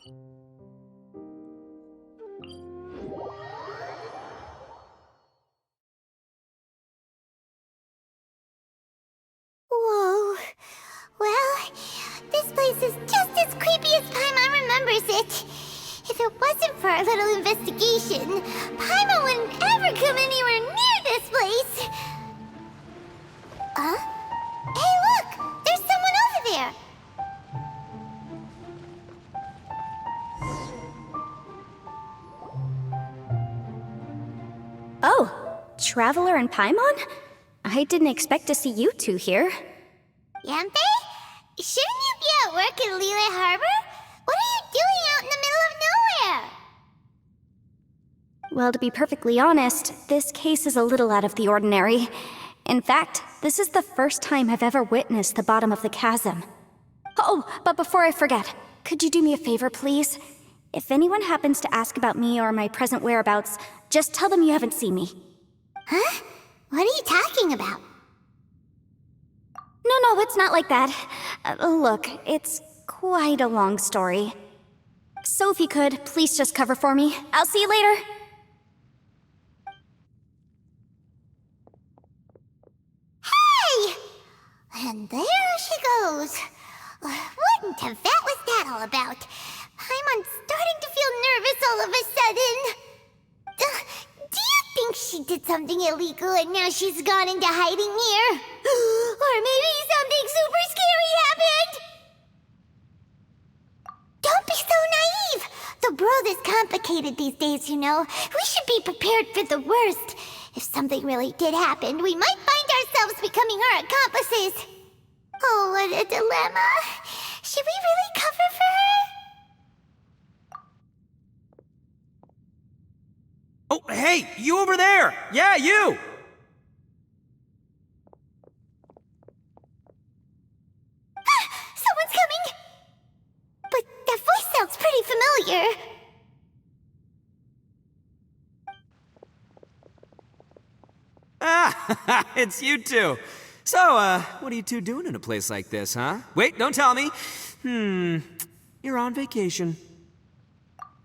Whoa. Well, this place is just as creepy as Paimon remembers it. If it wasn't for our little investigation, Paimon wouldn't ever come anywhere near this place. Huh? Hey, look! There's someone over there! Oh, Traveler and Paimon? I didn't expect to see you two here. Yanpei? Shouldn't you be at work in Liyue Harbor? What are you doing out in the middle of nowhere? Well, to be perfectly honest, this case is a little out of the ordinary. In fact, this is the first time I've ever witnessed the bottom of the chasm. Oh, but before I forget, could you do me a favor, please? If anyone happens to ask about me or my present whereabouts, just tell them you haven't seen me. Huh? What are you talking about? No, it's not like that. Look, it's quite a long story. So if you could, please just cover for me. I'll see you later. Hey! And there she goes. What in Tibet was that all about? Paimon's starting to feel nervous all of a sudden. Do you think she did something illegal and now she's gone into hiding here? Or maybe something super scary happened? Don't be so naive! The world is complicated these days, you know. We should be prepared for the worst. If something really did happen, we might find ourselves becoming her accomplices. Oh, what a dilemma. Should we really cover for her? Oh, hey, you over there! Yeah, you! Someone's coming! But that voice sounds pretty familiar. Ah, it's you two. So, what are you two doing in a place like this, huh? Wait, don't tell me. You're on vacation.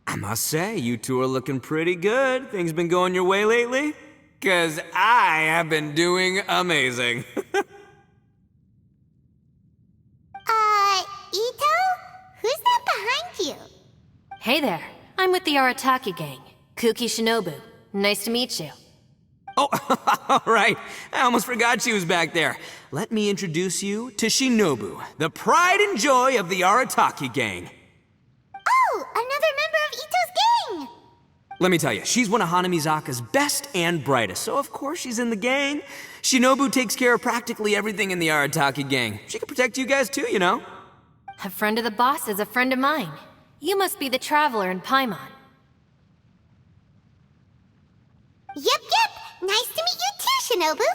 I must say, you two are looking pretty good. Things been going your way lately? 'Cause I have been doing amazing. Ito? Who's that behind you? Hey there, I'm with the Arataki gang. Kuki Shinobu. Nice to meet you. Oh, all right. I almost forgot she was back there. Let me introduce you to Shinobu, the pride and joy of the Arataki gang. Oh, another member of Ito's gang! Let me tell you, she's one of Hanamizaka's best and brightest, so of course she's in the gang. Shinobu takes care of practically everything in the Arataki gang. She can protect you guys too, you know. A friend of the boss is a friend of mine. You must be the Traveler in Paimon. Yep. Nice to meet you too, Shinobu.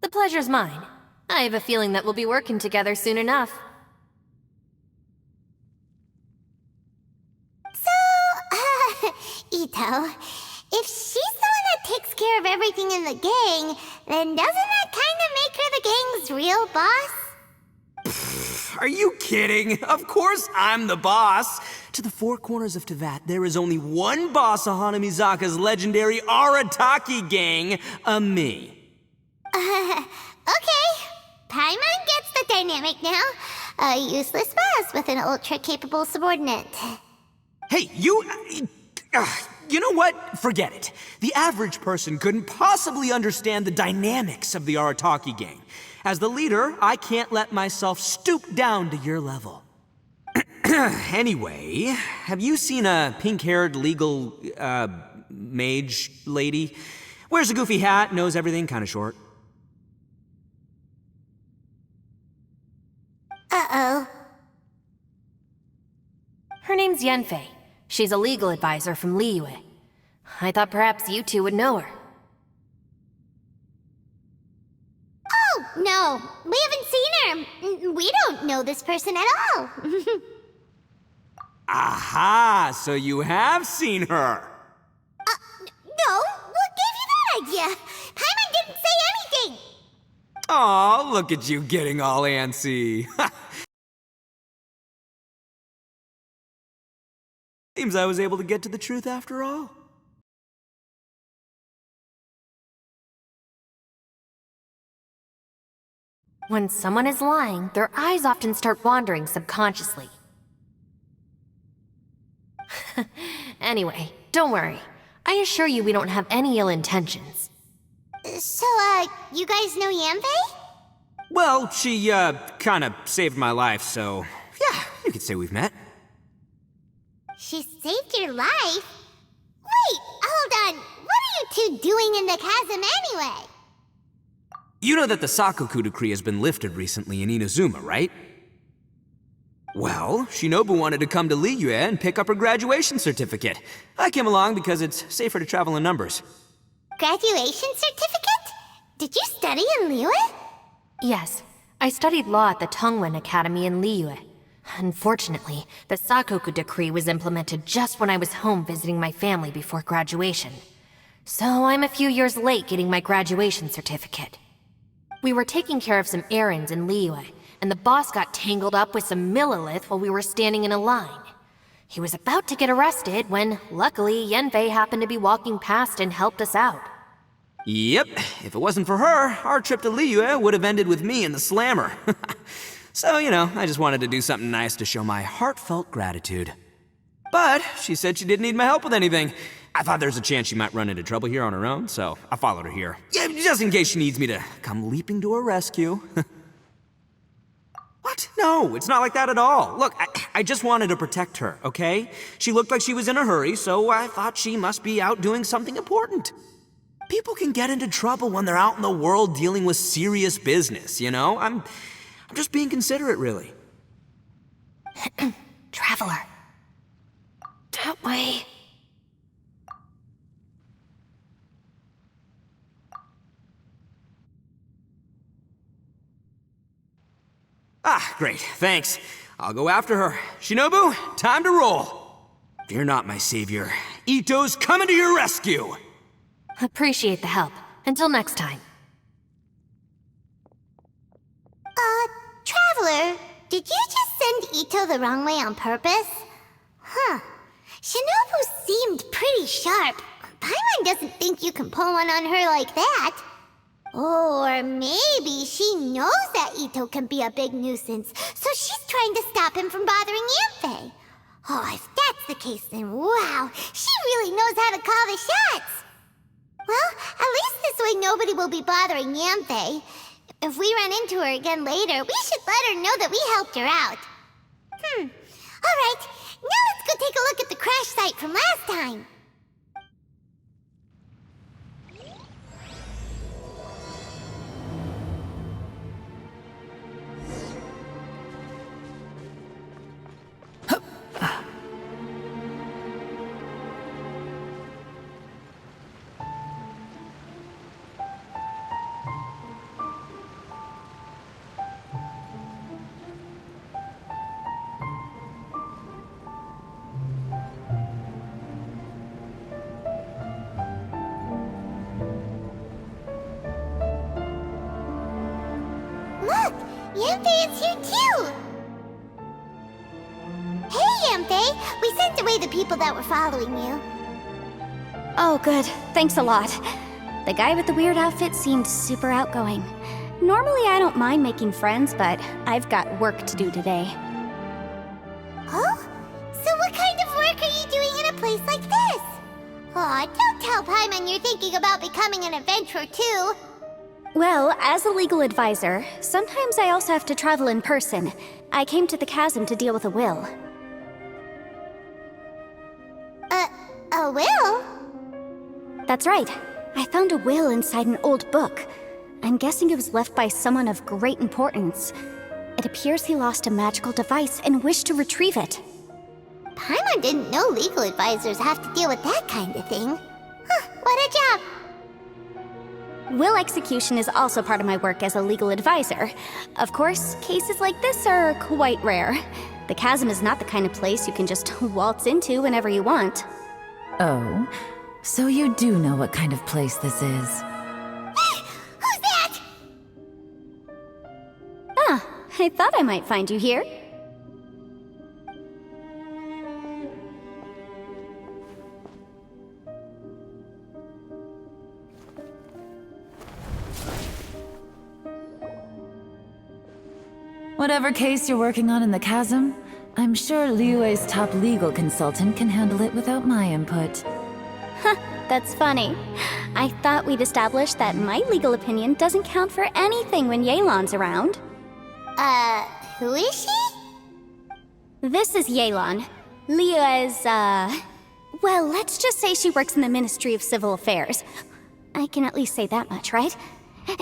The pleasure's mine. I have a feeling that we'll be working together soon enough. So, Ito, if she's the one that takes care of everything in the gang, then doesn't that kind of make her the gang's real boss? Are you kidding? Of course I'm the boss. To the four corners of Teyvat, there is only one boss of Hanamizaka's legendary Arataki gang, me. Okay. Paimon gets the dynamic now. A useless boss with an ultra-capable subordinate. Hey, you know what? Forget it. The average person couldn't possibly understand the dynamics of the Arataki gang. As the leader, I can't let myself stoop down to your level. Anyway, have you seen a pink-haired legal, mage lady? Wears a goofy hat, knows everything, kinda short. Uh-oh. Her name's Yanfei. She's a legal advisor from Liyue. I thought perhaps you two would know her. Oh, no. We haven't seen her. We don't know this person at all. Aha! So you have seen her! No, what gave you that idea? Paimon didn't say anything. Aw, look at you getting all antsy. Seems I was able to get to the truth after all. When someone is lying, their eyes often start wandering subconsciously. Anyway, don't worry. I assure you we don't have any ill intentions. So, you guys know Yanfei? Well, she, kinda saved my life, so yeah, you could say we've met. She saved your life? Wait, hold on. What are you two doing in the chasm anyway? You know that the Sakoku decree has been lifted recently in Inazuma, right? Well, Shinobu wanted to come to Liyue and pick up her graduation certificate. I came along because it's safer to travel in numbers. Graduation certificate? Did you study in Liyue? Yes, I studied law at the Tongwen Academy in Liyue. Unfortunately, the Sakoku decree was implemented just when I was home visiting my family before graduation. So I'm a few years late getting my graduation certificate. We were taking care of some errands in Liyue, and the boss got tangled up with some Millilith while we were standing in a line. He was about to get arrested when, luckily, Yanfei happened to be walking past and helped us out. Yep, if it wasn't for her, our trip to Liyue would have ended with me in the slammer. So, you know, I just wanted to do something nice to show my heartfelt gratitude. But she said she didn't need my help with anything. I thought there's a chance she might run into trouble here on her own, so I followed her here. Yeah, just in case she needs me to come leaping to her rescue. What? No, it's not like that at all. Look, I just wanted to protect her, okay? She looked like she was in a hurry, so I thought she must be out doing something important. People can get into trouble when they're out in the world dealing with serious business, you know? I'm just being considerate, really. Traveler. That way. Ah, great, thanks. I'll go after her. Shinobu, time to roll. Fear not, my savior. Ito's coming to your rescue! Appreciate the help. Until next time. Traveler, did you just send Ito the wrong way on purpose? Huh. Shinobu seemed pretty sharp. Paimon doesn't think you can pull one on her like that. Or maybe she knows that Ito can be a big nuisance, so she's trying to stop him from bothering Yanfei. Oh, if that's the case, then wow, she really knows how to call the shots. Well, at least this way nobody will be bothering Yanfei. If we run into her again later, we should let her know that we helped her out. Alright, now let's go take a look at the crash site from last time. Look, Yanfei is here too! Hey, Yanfei! We sent away the people that were following you. Oh, good. Thanks a lot. The guy with the weird outfit seemed super outgoing. Normally I don't mind making friends, but I've got work to do today. Oh? So what kind of work are you doing in a place like this? Aw, don't tell Paimon you're thinking about becoming an adventurer too. Well, as a legal advisor, sometimes I also have to travel in person. I came to the chasm to deal with a will. A will? That's right. I found a will inside an old book. I'm guessing it was left by someone of great importance. It appears he lost a magical device and wished to retrieve it. Paimon didn't know legal advisors have to deal with that kind of thing. Huh, what a job! Will execution is also part of my work as a legal advisor. Of course, cases like this are quite rare. The chasm is not the kind of place you can just waltz into whenever you want. Oh, so you do know what kind of place this is. Who's that? Ah, I thought I might find you here. Whatever case you're working on in the Chasm, I'm sure Liyue's top legal consultant can handle it without my input. That's funny. I thought we'd established that my legal opinion doesn't count for anything when Yelan's around. Who is she? This is Yelan. Liyue's, well, let's just say she works in the Ministry of Civil Affairs. I can at least say that much, right?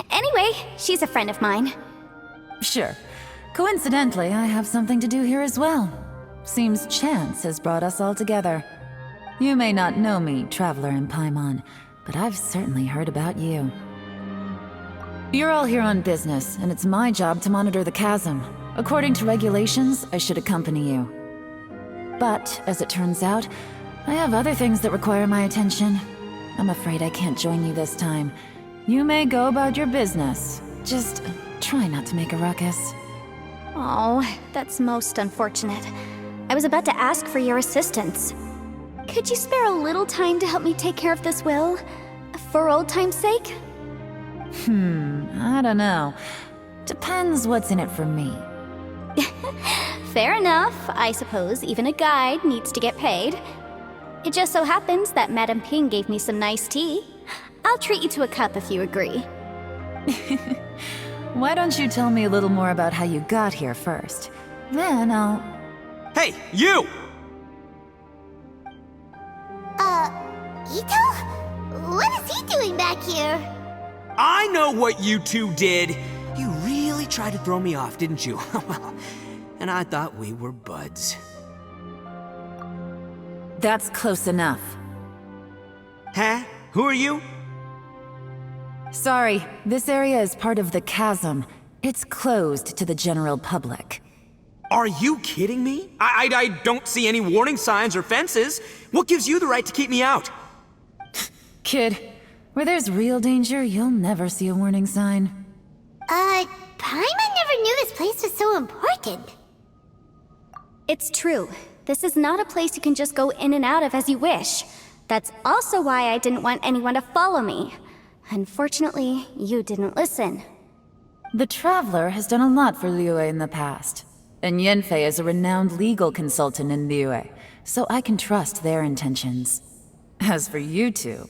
Anyway, she's a friend of mine. Sure. Coincidentally, I have something to do here as well. Seems chance has brought us all together. You may not know me, Traveler in Paimon, but I've certainly heard about you. You're all here on business, and it's my job to monitor the Chasm. According to regulations, I should accompany you. But, as it turns out, I have other things that require my attention. I'm afraid I can't join you this time. You may go about your business. Just try not to make a ruckus. Oh, that's most unfortunate. I was about to ask for your assistance. Could you spare a little time to help me take care of this will? For old time's sake? I don't know. Depends what's in it for me. Fair enough. I suppose even a guide needs to get paid. It just so happens that Madame Ping gave me some nice tea. I'll treat you to a cup if you agree. Why don't you tell me a little more about how you got here first? Then I'll... Hey, you! Ito? What is he doing back here? I know what you two did. You really tried to throw me off, didn't you? Well, and I thought we were buds. That's close enough. Huh? Who are you? Sorry, this area is part of the Chasm. It's closed to the general public. Are you kidding me? I don't see any warning signs or fences. What gives you the right to keep me out? Kid, where there's real danger, you'll never see a warning sign. Paimon never knew this place was so important. It's true. This is not a place you can just go in and out of as you wish. That's also why I didn't want anyone to follow me. Unfortunately, you didn't listen. The Traveler has done a lot for Liyue in the past. And Yanfei is a renowned legal consultant in Liyue, so I can trust their intentions. As for you two...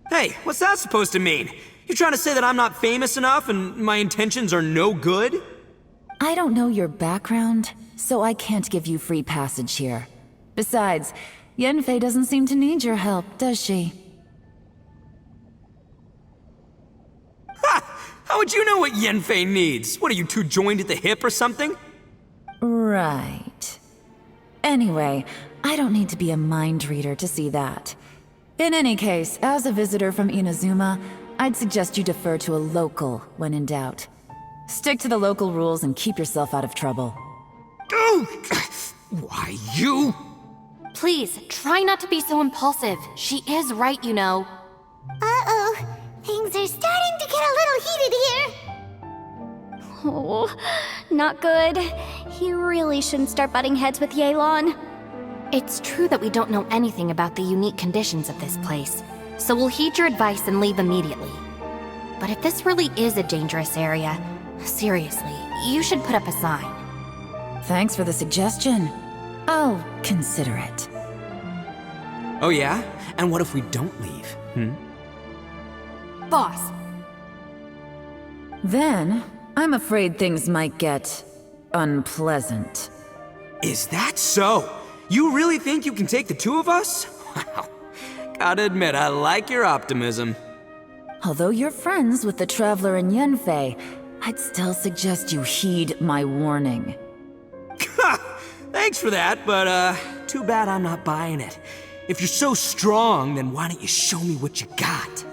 Hey, what's that supposed to mean? You trying to say that I'm not famous enough and my intentions are no good? I don't know your background, so I can't give you free passage here. Besides, Yanfei doesn't seem to need your help, does she? Ha! How would you know what Yanfei needs? What, are you two joined at the hip or something? Right. Anyway, I don't need to be a mind reader to see that. In any case, as a visitor from Inazuma, I'd suggest you defer to a local when in doubt. Stick to the local rules and keep yourself out of trouble. Oh, why, you? Please, try not to be so impulsive. She is right, you know. Uh-oh. Things are starting to get a little heated here. Oh, not good. He really shouldn't start butting heads with Yelan. It's true that we don't know anything about the unique conditions of this place, so we'll heed your advice and leave immediately. But if this really is a dangerous area, seriously, you should put up a sign. Thanks for the suggestion. I'll consider it. Oh yeah? And what if we don't leave? Boss, Then, I'm afraid things might get... unpleasant. Is that so? You really think you can take the two of us? Wow. Gotta admit, I like your optimism. Although you're friends with the Traveler and Yanfei, I'd still suggest you heed my warning. Thanks for that, but too bad I'm not buying it. If you're so strong, then why don't you show me what you got?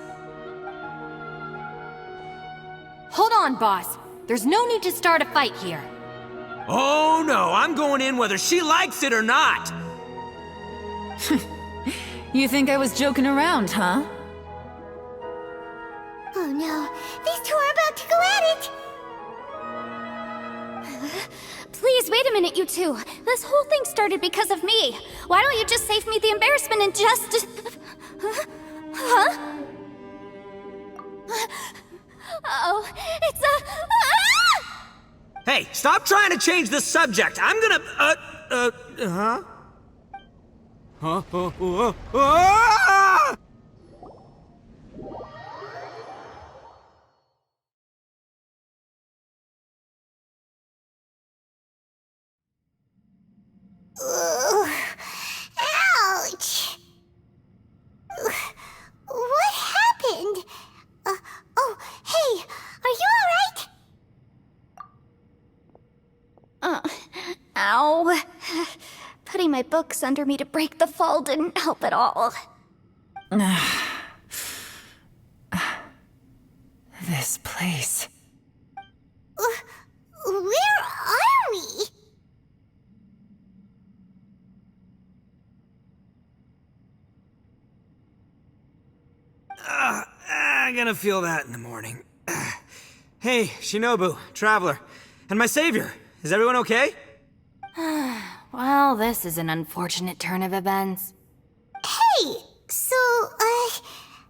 hold on, boss. There's no need to start a fight here. Oh no, I'm going in whether she likes it or not. You think I was joking around, huh? Oh no, these two are about to go at it! Please, wait a minute, you two. This whole thing started because of me. Why don't you just save me the embarrassment and just... Huh? Oh, it's a... Ah! Hey, stop trying to change the subject. I'm gonna, huh? Huh? Ah! Ugh. Ouch! What happened? Oh, hey, are you alright? Ow. Putting my books under me to break the fall didn't help at all. This place. Where are we? I'm gonna feel that in the morning. Hey, Shinobu, Traveler, and my savior. Is everyone okay? Well, this is an unfortunate turn of events. Hey, so,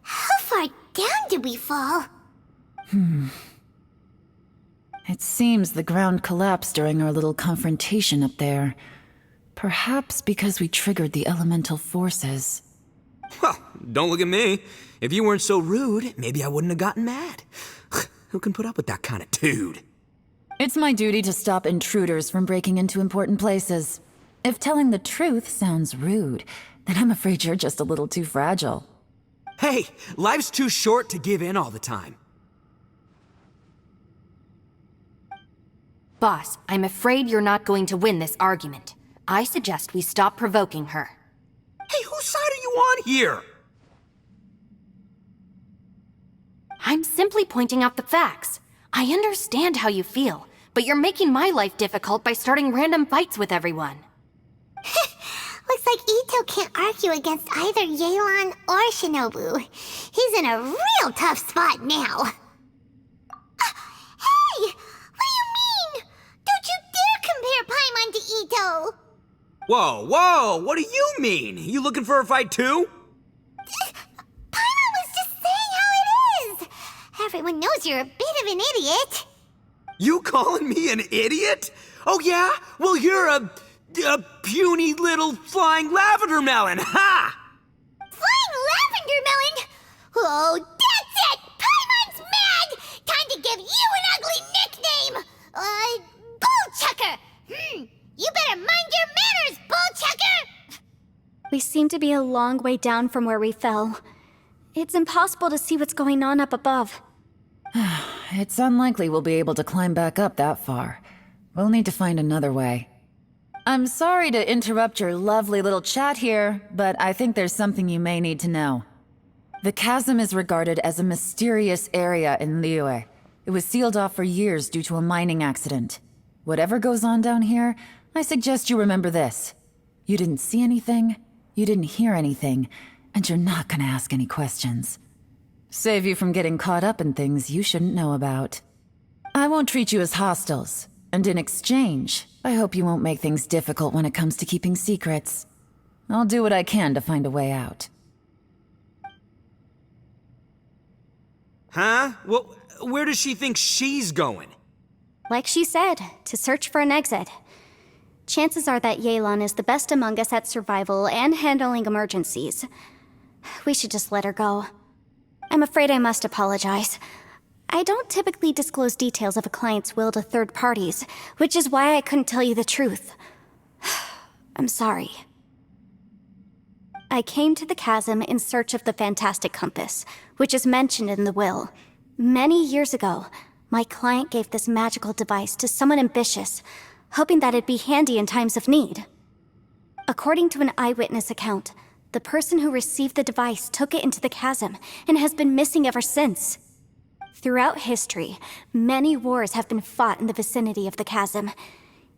how far down did we fall? It seems the ground collapsed during our little confrontation up there. Perhaps because we triggered the elemental forces. Well, don't look at me. If you weren't so rude, maybe I wouldn't have gotten mad. Who can put up with that kind of dude? It's my duty to stop intruders from breaking into important places. If telling the truth sounds rude, then I'm afraid you're just a little too fragile. Hey, life's too short to give in all the time. Boss, I'm afraid you're not going to win this argument. I suggest we stop provoking her. Hey, whose side are you on here? I'm simply pointing out the facts. I understand how you feel, but you're making my life difficult by starting random fights with everyone. Looks like Ito can't argue against either Yelan or Shinobu. He's in a real tough spot now. Hey! What do you mean? Don't you dare compare Paimon to Ito! Whoa, what do you mean? You looking for a fight too? Paimon was just saying how it is! Everyone knows you're a bit of an idiot. You calling me an idiot? Oh yeah? Well, you're a puny little flying lavender melon, ha! Flying lavender melon? Oh, that's it! Paimon's mad! Time to give you an ugly nickname! Bullchucker! You better mind your manners, Bullchucker! We seem to be a long way down from where we fell. It's impossible to see what's going on up above. It's unlikely we'll be able to climb back up that far. We'll need to find another way. I'm sorry to interrupt your lovely little chat here, but I think there's something you may need to know. The chasm is regarded as a mysterious area in Liyue. It was sealed off for years due to a mining accident. Whatever goes on down here, I suggest you remember this. You didn't see anything, you didn't hear anything, and you're not gonna ask any questions. Save you from getting caught up in things you shouldn't know about. I won't treat you as hostiles, and in exchange, I hope you won't make things difficult when it comes to keeping secrets. I'll do what I can to find a way out. Huh? Well, where does she think she's going? Like she said, to search for an exit. Chances are that Yelan is the best among us at survival and handling emergencies. We should just let her go. I'm afraid I must apologize. I don't typically disclose details of a client's will to third parties, which is why I couldn't tell you the truth. I'm sorry. I came to the chasm in search of the fantastic compass, which is mentioned in the will. Many years ago, my client gave this magical device to someone ambitious, hoping that it'd be handy in times of need. According to an eyewitness account, the person who received the device took it into the chasm and has been missing ever since. Throughout history, many wars have been fought in the vicinity of the chasm.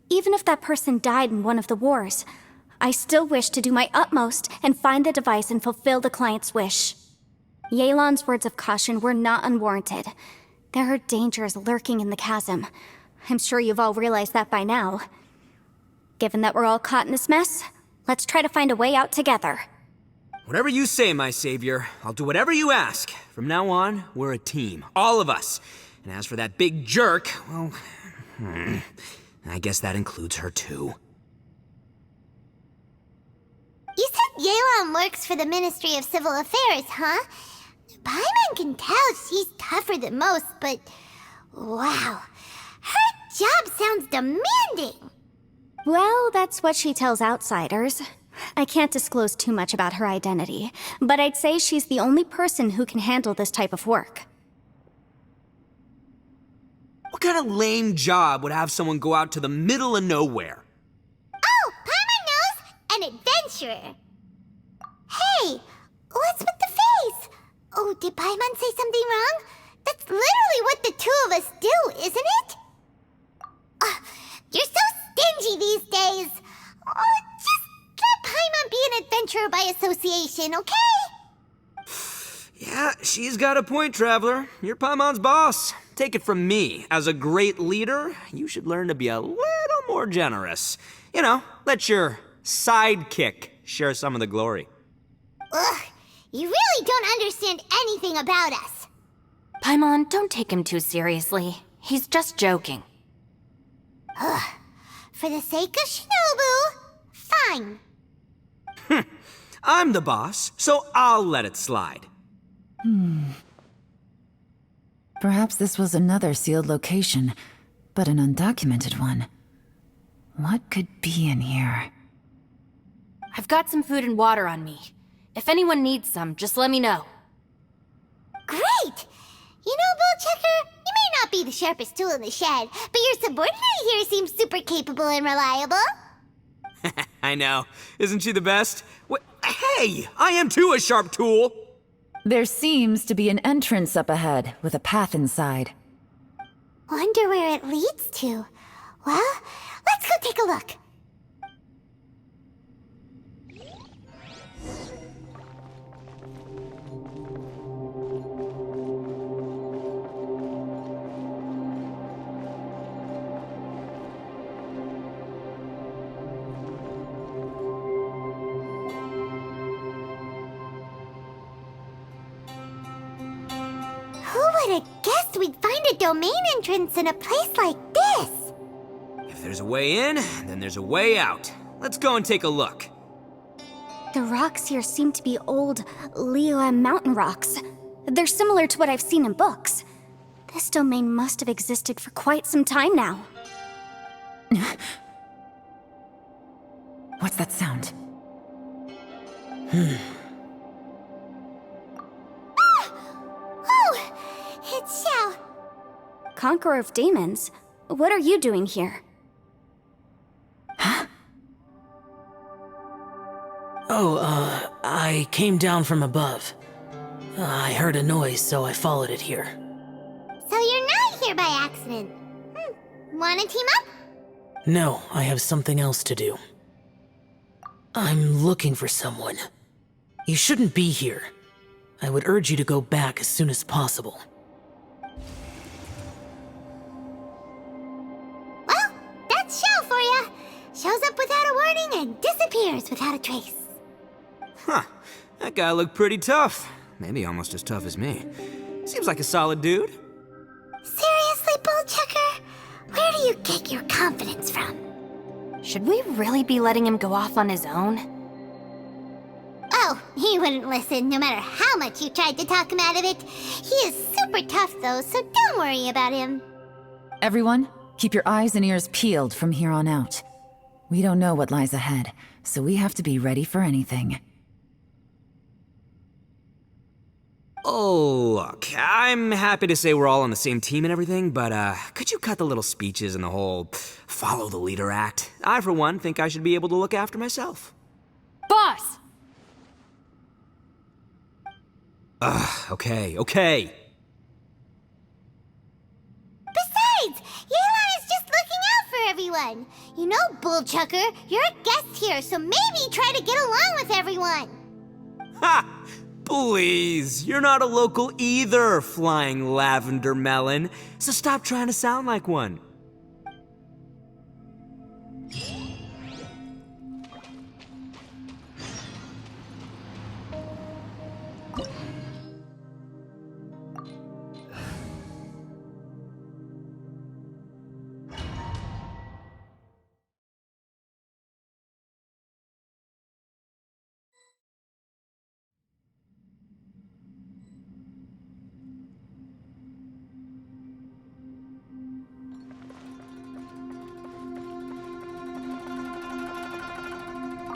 Even if that person died in one of the wars, I still wish to do my utmost and find the device and fulfill the client's wish. Yelan's words of caution were not unwarranted. There are dangers lurking in the chasm. I'm sure you've all realized that by now. Given that we're all caught in this mess, let's try to find a way out together. Whatever you say, my savior. I'll do whatever you ask. From now on, we're a team. All of us. And as for that big jerk, well, I guess that includes her too. You said Yelan works for the Ministry of Civil Affairs, huh? Paimon can tell she's tougher than most, but wow, her job sounds demanding. Well, that's what she tells outsiders. I can't disclose too much about her identity, but I'd say she's the only person who can handle this type of work. What kind of lame job would have someone go out to the middle of nowhere? Oh, Paimon knows! An adventurer. Hey, what's with the face? Oh, did Paimon say something wrong? That's literally what the two of us do, isn't it? You're so stingy these days. Oh, just let Paimon be an adventurer by association, okay? Yeah, she's got a point, Traveler. You're Paimon's boss. Take it from me. As a great leader, you should learn to be a little more generous. You know, let your sidekick share some of the glory. Ugh, you really don't understand anything about us. Paimon, don't take him too seriously. He's just joking. For the sake of Shinobu, fine. I'm the boss, so I'll let it slide. Perhaps this was another sealed location, but an undocumented one. What could be in here? I've got some food and water on me. If anyone needs some, just let me know. Great! You know, Bullchecker, you may not be the sharpest tool in the shed, but your subordinate here seems super capable and reliable. I know. Isn't she the best? Hey, I am too a sharp tool. There seems to be an entrance up ahead, with a path inside. Wonder where it leads to. Well, let's go take a look. Who would have guessed we'd find a domain entrance in a place like this? If there's a way in, then there's a way out. Let's go and take a look. The rocks here seem to be old Liyue mountain rocks. They're similar to what I've seen in books. This domain must have existed for quite some time now. What's that sound? Oh, it's Xiao. Conqueror of Demons, what are you doing here? I came down from above. I heard a noise, so I followed it here. So you're not here by accident. Wanna team up? No, I have something else to do. I'm looking for someone. You shouldn't be here. I would urge you to go back as soon as possible. Well, that's Xiao for ya. Shows up without a warning and disappears without a trace. Huh. That guy looked pretty tough. Maybe almost as tough as me. Seems like a solid dude. Seriously, Bullchecker? Where do you get your confidence from? Should we really be letting him go off on his own? Oh, he wouldn't listen no matter how much you tried to talk him out of it. He is super tough though, so don't worry about him. Everyone, keep your eyes and ears peeled from here on out. We don't know what lies ahead, so we have to be ready for anything. Oh, look, I'm happy to say we're all on the same team and everything, but could you cut the little speeches and the whole follow the leader act? I, for one, think I should be able to look after myself. Boss! Okay. Besides, Yelan is just looking out for everyone. You know, Bullchucker, you're a guest here, so maybe try to get along with everyone. Ha! Please, you're not a local either, flying lavender melon, so stop trying to sound like one.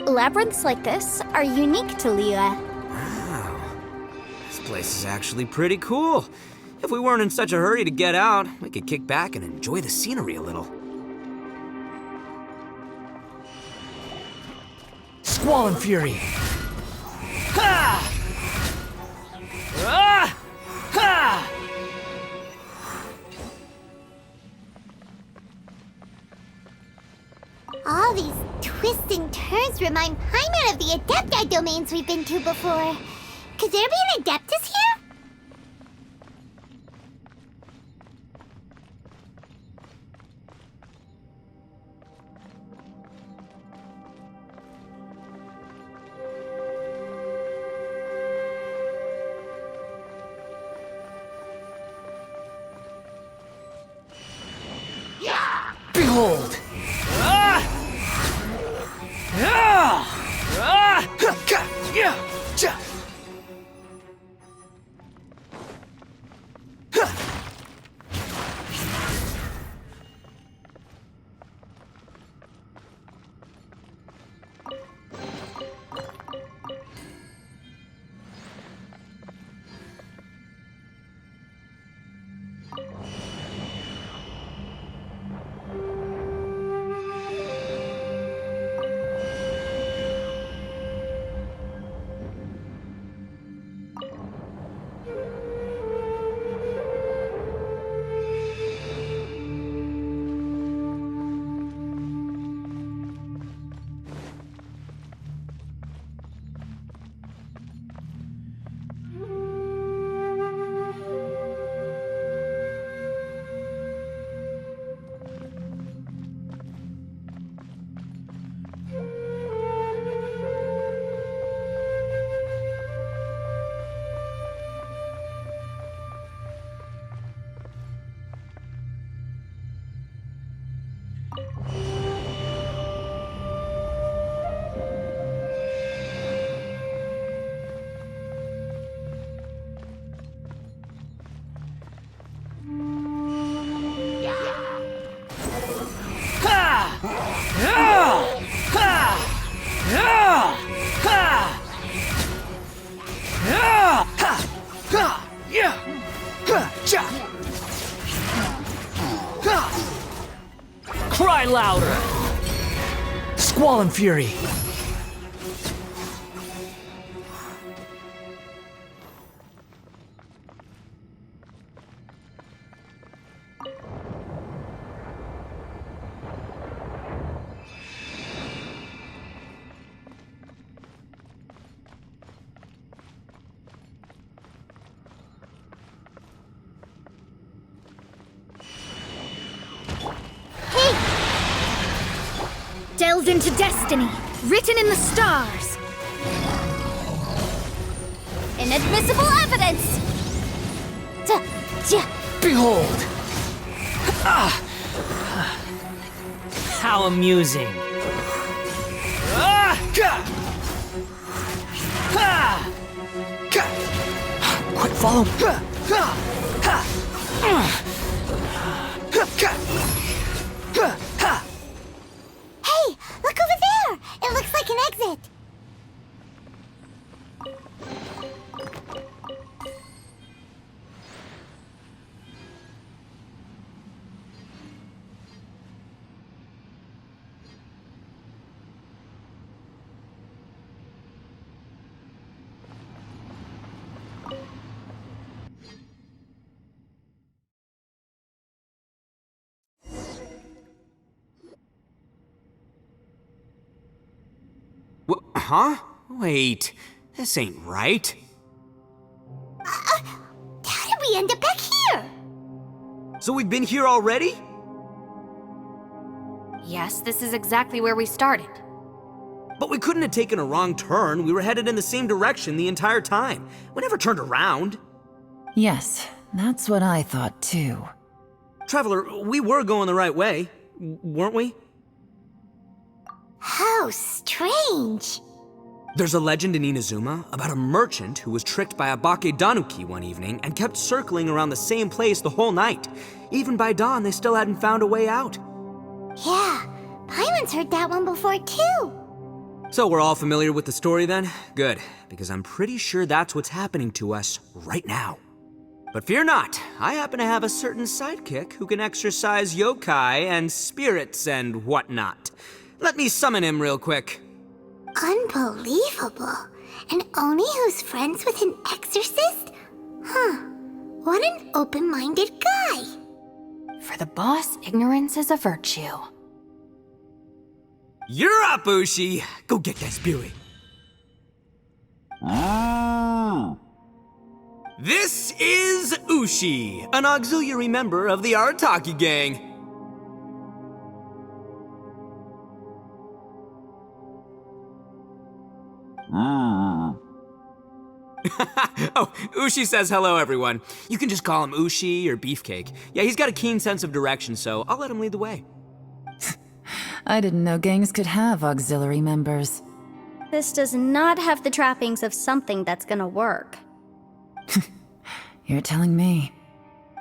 Labyrinths like this are unique to Liyue. Wow. This place is actually pretty cool. If we weren't in such a hurry to get out, we could kick back and enjoy the scenery a little. Squall and Fury! Ha! Ah! Ha! All these twists and turns remind Paimon of the Adepti domains we've been to before. Could there be an Adeptus here? Behold! Ah! Ah! Ah! Yeah! Ja! Cry louder! Squall and Fury! Delved into destiny, written in the stars. Inadmissible evidence! Behold! Ah! How amusing! Ah! Ha! Quick, follow! Hey, look over there! It looks like an exit. Huh? Wait, this ain't right. How did we end up back here? So we've been here already? Yes, this is exactly where we started. But we couldn't have taken a wrong turn. We were headed in the same direction the entire time. We never turned around. Yes, that's what I thought too. Traveler, we were going the right way, weren't we? How strange. There's a legend in Inazuma about a merchant who was tricked by a Bakedanuki one evening and kept circling around the same place the whole night. Even by dawn, they still hadn't found a way out. Yeah, Paimon's heard that one before too. So we're all familiar with the story then? Good, because I'm pretty sure that's what's happening to us right now. But fear not, I happen to have a certain sidekick who can exercise yokai and spirits and whatnot. Let me summon him real quick. Unbelievable. And Oni who's friends with an exorcist? Huh. What an open-minded guy. For the boss, ignorance is a virtue. You're up, Ushi! Go get that spirit. This is Ushi, an auxiliary member of the Arataki gang. Oh, Ushi says hello, everyone. You can just call him Ushi or Beefcake. Yeah, he's got a keen sense of direction, so I'll let him lead the way. I didn't know gangs could have auxiliary members. This does not have the trappings of something that's gonna work. You're telling me.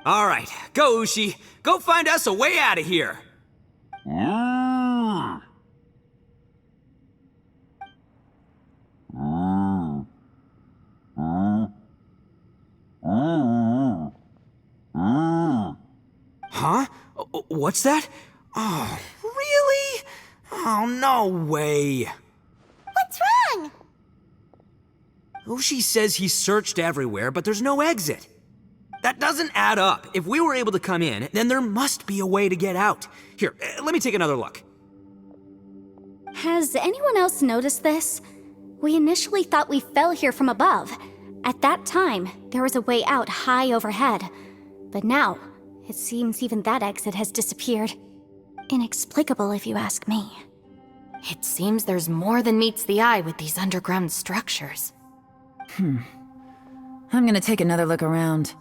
All right, go, Ushi. Go find us a way out of here. Huh? What's that? Oh, really? Oh, no way. What's wrong? Ushi says he searched everywhere, but there's no exit. That doesn't add up. If we were able to come in, then there must be a way to get out. Here, let me take another look. Has anyone else noticed this? We initially thought we fell here from above. At that time, there was a way out high overhead. But now, it seems even that exit has disappeared. Inexplicable, if you ask me. It seems there's more than meets the eye with these underground structures. I'm gonna take another look around.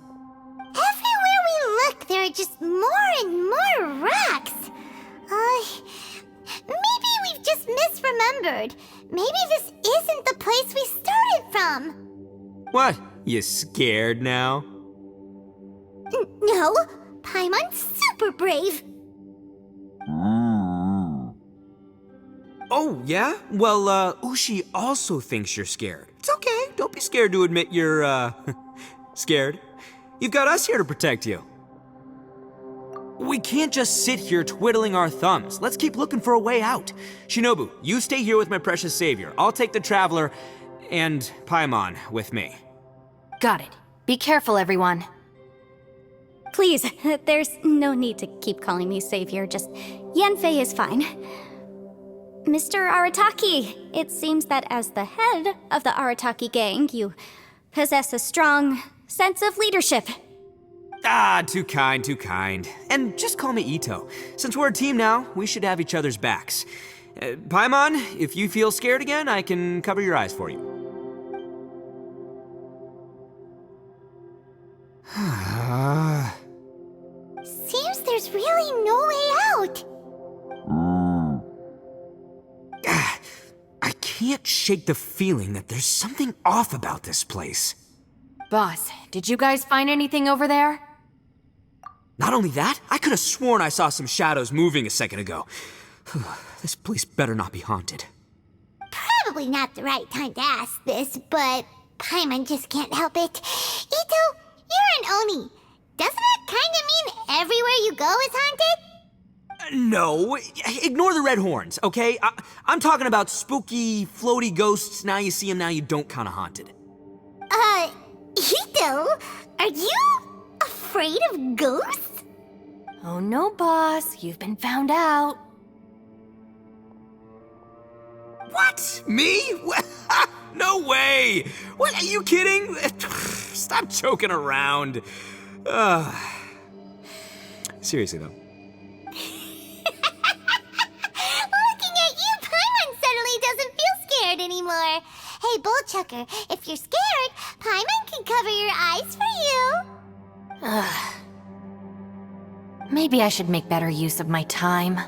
Everywhere we look, there are just more and more rocks. Maybe we've just misremembered. Maybe this isn't the place we started from. What? You scared now? No, Paimon's super brave. Oh, yeah? Well, Ushi also thinks you're scared. It's okay. Don't be scared to admit you're, scared. You've got us here to protect you. We can't just sit here twiddling our thumbs. Let's keep looking for a way out. Shinobu, you stay here with my precious savior. I'll take the Traveler and Paimon with me. Got it. Be careful, everyone. Please, there's no need to keep calling me savior, just Yanfei is fine. Mr. Arataki, it seems that as the head of the Arataki gang, you possess a strong sense of leadership. Ah, too kind, too kind. And just call me Ito. Since we're a team now, we should have each other's backs. Paimon, if you feel scared again, I can cover your eyes for you. Seems there's really no way out. I can't shake the feeling that there's something off about this place. Boss, did you guys find anything over there? Not only that, I could have sworn I saw some shadows moving a second ago. This place better not be haunted. Probably not the right time to ask this, but Paimon just can't help it. Ito, you're an Oni. Doesn't it kinda mean everywhere you go is haunted? No, ignore the red horns, okay? I'm talking about spooky, floaty ghosts, now you see them, now you don't kinda haunted. Ito, are you afraid of ghosts? Oh no, boss. You've been found out. What? Me? No way! What, are you kidding? Stop joking around. Seriously, though. Looking at you, Paimon suddenly doesn't feel scared anymore. Hey, Bullchucker, if you're scared, Paimon can cover your eyes for you. Maybe I should make better use of my time.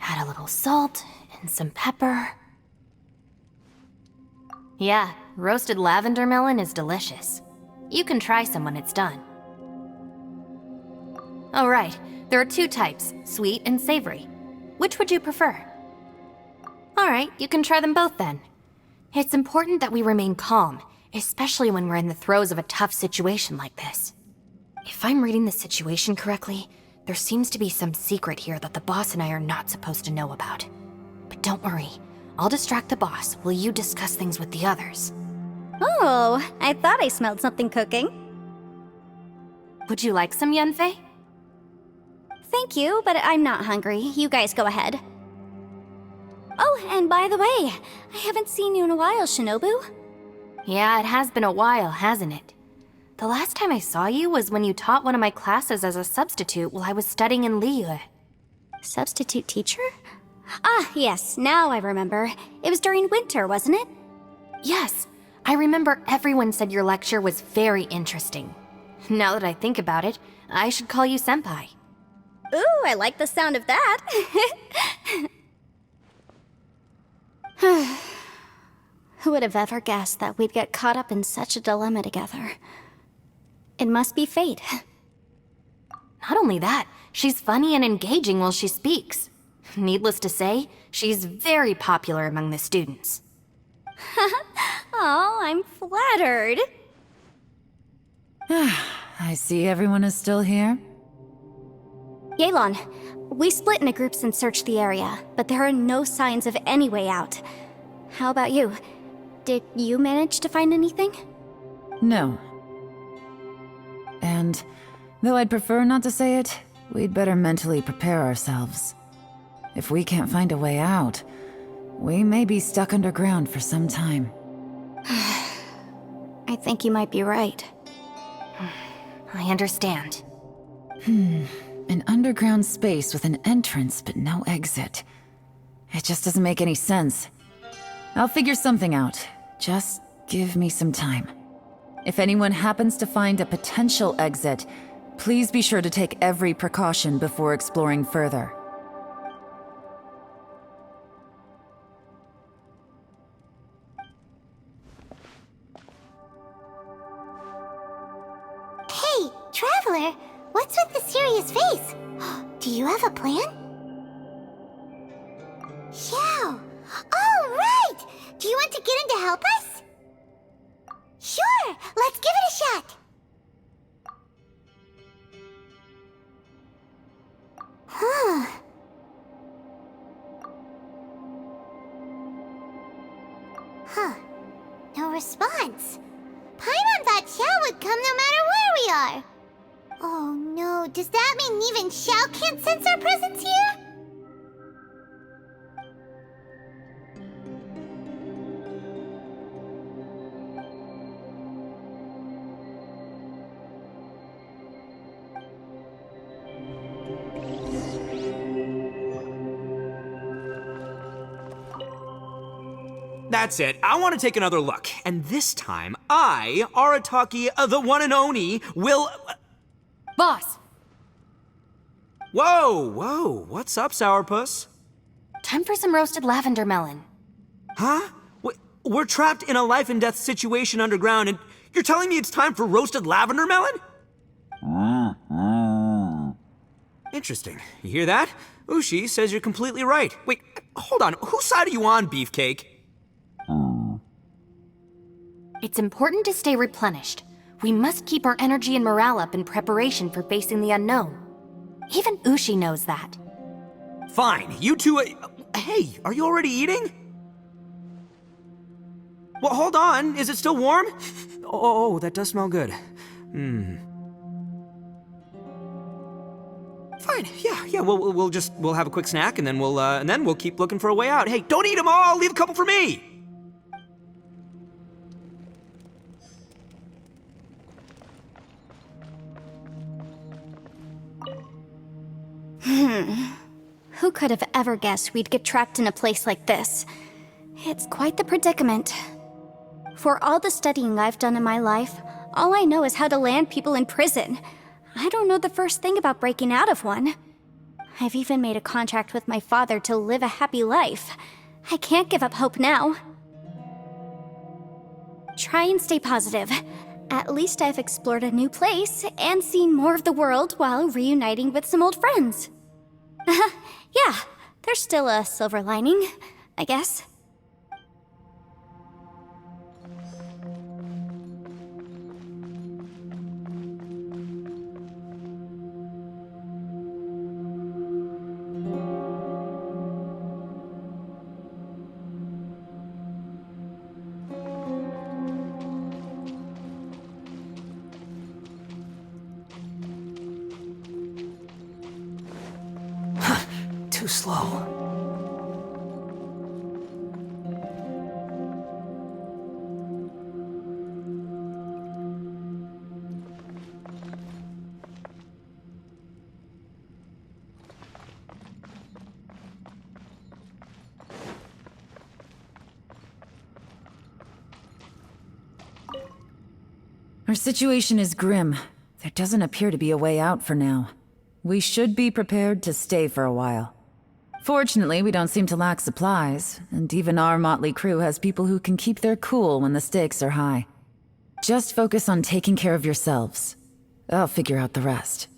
Add a little salt and some pepper. Yeah, roasted lavender melon is delicious. You can try some when it's done. Oh, right. There are two types, sweet and savory. Which would you prefer? Alright, you can try them both then. It's important that we remain calm, especially when we're in the throes of a tough situation like this. If I'm reading the situation correctly, there seems to be some secret here that the boss and I are not supposed to know about. But don't worry, I'll distract the boss while you discuss things with the others. Oh, I thought I smelled something cooking. Would you like some Yanfei? Thank you, but I'm not hungry. You guys go ahead. Oh, and by the way, I haven't seen you in a while, Shinobu. Yeah, it has been a while, hasn't it? The last time I saw you was when you taught one of my classes as a substitute while I was studying in Liyue. Substitute teacher? Ah, yes, now I remember. It was during winter, wasn't it? Yes, I remember everyone said your lecture was very interesting. Now that I think about it, I should call you senpai. Ooh, I like the sound of that. Who would have ever guessed that we'd get caught up in such a dilemma together? It must be fate. Not only that, she's funny and engaging while she speaks. Needless to say, she's very popular among the students. Oh, I'm flattered. I see everyone is still here. Yelan, we split into groups and searched the area, but there are no signs of any way out. How about you? Did you manage to find anything? No. And, though I'd prefer not to say it, we'd better mentally prepare ourselves. If we can't find a way out, we may be stuck underground for some time. I think you might be right. I understand. An underground space with an entrance but no exit. It just doesn't make any sense. I'll figure something out. Just give me some time. If anyone happens to find a potential exit, please be sure to take every precaution before exploring further. Hey, Traveler, what's with the serious face? Do you have a plan? Yeah. Oh, right! Do you want to get in to help us? Sure, let's give it a shot. Huh. Huh. No response. Paimon thought Xiao would come no matter where we are. Oh no, does that mean even Xiao can't sense our presence here? That's it. I want to take another look. And this time, I, Arataki, the one and only, will... Boss! Whoa. What's up, Sourpuss? Time for some roasted lavender melon. Huh? We're trapped in a life and death situation underground, and you're telling me it's time for roasted lavender melon? Interesting. You hear that? Ushi says you're completely right. Wait, hold on. Whose side are you on, Beefcake? It's important to stay replenished. We must keep our energy and morale up in preparation for facing the unknown. Even Ushi knows that. Fine, you two... hey, are you already eating? Well, hold on. Is it still warm? Oh, that does smell good. Fine, yeah. We'll have a quick snack, and then we'll keep looking for a way out. Hey, don't eat them all. Leave a couple for me. Who could have ever guessed we'd get trapped in a place like this? It's quite the predicament. For all the studying I've done in my life, all I know is how to land people in prison. I don't know the first thing about breaking out of one. I've even made a contract with my father to live a happy life. I can't give up hope now. Try and stay positive. At least I've explored a new place and seen more of the world while reuniting with some old friends. Yeah, there's still a silver lining, I guess. Too slow. Our situation is grim. There doesn't appear to be a way out for now. We should be prepared to stay for a while. Fortunately, we don't seem to lack supplies, and even our motley crew has people who can keep their cool when the stakes are high. Just focus on taking care of yourselves. I'll figure out the rest.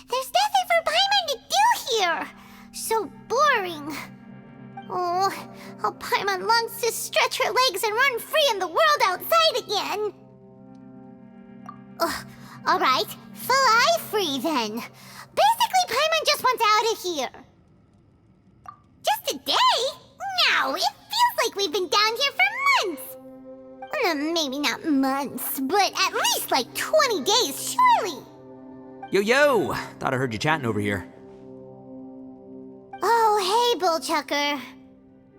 There's nothing for Paimon to do here! So boring. Oh, how Paimon longs to stretch her legs and run free in the world outside again. Alright, fly free then. Basically, Paimon just wants out of here. Just a day? No, it feels like we've been down here for months. Maybe not months, but at least like 20 days, surely. Yo! Thought I heard you chatting over here. Oh, hey, Bullchucker.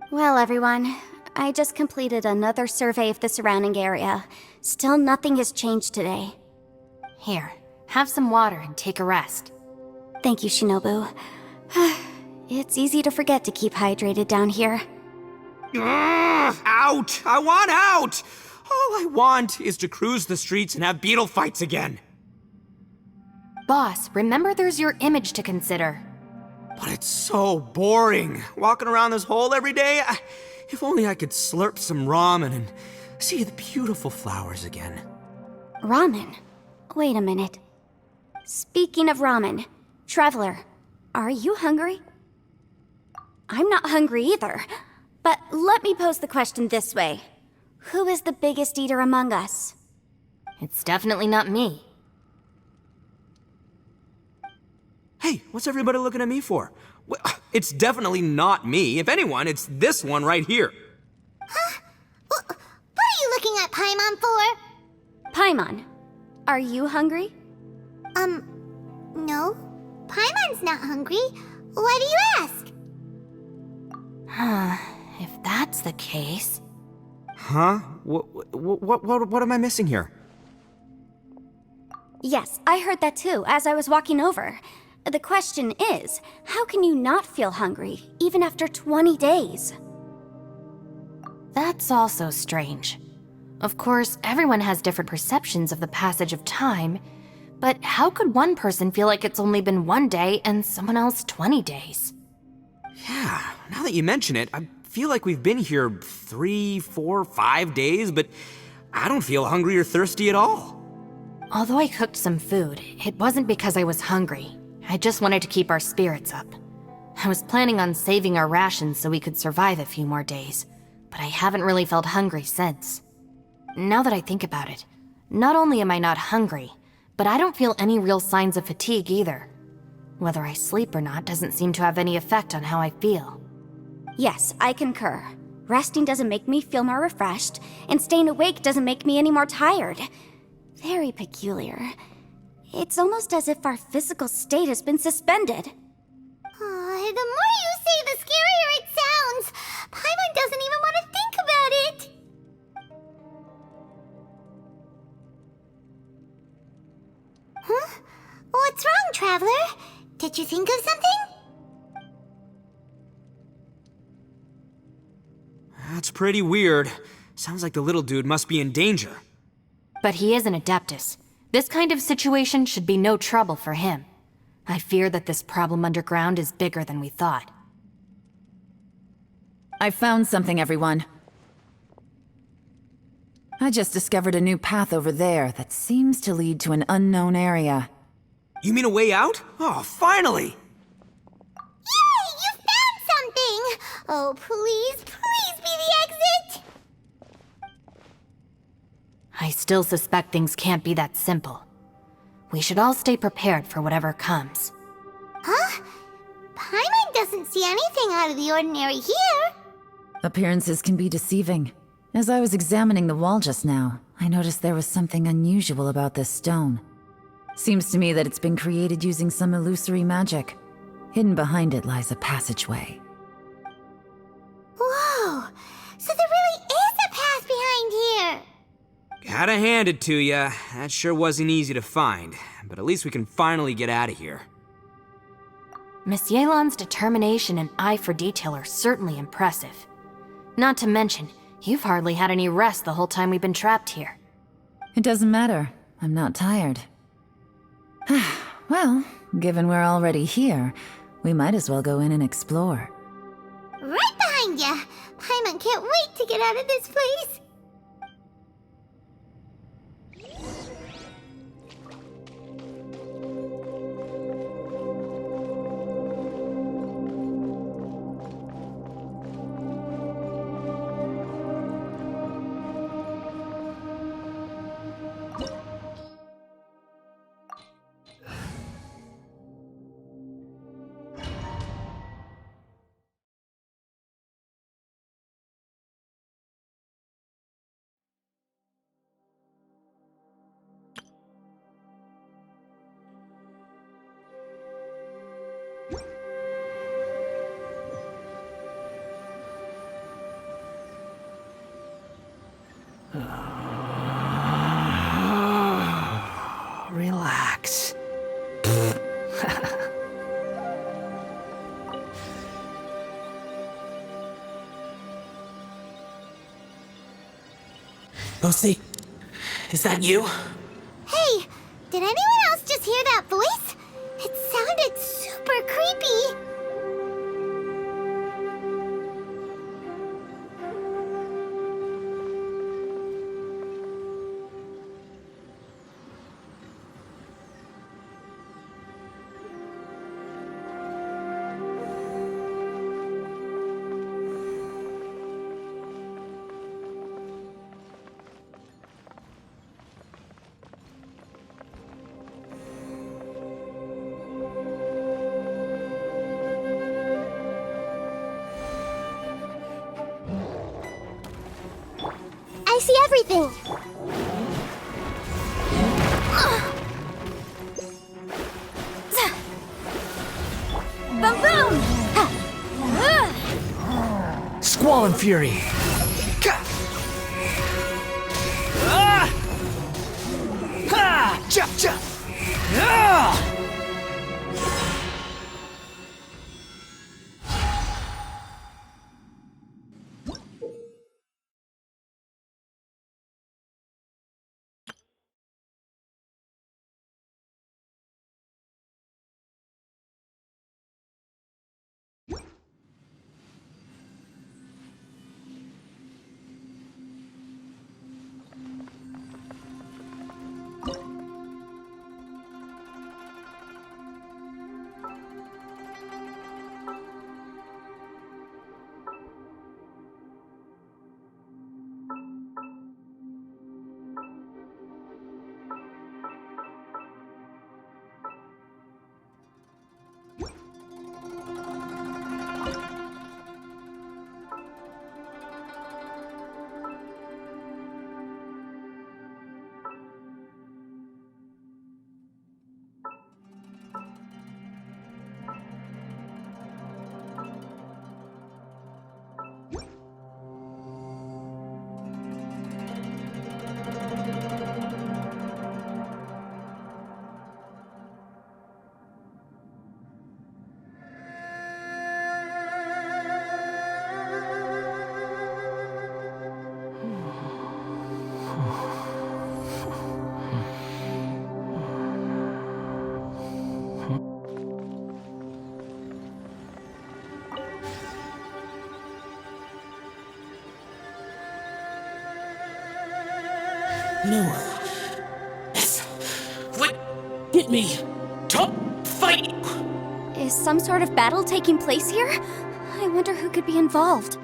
Well, everyone, I just completed another survey of the surrounding area. Still nothing has changed today. Here, have some water and take a rest. Thank you, Shinobu. It's easy to forget to keep hydrated down here. Out! I want out! All I want is to cruise the streets and have beetle fights again. Boss, remember there's your image to consider. But it's so boring, walking around this hole every day. If only I could slurp some ramen and see the beautiful flowers again. Ramen? Wait a minute. Speaking of ramen, Traveler, are you hungry? I'm not hungry either. But let me pose the question this way. Who is the biggest eater among us? It's definitely not me. Hey, what's everybody looking at me for? It's definitely not me. If anyone, it's this one right here. Huh? What are you looking at Paimon for? Paimon, are you hungry? No. Paimon's not hungry. Why do you ask? If that's the case... Huh? What am I missing here? Yes, I heard that too, as I was walking over. The question is, how can you not feel hungry, even after 20 days? That's also strange. Of course, everyone has different perceptions of the passage of time, but how could one person feel like it's only been 1 day and someone else 20 days? Yeah, now that you mention it, I feel like we've been here 3, 4, 5 days, but I don't feel hungry or thirsty at all. Although I cooked some food, it wasn't because I was hungry. I just wanted to keep our spirits up. I was planning on saving our rations so we could survive a few more days, but I haven't really felt hungry since. Now that I think about it, not only am I not hungry, but I don't feel any real signs of fatigue either. Whether I sleep or not doesn't seem to have any effect on how I feel. Yes, I concur. Resting doesn't make me feel more refreshed, and staying awake doesn't make me any more tired. Very peculiar. It's almost as if our physical state has been suspended. The more you say, the scarier it sounds. Paimon doesn't even want to think What's wrong, Traveler? Did you think of something? That's pretty weird. Sounds like the little dude must be in danger. But he is an Adeptus. This kind of situation should be no trouble for him. I fear that this problem underground is bigger than we thought. I found something, everyone. I just discovered a new path over there that seems to lead to an unknown area. You mean a way out? Oh, finally! Yay! You found something! Oh, please, please be the exit! I still suspect things can't be that simple. We should all stay prepared for whatever comes. Huh? Paimon doesn't see anything out of the ordinary here. Appearances can be deceiving. As I was examining the wall just now, I noticed there was something unusual about this stone. Seems to me that it's been created using some illusory magic. Hidden behind it lies a passageway. Whoa! So there really is a path behind here! Gotta hand it to ya. That sure wasn't easy to find. But at least we can finally get out of here. Miss Yelan's determination and eye for detail are certainly impressive. Not to mention, you've hardly had any rest the whole time we've been trapped here. It doesn't matter. I'm not tired. Well, given we're already here, we might as well go in and explore. Right behind ya! Paimon can't wait to get out of this place! Relax. Lucy, is that you? Hey, did anyone else just hear that voice? It sounded super creepy. I see everything. Boom boom! Squall and Fury! Jump, jump! No. Yes. What? Get me. Top fight! Is some sort of battle taking place here? I wonder who could be involved.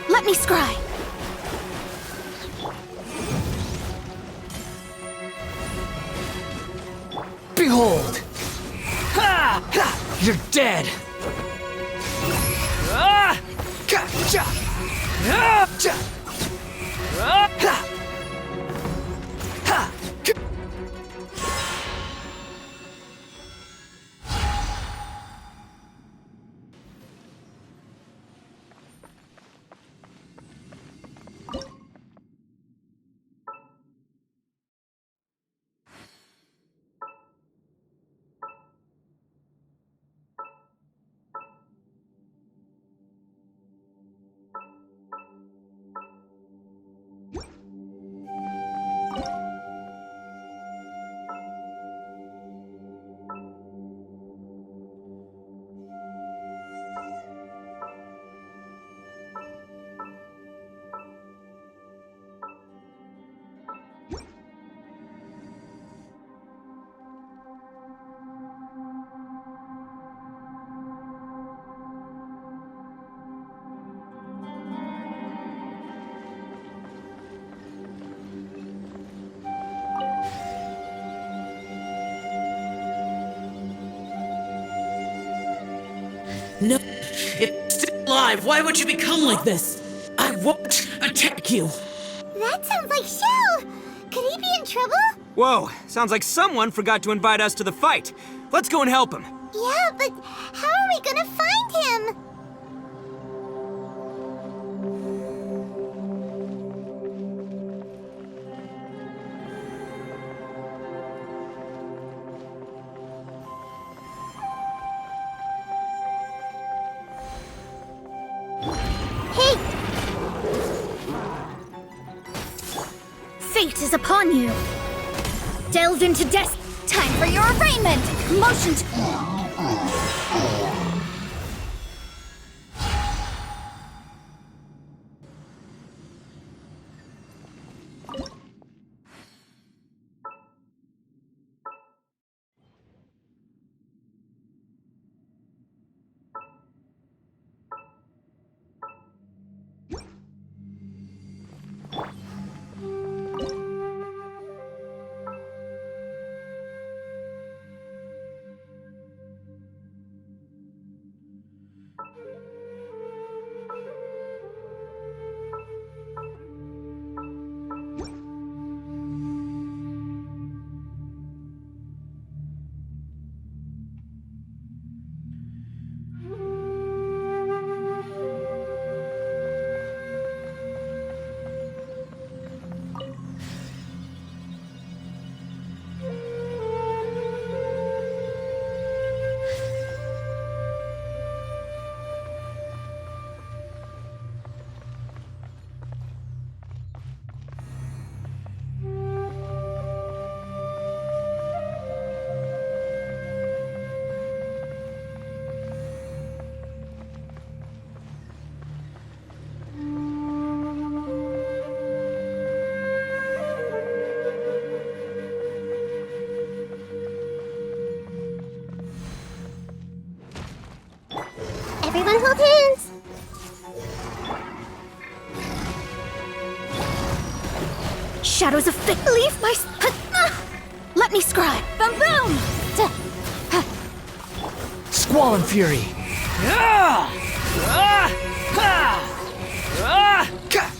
Let me scry! Behold! Ha! Ha! You're dead! Ah! Ka! Cha! Ah! Cha! Ah! Ha! Ha! Ka! No, it's still alive. Why would you become like this? I won't attack you. That sounds like Shell! Could he be in trouble? Whoa, sounds like someone forgot to invite us to the fight. Let's go and help him. Yeah, but how are we gonna find him? Hey! Fate is upon you! Delve into death! Time for your arraignment! Motion to... Everyone hold hands! Shadows of fate, leave my... Let me scry! Boom boom! Squall and Fury. Ah! Ah! Ah! Ah! Ka!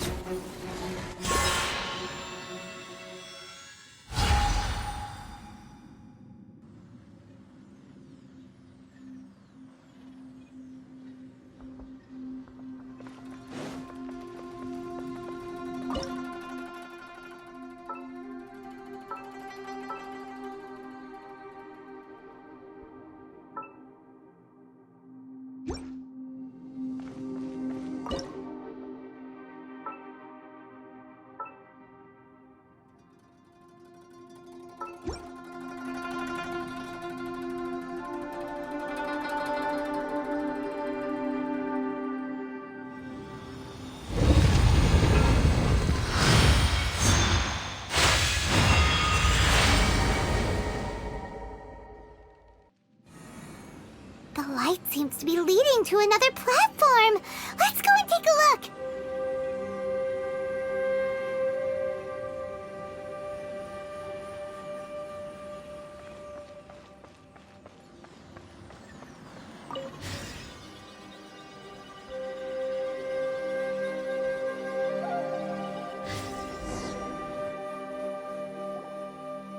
seems to be leading to another platform. Let's go and take a look.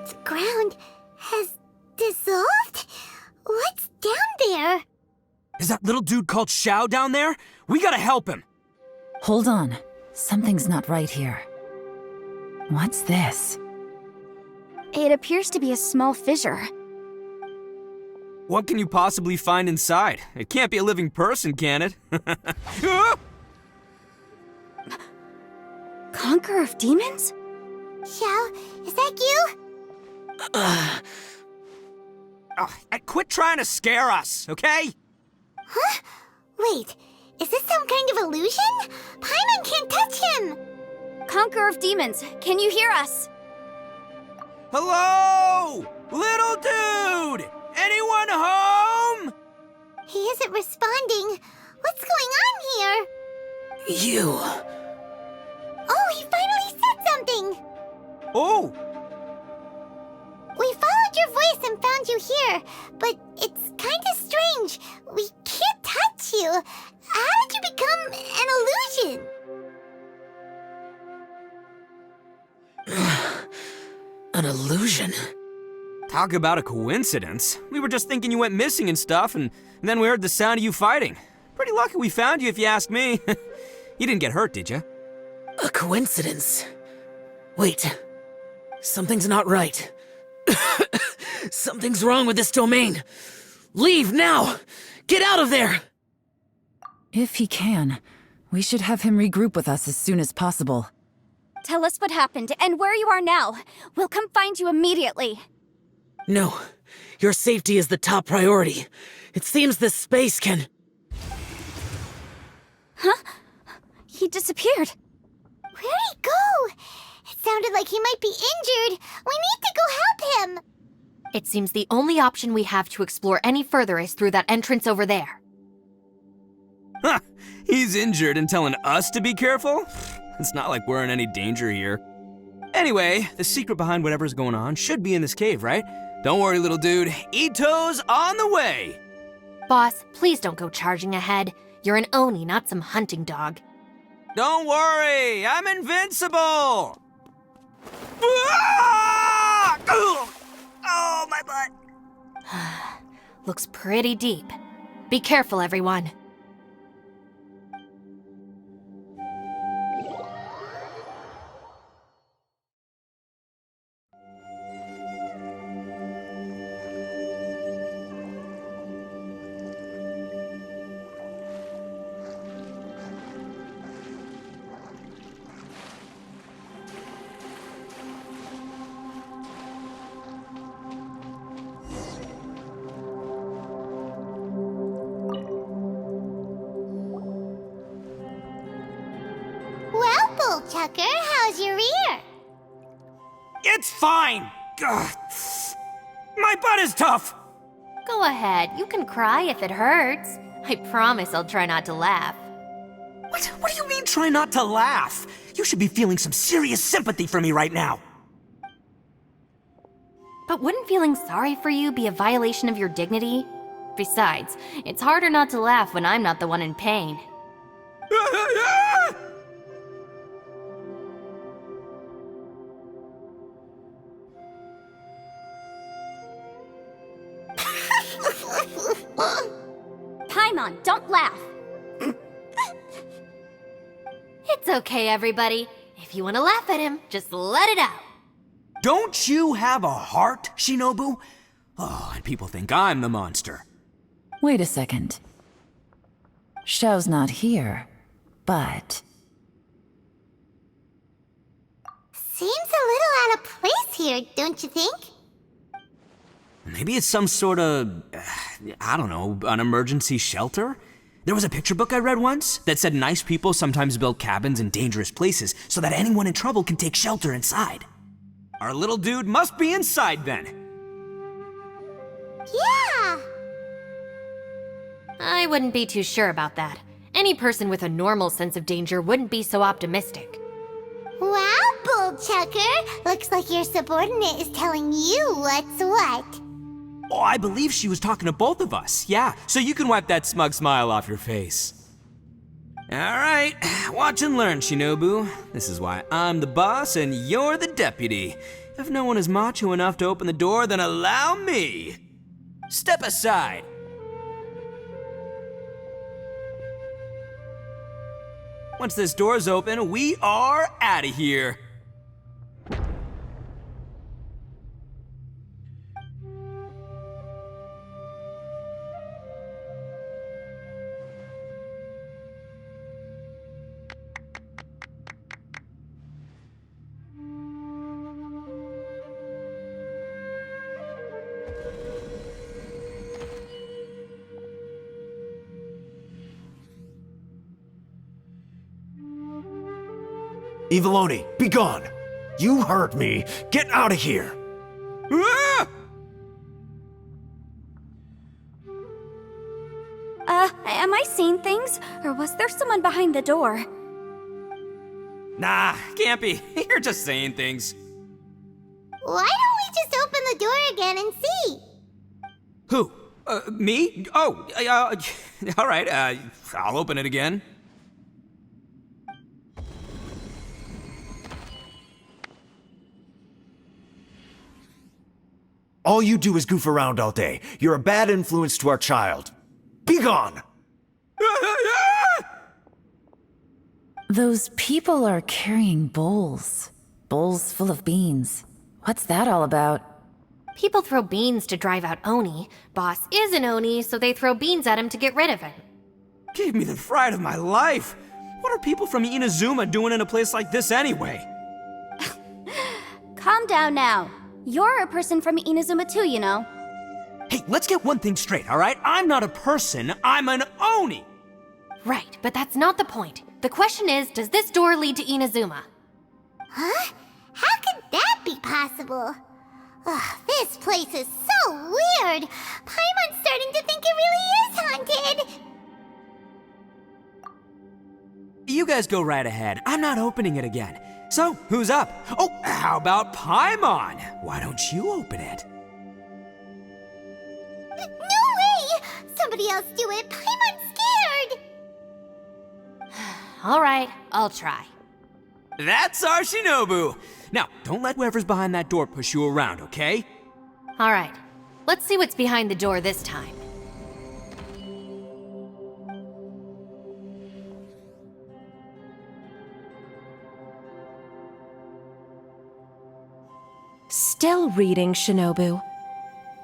The ground has dissolved? What's down there? Is that little dude called Xiao down there? We gotta help him. Hold on. Something's not right here. What's this? It appears to be a small fissure. What can you possibly find inside? It can't be a living person, can it? Conqueror of demons? Xiao, is that you? Quit trying to scare us, okay? Huh? Wait, is this some kind of illusion? Paimon can't touch him! Conqueror of demons, can you hear us? Hello? Little dude! Anyone home? He isn't responding. What's going on here? You. Oh, he finally said something! Oh! We followed your voice and found you here, but it's kinda strange. We can't touch you. How did you become an illusion? An illusion? Talk about a coincidence. We were just thinking you went missing and stuff, and then we heard the sound of you fighting. Pretty lucky we found you, if you ask me. You didn't get hurt, did you? A coincidence? Wait. Something's not right. Something's wrong with this domain. Leave now! Get out of there! If he can, we should have him regroup with us as soon as possible. Tell us what happened and where you are now. We'll come find you immediately. No. Your safety is the top priority. It seems this space can... Huh? He disappeared. Where'd he go? It sounded like he might be injured. We need to go help him. It seems the only option we have to explore any further is through that entrance over there. Huh, he's injured and telling us to be careful? It's not like we're in any danger here. Anyway, the secret behind whatever's going on should be in this cave, right? Don't worry, little dude. Ito's on the way! Boss, please don't go charging ahead. You're an Oni, not some hunting dog. Don't worry, I'm invincible! Ah! Oh, my butt! Looks pretty deep. Be careful, everyone. Well, Bullchucker, how's your ear? It's fine! Ugh. My butt is tough! Go ahead, you can cry if it hurts. I promise I'll try not to laugh. What do you mean, try not to laugh? You should be feeling some serious sympathy for me right now. But wouldn't feeling sorry for you be a violation of your dignity? Besides, it's harder not to laugh when I'm not the one in pain. Paimon, don't laugh. It's okay, everybody. If you want to laugh at him, just let it out. Don't you have a heart, Shinobu? Oh, and people think I'm the monster. Wait a second. Xiao's not here, but... Seems a little out of place here, don't you think? Maybe it's some sort of, I don't know, an emergency shelter? There was a picture book I read once that said nice people sometimes build cabins in dangerous places so that anyone in trouble can take shelter inside. Our little dude must be inside then. Yeah! I wouldn't be too sure about that. Any person with a normal sense of danger wouldn't be so optimistic. Wow, Bullchucker! Looks like your subordinate is telling you what's what. Oh, I believe she was talking to both of us. Yeah, so you can wipe that smug smile off your face. All right, watch and learn, Shinobu. This is why I'm the boss and you're the deputy. If no one is macho enough to open the door, then allow me. Step aside. Once this door's open, we are out of here. Eviloni, be gone! You heard me! Get out of here! Ah! Am I seeing things? Or was there someone behind the door? Nah, can't be. You're just saying things. Why don't we just open the door again and see? Who? Me? Oh, all right, I'll open it again. All you do is goof around all day. You're a bad influence to our child. Be gone! Those people are carrying bowls. Bowls full of beans. What's that all about? People throw beans to drive out Oni. Boss is an Oni, so they throw beans at him to get rid of him. Gave me the fright of my life. What are people from Inazuma doing in a place like this anyway? Calm down now. You're a person from Inazuma too, you know. Hey, let's get one thing straight, all right? I'm not a person, I'm an Oni! Right, but that's not the point. The question is, does this door lead to Inazuma? Huh? How could that be possible? Ugh, this place is so weird. Paimon's starting to think it really is haunted. You guys go right ahead. I'm not opening it again. So, who's up? Oh, how about Paimon? Why don't you open it? No way! Somebody else do it. Paimon's scared. All right, I'll try. That's our Shinobu! Now, don't let whoever's behind that door push you around, okay? All right, let's see what's behind the door this time. Still reading, Shinobu.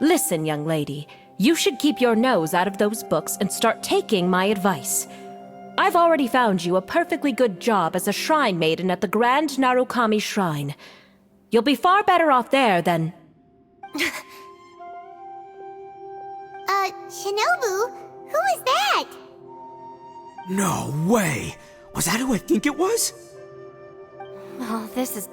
Listen, young lady, you should keep your nose out of those books and start taking my advice. I've already found you a perfectly good job as a shrine maiden at the Grand Narukami Shrine. You'll be far better off there than... Shinobu? Who is that? No way! Was that who I think it was? Oh, this is...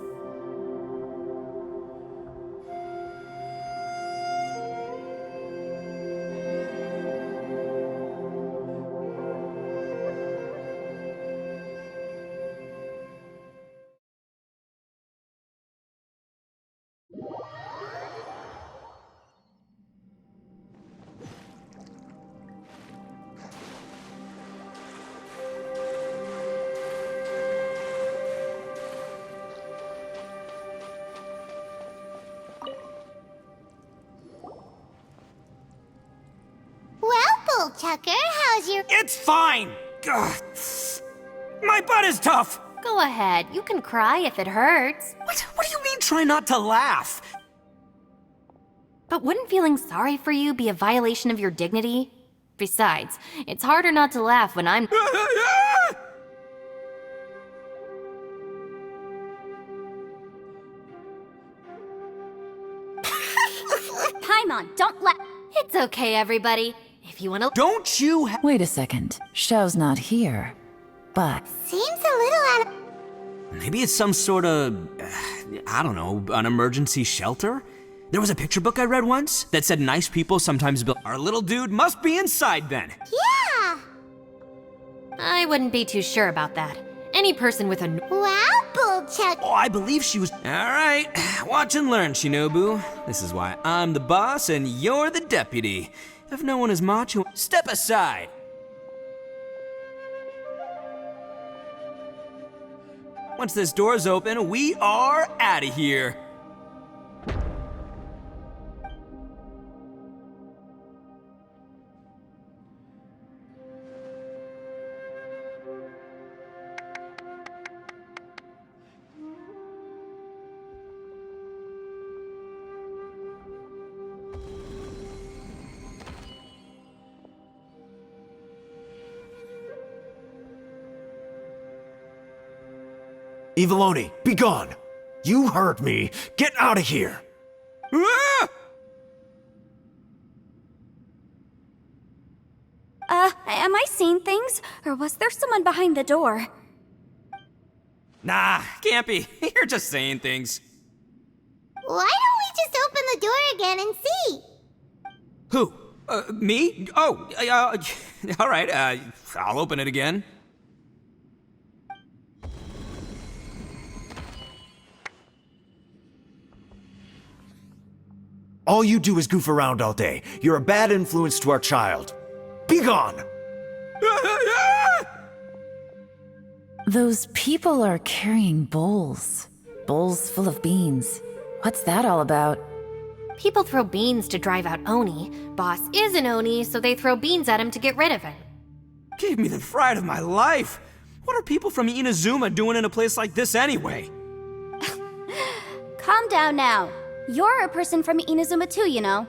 Chucker, how's your... It's fine! Ugh. My butt is tough! Go ahead, you can cry if it hurts. What do you mean try not to laugh? But wouldn't feeling sorry for you be a violation of your dignity? Besides, it's harder not to laugh when I'm... Paimon, don't let... It's okay, everybody. If you wanna... Don't you Wait a second. Xiao's not here. But Seems a little out of... Maybe it's some sort of, I don't know, an emergency shelter? There was a picture book I read once that said nice people sometimes build... Our little dude must be inside then. Yeah, I wouldn't be too sure about that. Any person with a Wow, Bullchuck! Oh, I believe she was. Alright, watch and learn, Shinobu. This is why I'm the boss and you're the deputy. If no one is macho, step aside. Once this door's open, we are out of here. Eviloni, be gone! You heard me! Get out of here! Ah! Am I seeing things? Or was there someone behind the door? Nah, can't be. You're just saying things. Why don't we just open the door again and see? Who? Me? Oh, alright, I'll open it again. All you do is goof around all day. You're a bad influence to our child. Be gone! Those people are carrying bowls. Bowls full of beans. What's that all about? People throw beans to drive out Oni. Boss is an Oni, so they throw beans at him to get rid of him. Gave me the fright of my life. What are people from Inazuma doing in a place like this anyway? Calm down now. You're a person from Inazuma too, you know.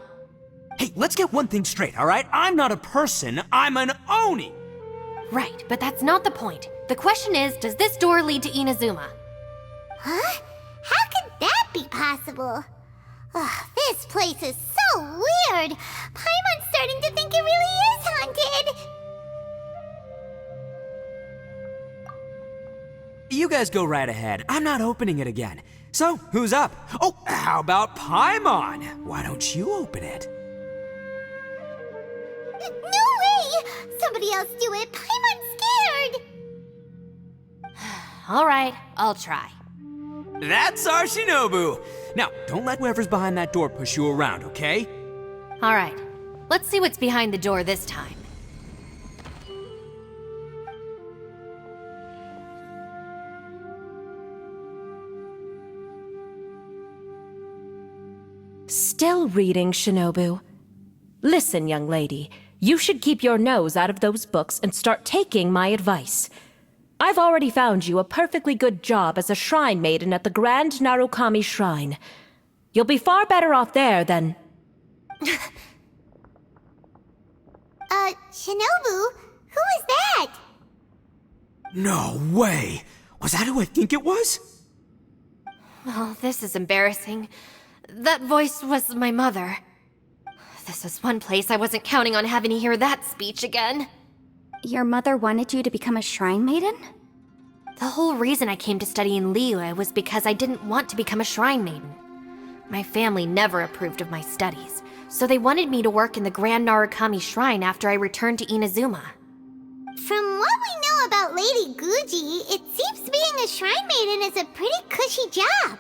Hey, let's get one thing straight, alright? I'm not a person, I'm an Oni! Right, but that's not the point. The question is, does this door lead to Inazuma? Huh? How could that be possible? Ugh, this place is so weird! Paimon's starting to think it really is haunted! You guys go right ahead. I'm not opening it again. So, who's up? Oh, how about Paimon? Why don't you open it? No way! Somebody else do it! Paimon's scared! Alright, I'll try. That's our Shinobu! Now, don't let whoever's behind that door push you around, okay? Alright, let's see what's behind the door this time. Still reading, Shinobu. Listen, young lady. You should keep your nose out of those books and start taking my advice. I've already found you a perfectly good job as a shrine maiden at the Grand Narukami Shrine. You'll be far better off there than... Shinobu? Who is that? No way! Was that who I think it was? Oh, this is embarrassing. That voice was my mother. This is one place I wasn't counting on having to hear that speech again. Your mother wanted you to become a shrine maiden? The whole reason I came to study in Liyue was because I didn't want to become a shrine maiden. My family never approved of my studies, so they wanted me to work in the Grand Narukami Shrine after I returned to Inazuma. From what we know about Lady Guji, it seems being a shrine maiden is a pretty cushy job.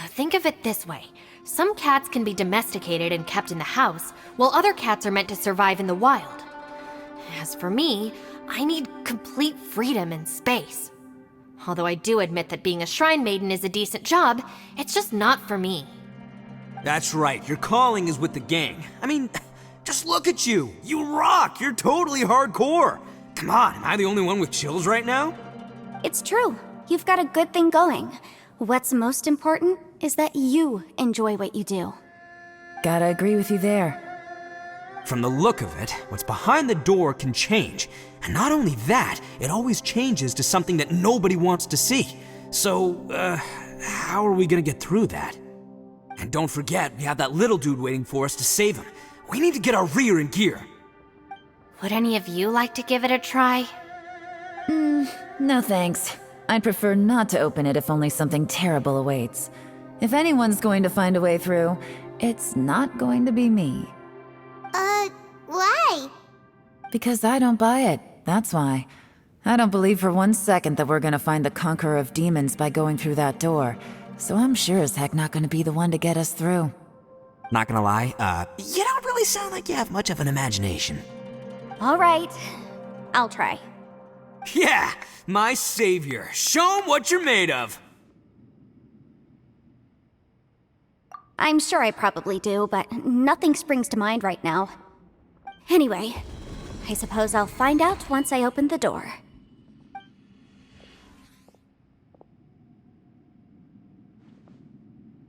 Think of it this way. Some cats can be domesticated and kept in the house, while other cats are meant to survive in the wild. As for me, I need complete freedom and space. Although I do admit that being a shrine maiden is a decent job, it's just not for me. That's right, your calling is with the gang. I mean, just look at you. You rock, you're totally hardcore. Come on, am I the only one with chills right now? It's true. You've got a good thing going. What's most important is that you enjoy what you do. Gotta agree with you there. From the look of it, what's behind the door can change. And not only that, it always changes to something that nobody wants to see. So, how are we gonna get through that? And don't forget, we have that little dude waiting for us to save him. We need to get our rear in gear. Would any of you like to give it a try? No thanks. I'd prefer not to open it if only something terrible awaits. If anyone's going to find a way through, it's not going to be me. Why? Because I don't buy it. That's why. I don't believe for 1 second that we're gonna find the Conqueror of Demons by going through that door, so I'm sure as heck not gonna be the one to get us through. Not gonna lie, you don't really sound like you have much of an imagination. All right, I'll try. Yeah, my savior. Show 'em what you're made of. I'm sure I probably do, but nothing springs to mind right now. Anyway, I suppose I'll find out once I open the door.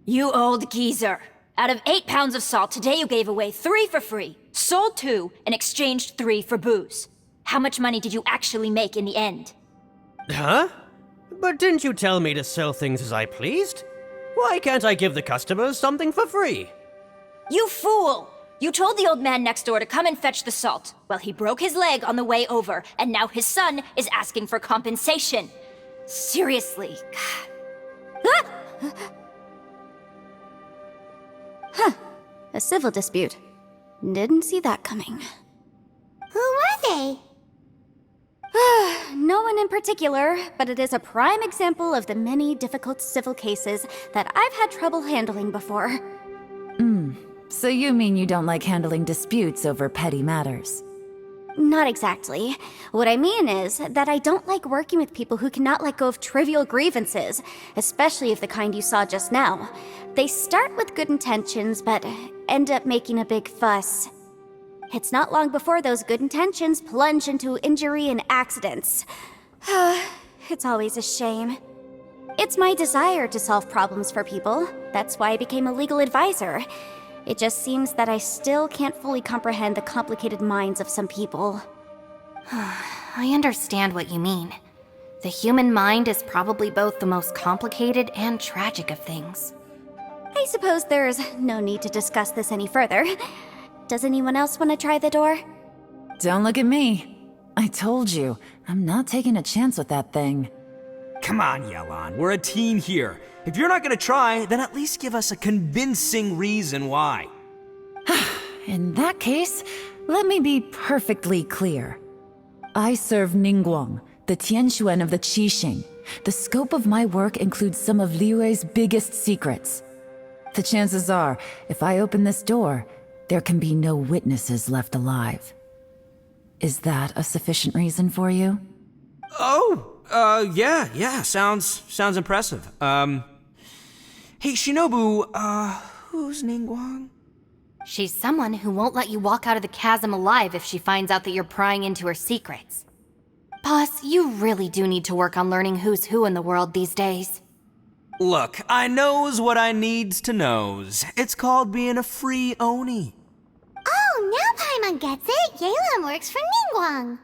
You old geezer. Out of 8 pounds of salt, today you gave away 3 for free, sold 2, and exchanged 3 for booze. How much money did you actually make in the end? Huh? But didn't you tell me to sell things as I pleased? Why can't I give the customers something for free? You fool! You told the old man next door to come and fetch the salt. Well, he broke his leg on the way over, and now his son is asking for compensation. Seriously. A civil dispute. Didn't see that coming. Who were they? No one in particular, but it is a prime example of the many difficult civil cases that I've had trouble handling before. So you mean you don't like handling disputes over petty matters? Not exactly. What I mean is that I don't like working with people who cannot let go of trivial grievances, especially of the kind you saw just now. They start with good intentions, but end up making a big fuss. It's not long before those good intentions plunge into injury and accidents. It's always a shame. It's my desire to solve problems for people. That's why I became a legal advisor. It just seems that I still can't fully comprehend the complicated minds of some people. I understand what you mean. The human mind is probably both the most complicated and tragic of things. I suppose there's no need to discuss this any further. Does anyone else want to try the door? Don't look at me. I told you, I'm not taking a chance with that thing. Come on, Yelan, we're a team here. If you're not gonna try, then at least give us a convincing reason why. In that case, let me be perfectly clear. I serve Ningguang, the Tianxuan of the Qixing. The scope of my work includes some of Liyue's biggest secrets. The chances are, if I open this door, there can be no witnesses left alive. Is that a sufficient reason for you? Yeah, sounds impressive. Hey, Shinobu, who's Ningguang? She's someone who won't let you walk out of the chasm alive if she finds out that you're prying into her secrets. Boss, you really do need to work on learning who's who in the world these days. Look, I knows what I needs to knows. It's called being a free Oni. Oh, now Paimon gets it. Yelan works for Ningguang.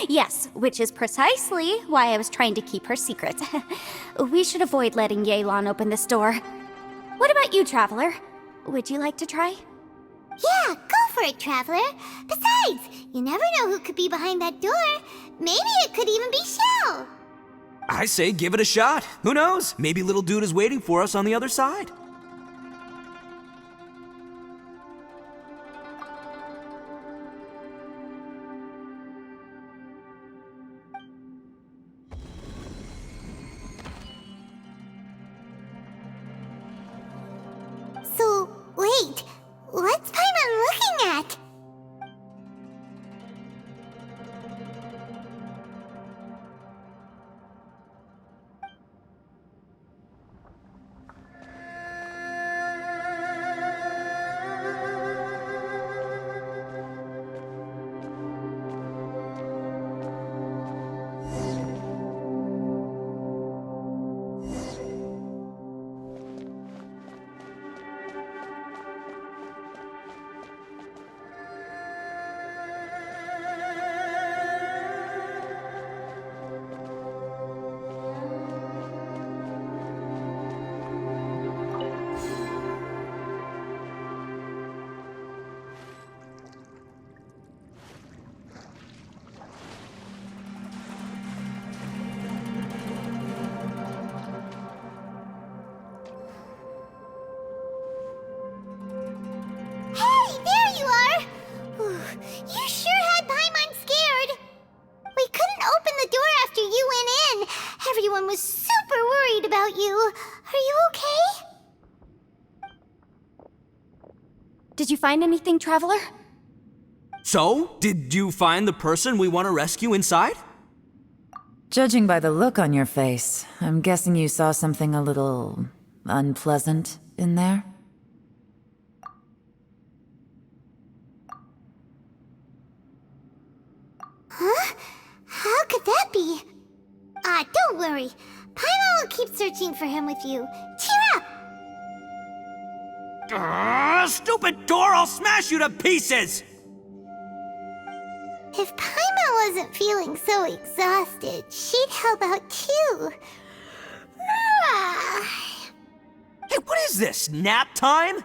Yes, which is precisely why I was trying to keep her secret. We should avoid letting Yelan open this door. What about you, Traveler? Would you like to try? Yeah, go for it, Traveler. Besides, you never know who could be behind that door. Maybe it could even be Shell. I say give it a shot. Who knows? Maybe little dude is waiting for us on the other side. So, wait, what's Paimon looking at? Everyone was super worried about you. Are you okay? Did you find anything, Traveler? So, did you find the person we want to rescue inside? Judging by the look on your face, I'm guessing you saw something a little unpleasant in there? Huh? How could that be? Don't worry. Paimon will keep searching for him with you. Cheer up! Stupid door! I'll smash you to pieces! If Paimon wasn't feeling so exhausted, she'd help out too. Hey, what is this? Nap time?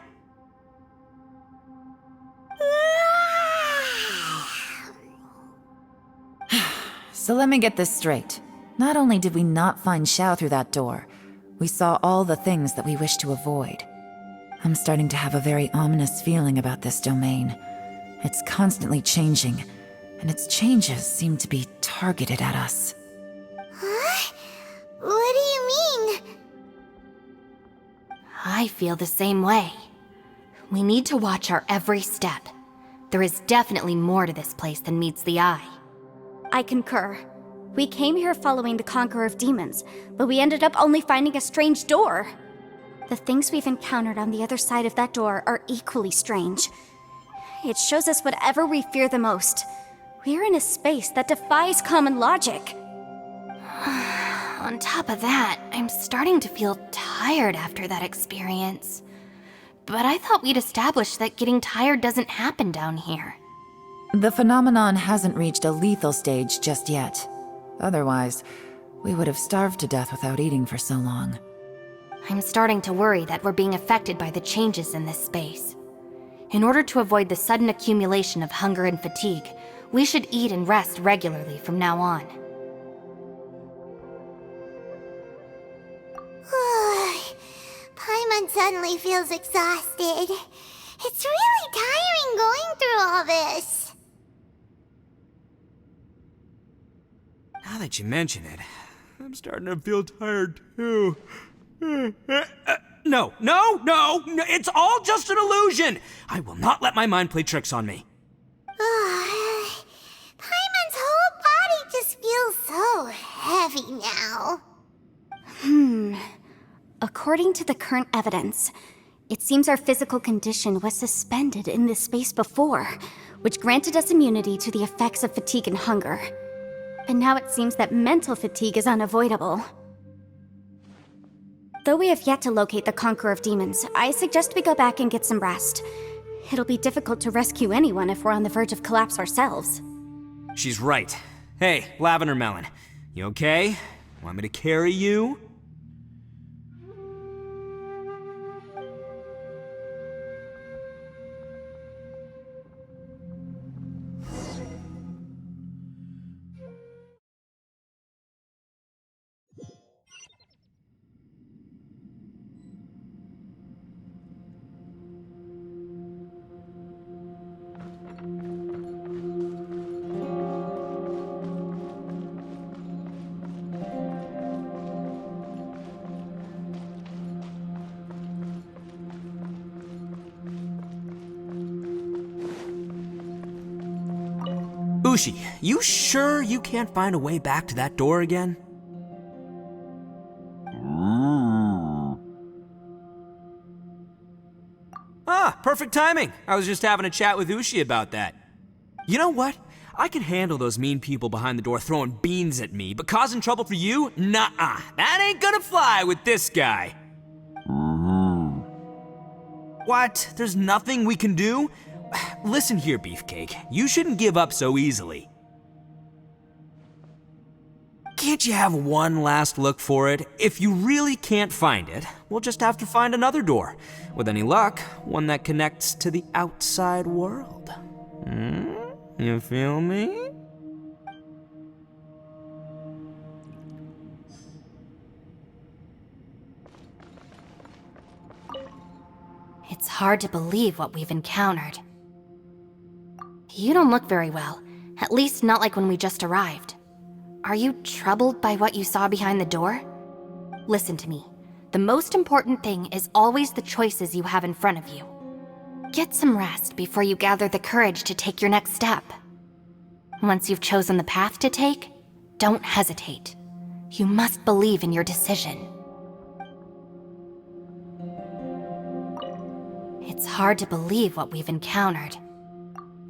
So let me get this straight. Not only did we not find Xiao through that door, we saw all the things that we wish to avoid. I'm starting to have a very ominous feeling about this domain. It's constantly changing, and its changes seem to be targeted at us. Huh? What do you mean? I feel the same way. We need to watch our every step. There is definitely more to this place than meets the eye. I concur. We came here following the Conqueror of Demons, but we ended up only finding a strange door. The things we've encountered on the other side of that door are equally strange. It shows us whatever we fear the most. We're in a space that defies common logic. On top of that, I'm starting to feel tired after that experience. But I thought we'd established that getting tired doesn't happen down here. The phenomenon hasn't reached a lethal stage just yet. Otherwise, we would have starved to death without eating for so long. I'm starting to worry that we're being affected by the changes in this space. In order to avoid the sudden accumulation of hunger and fatigue, we should eat and rest regularly from now on. Paimon suddenly feels exhausted. It's really tiring going through all this. Now that you mention it, I'm starting to feel tired too. No, it's all just an illusion! I will not let my mind play tricks on me. Paimon's whole body just feels so heavy now. According to the current evidence, it seems our physical condition was suspended in this space before, which granted us immunity to the effects of fatigue and hunger. But now it seems that mental fatigue is unavoidable. Though we have yet to locate the Conqueror of Demons, I suggest we go back and get some rest. It'll be difficult to rescue anyone if we're on the verge of collapse ourselves. She's right. Hey, Lavender Melon, you okay? Want me to carry you? Ushi, you sure you can't find a way back to that door again? Ah, perfect timing. I was just having a chat with Ushi about that. You know what? I can handle those mean people behind the door throwing beans at me, but causing trouble for you? Nuh-uh. That ain't gonna fly with this guy. What? There's nothing we can do? Listen here, Beefcake. You shouldn't give up so easily. Can't you have one last look for it? If you really can't find it, we'll just have to find another door. With any luck, one that connects to the outside world. You feel me? It's hard to believe what we've encountered. You don't look very well, at least not like when we just arrived. Are you troubled by what you saw behind the door? Listen to me. The most important thing is always the choices you have in front of you. Get some rest before you gather the courage to take your next step. Once you've chosen the path to take, don't hesitate. You must believe in your decision. It's hard to believe what we've encountered.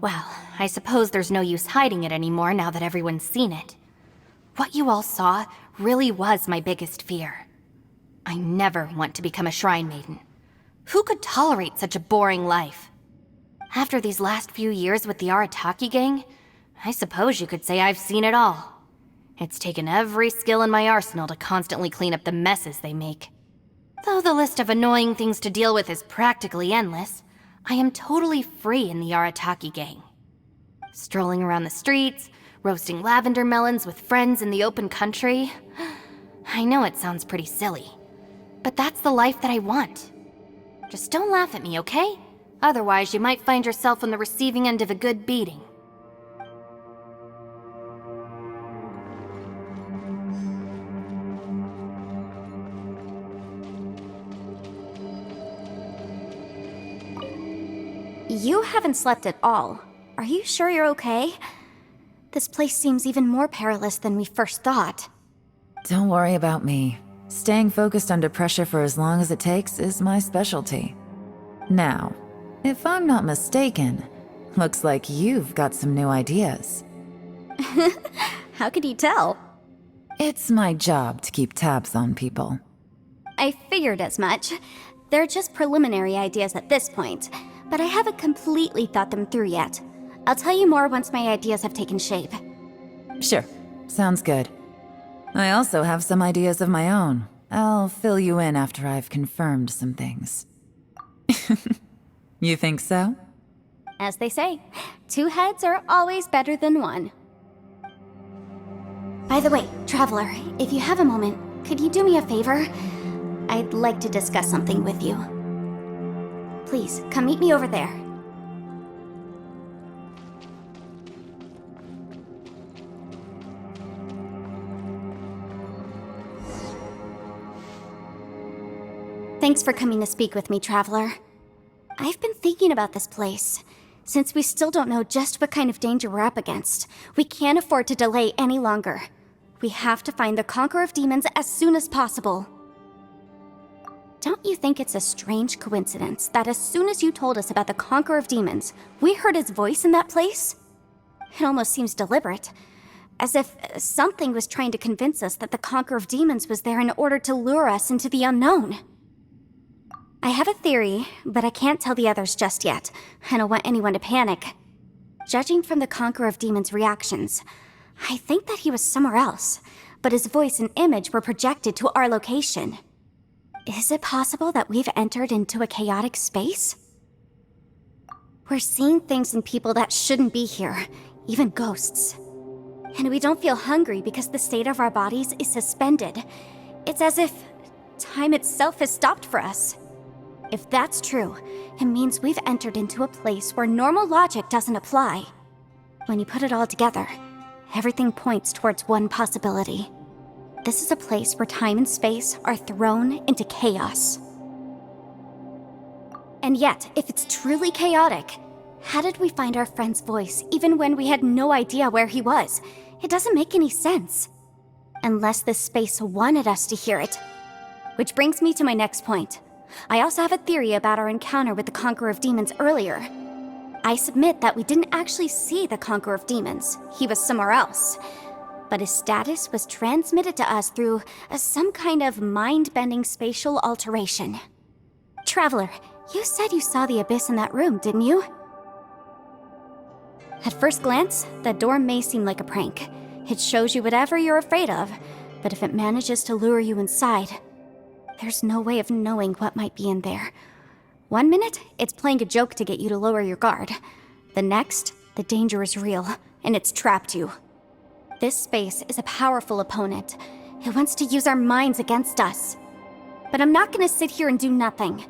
Well, I suppose there's no use hiding it anymore now that everyone's seen it. What you all saw really was my biggest fear. I never want to become a shrine maiden. Who could tolerate such a boring life? After these last few years with the Arataki gang, I suppose you could say I've seen it all. It's taken every skill in my arsenal to constantly clean up the messes they make. Though the list of annoying things to deal with is practically endless, I am totally free in the Arataki gang. Strolling around the streets, roasting lavender melons with friends in the open country. I know it sounds pretty silly, but that's the life that I want. Just don't laugh at me, okay? Otherwise, you might find yourself on the receiving end of a good beating. You haven't slept at all. Are you sure you're okay? This place seems even more perilous than we first thought. Don't worry about me. Staying focused under pressure for as long as it takes is my specialty. Now, if I'm not mistaken, looks like you've got some new ideas. How could you tell? It's my job to keep tabs on people. I figured as much. They're just preliminary ideas at this point, but I haven't completely thought them through yet. I'll tell you more once my ideas have taken shape. Sure, sounds good. I also have some ideas of my own. I'll fill you in after I've confirmed some things. You think so? As they say, 2 heads are always better than 1. By the way, Traveler, if you have a moment, could you do me a favor? I'd like to discuss something with you. Please, come meet me over there. Thanks for coming to speak with me, Traveler. I've been thinking about this place. Since we still don't know just what kind of danger we're up against, we can't afford to delay any longer. We have to find the Conqueror of Demons as soon as possible. Don't you think it's a strange coincidence that as soon as you told us about the Conqueror of Demons, we heard his voice in that place? It almost seems deliberate, as if something was trying to convince us that the Conqueror of Demons was there in order to lure us into the unknown. I have a theory, but I can't tell the others just yet. I don't want anyone to panic. Judging from the Conqueror of Demons' reactions, I think that he was somewhere else, but his voice and image were projected to our location. Is it possible that we've entered into a chaotic space? We're seeing things in people that shouldn't be here, even ghosts. And we don't feel hungry because the state of our bodies is suspended. It's as if time itself has stopped for us. If that's true, it means we've entered into a place where normal logic doesn't apply. When you put it all together, everything points towards one possibility. This is a place where time and space are thrown into chaos. And yet, if it's truly chaotic, how did we find our friend's voice even when we had no idea where he was? It doesn't make any sense. Unless this space wanted us to hear it. Which brings me to my next point. I also have a theory about our encounter with the Conqueror of Demons earlier. I submit that we didn't actually see the Conqueror of Demons. He was somewhere else. But his status was transmitted to us through some kind of mind-bending spatial alteration. Traveler, you said you saw the abyss in that room, didn't you? At first glance, the door may seem like a prank. It shows you whatever you're afraid of, but if it manages to lure you inside, there's no way of knowing what might be in there. 1 minute, it's playing a joke to get you to lower your guard. The next, the danger is real, and it's trapped you. This space is a powerful opponent. It wants to use our minds against us. But I'm not gonna sit here and do nothing.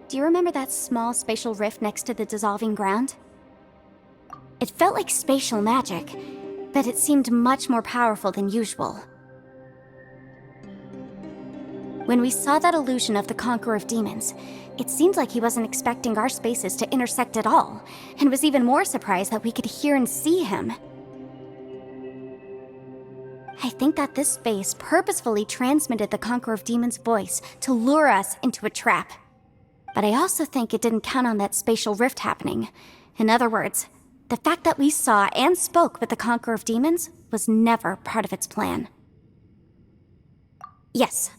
Do you remember that small spatial rift next to the dissolving ground? It felt like spatial magic. but it seemed much more powerful than usual. When we saw that illusion of the Conqueror of Demons, it seemed like he wasn't expecting our spaces to intersect at all, and was even more surprised that we could hear and see him. I think that this space purposefully transmitted the Conqueror of Demons' voice to lure us into a trap. But I also think it didn't count on that spatial rift happening. In other words, the fact that we saw and spoke with the Conqueror of Demons was never part of its plan. Yes.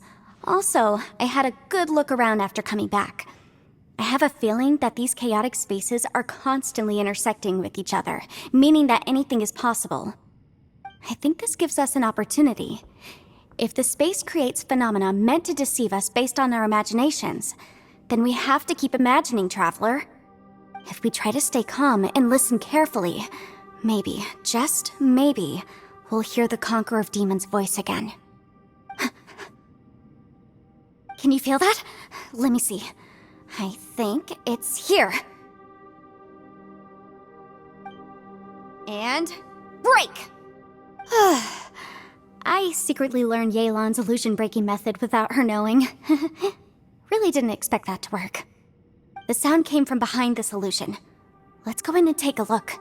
Also, I had a good look around after coming back. I have a feeling that these chaotic spaces are constantly intersecting with each other, meaning that anything is possible. I think this gives us an opportunity. If the space creates phenomena meant to deceive us based on our imaginations, then we have to keep imagining, Traveler. If we try to stay calm and listen carefully, maybe, just maybe, we'll hear the Conqueror of Demons' voice again. Can you feel that? Let me see. I think it's here. And break! I secretly learned Yelan's illusion-breaking method without her knowing. Really didn't expect that to work. The sound came from behind this illusion. Let's go in and take a look.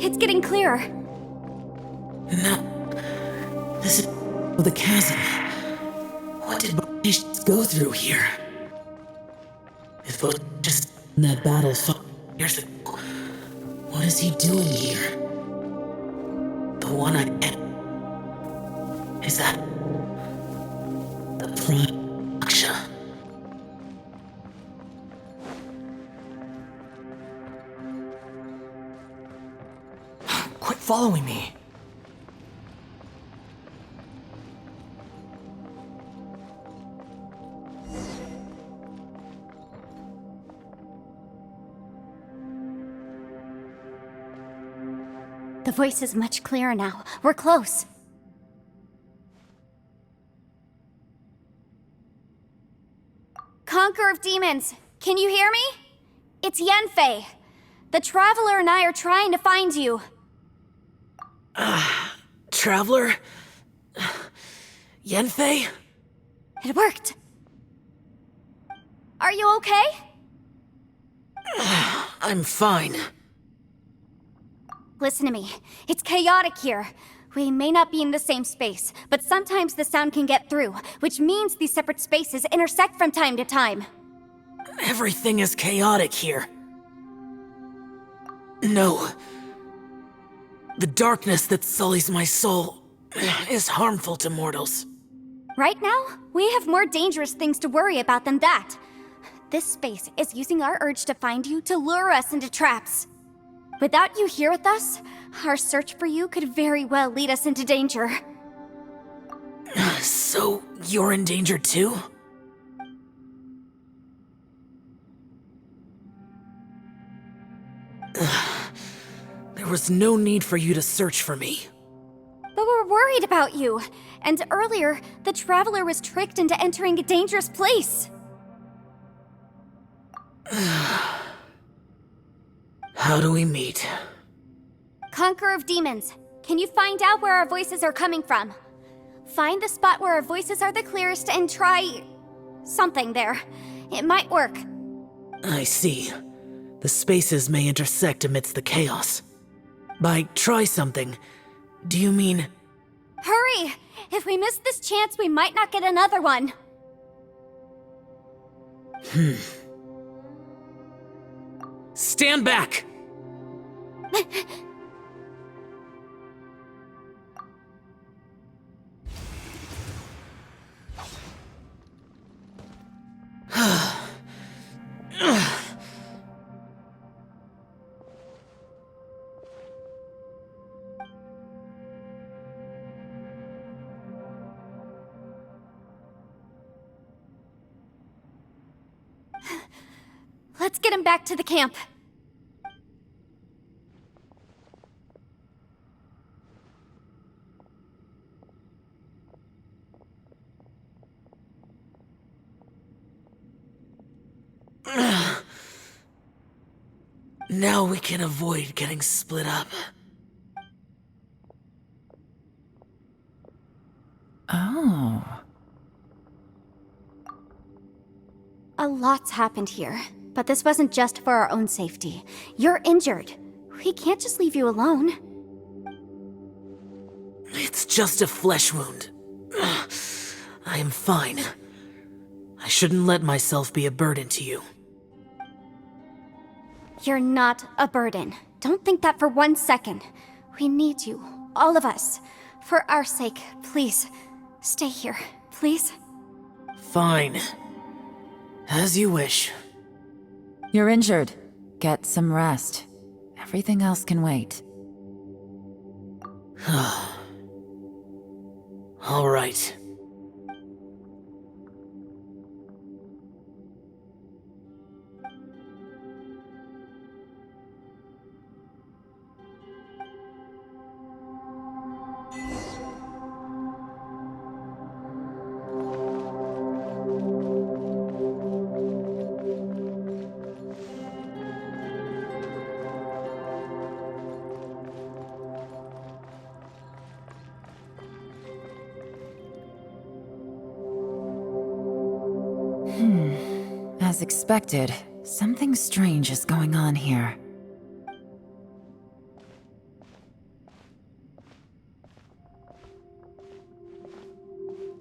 It's getting clearer. No. This is the chasm. What did Bottleland go through here? If Bottleland just in that battle 5 years ago, what is he doing here? The one I met. Is that the Prime Aksha? Quit following me. The voice is much clearer now. We're close. Conqueror of Demons, can you hear me? It's Yanfei. The Traveler and I are trying to find you. Traveler? Yanfei? It worked. Are you okay? I'm fine. Listen to me. It's chaotic here. We may not be in the same space, but sometimes the sound can get through, which means these separate spaces intersect from time to time. Everything is chaotic here. No. The darkness that sullies my soul is harmful to mortals. Right now, we have more dangerous things to worry about than that. This space is using our urge to find you to lure us into traps. Without you here with us, our search for you could very well lead us into danger. So, you're in danger too? There was no need for you to search for me. But we're worried about you. And earlier, the Traveler was tricked into entering a dangerous place. How do we meet? Conqueror of Demons, can you find out where our voices are coming from? Find the spot where our voices are the clearest and try something there. It might work. I see. The spaces may intersect amidst the chaos. By try something, do you mean... Hurry! If we miss this chance, we might not get another one. Stand back! Let's get him back to the camp. Now we can avoid getting split up. Oh. A lot's happened here, but this wasn't just for our own safety. You're injured. We can't just leave you alone. It's just a flesh wound. I am fine. I shouldn't let myself be a burden to you. You're not a burden. Don't think that for 1 second. We need you, all of us. For our sake, please, stay here, please. Fine. As you wish. You're injured. Get some rest. Everything else can wait. All right. As expected, something strange is going on here.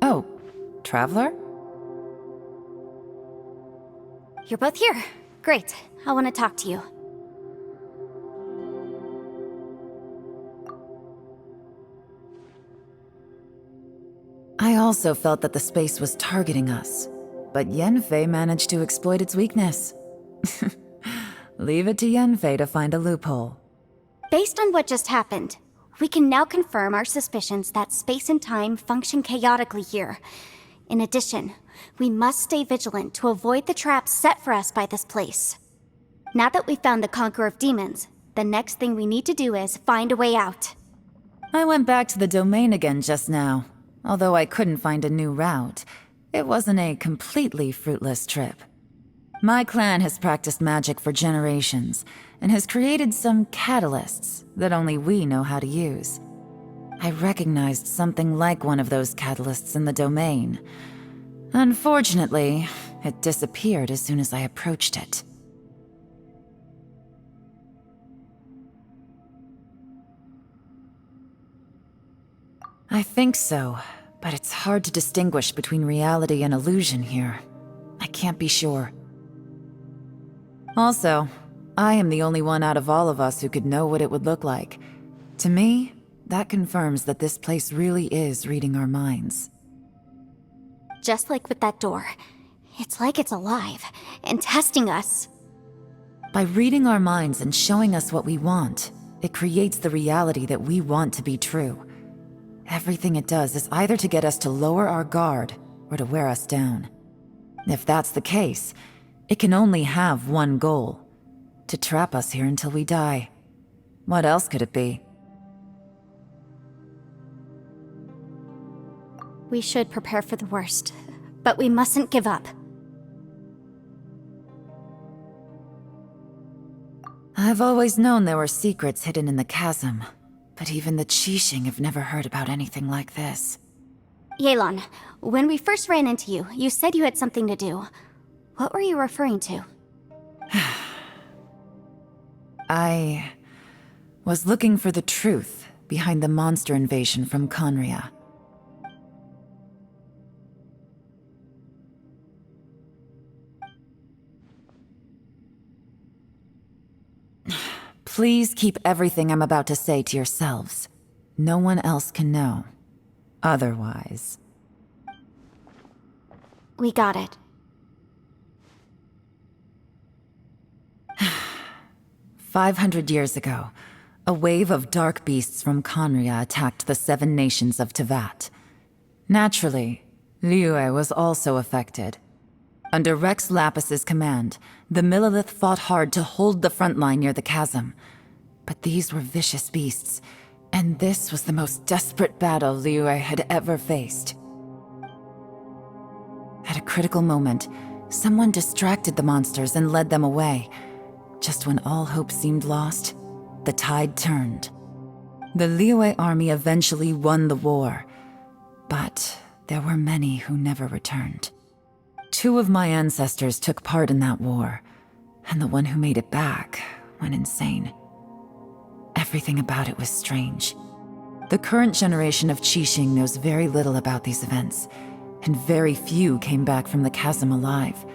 Oh, Traveler? You're both here. Great. I want to talk to you. I also felt that the space was targeting us, but Yenfei managed to exploit its weakness. Leave it to Yenfei to find a loophole. Based on what just happened, we can now confirm our suspicions that space and time function chaotically here. In addition, we must stay vigilant to avoid the traps set for us by this place. Now that we've found the Conqueror of Demons, the next thing we need to do is find a way out. I went back to the domain again just now. Although I couldn't find a new route, it wasn't a completely fruitless trip. My clan has practiced magic for generations, and has created some catalysts that only we know how to use. I recognized something like one of those catalysts in the domain. Unfortunately, it disappeared as soon as I approached it. I think so, but it's hard to distinguish between reality and illusion here. I can't be sure. Also, I am the only one out of all of us who could know what it would look like. To me, that confirms that this place really is reading our minds. Just like with that door, it's like it's alive and testing us. By reading our minds and showing us what we want, it creates the reality that we want to be true. Everything it does is either to get us to lower our guard or to wear us down. If that's the case, it can only have one goal: to trap us here until we die. What else could it be? We should prepare for the worst, but we mustn't give up. I've always known there were secrets hidden in the chasm, but even the Qixing have never heard about anything like this. Yelan, when we first ran into you, you said you had something to do. What were you referring to? I was looking for the truth behind the monster invasion from Conria. Please keep everything I'm about to say to yourselves. No one else can know. Otherwise... We got it. 500 years ago, a wave of dark beasts from Conria attacked the 7 nations of Tevat. Naturally, Liyue was also affected. Under Rex Lapis's command, the Millelith fought hard to hold the front line near the chasm. But these were vicious beasts, and this was the most desperate battle Liyue had ever faced. At a critical moment, someone distracted the monsters and led them away. Just when all hope seemed lost, the tide turned. The Liyue army eventually won the war, but there were many who never returned. 2 of my ancestors took part in that war, and the one who made it back went insane. Everything about it was strange. The current generation of Qixing knows very little about these events, and very few came back from the chasm alive.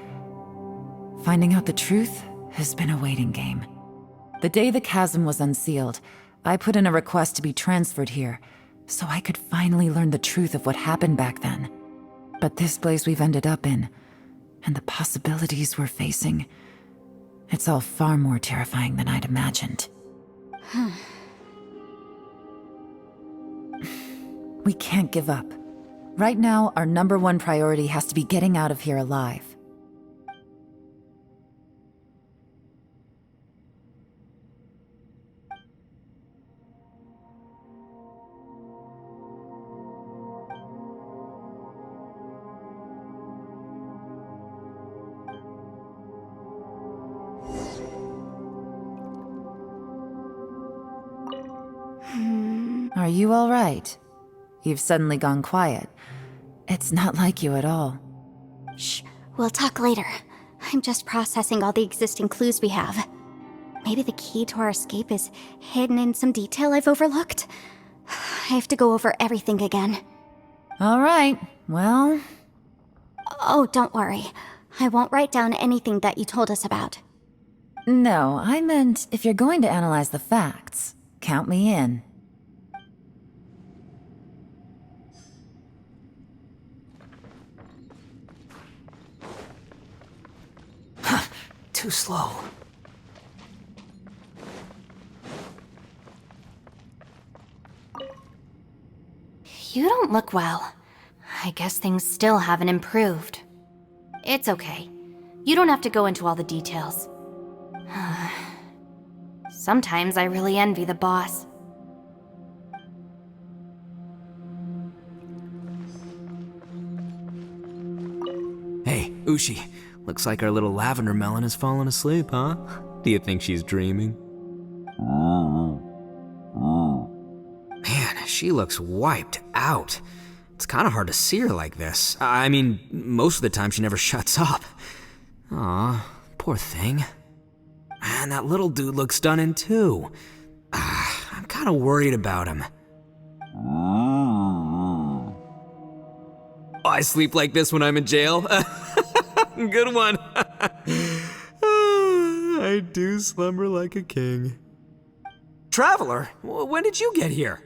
Finding out the truth has been a waiting game. The day the chasm was unsealed, I put in a request to be transferred here, so I could finally learn the truth of what happened back then. But this place we've ended up in, and the possibilities we're facing, it's all far more terrifying than I'd imagined. We can't give up. Right now, our #1 priority has to be getting out of here alive. Are you all right? You've suddenly gone quiet. It's not like you at all. Shh, we'll talk later. I'm just processing all the existing clues we have. Maybe the key to our escape is hidden in some detail I've overlooked. I have to go over everything again. All right, well... Oh, don't worry. I won't write down anything that you told us about. No, I meant if you're going to analyze the facts, count me in. Too slow. You don't look well. I guess things still haven't improved. It's okay. You don't have to go into all the details. Sometimes I really envy the boss. Hey, Ushi. Looks like our little lavender melon has fallen asleep, huh? Do you think she's dreaming? Man, she looks wiped out. It's kind of hard to see her like this. I mean, most of the time she never shuts up. Aw, poor thing. Man, that little dude looks done in too. I'm kind of worried about him. Oh, I sleep like this when I'm in jail? Good one. I do slumber like a king. Traveler, when did you get here?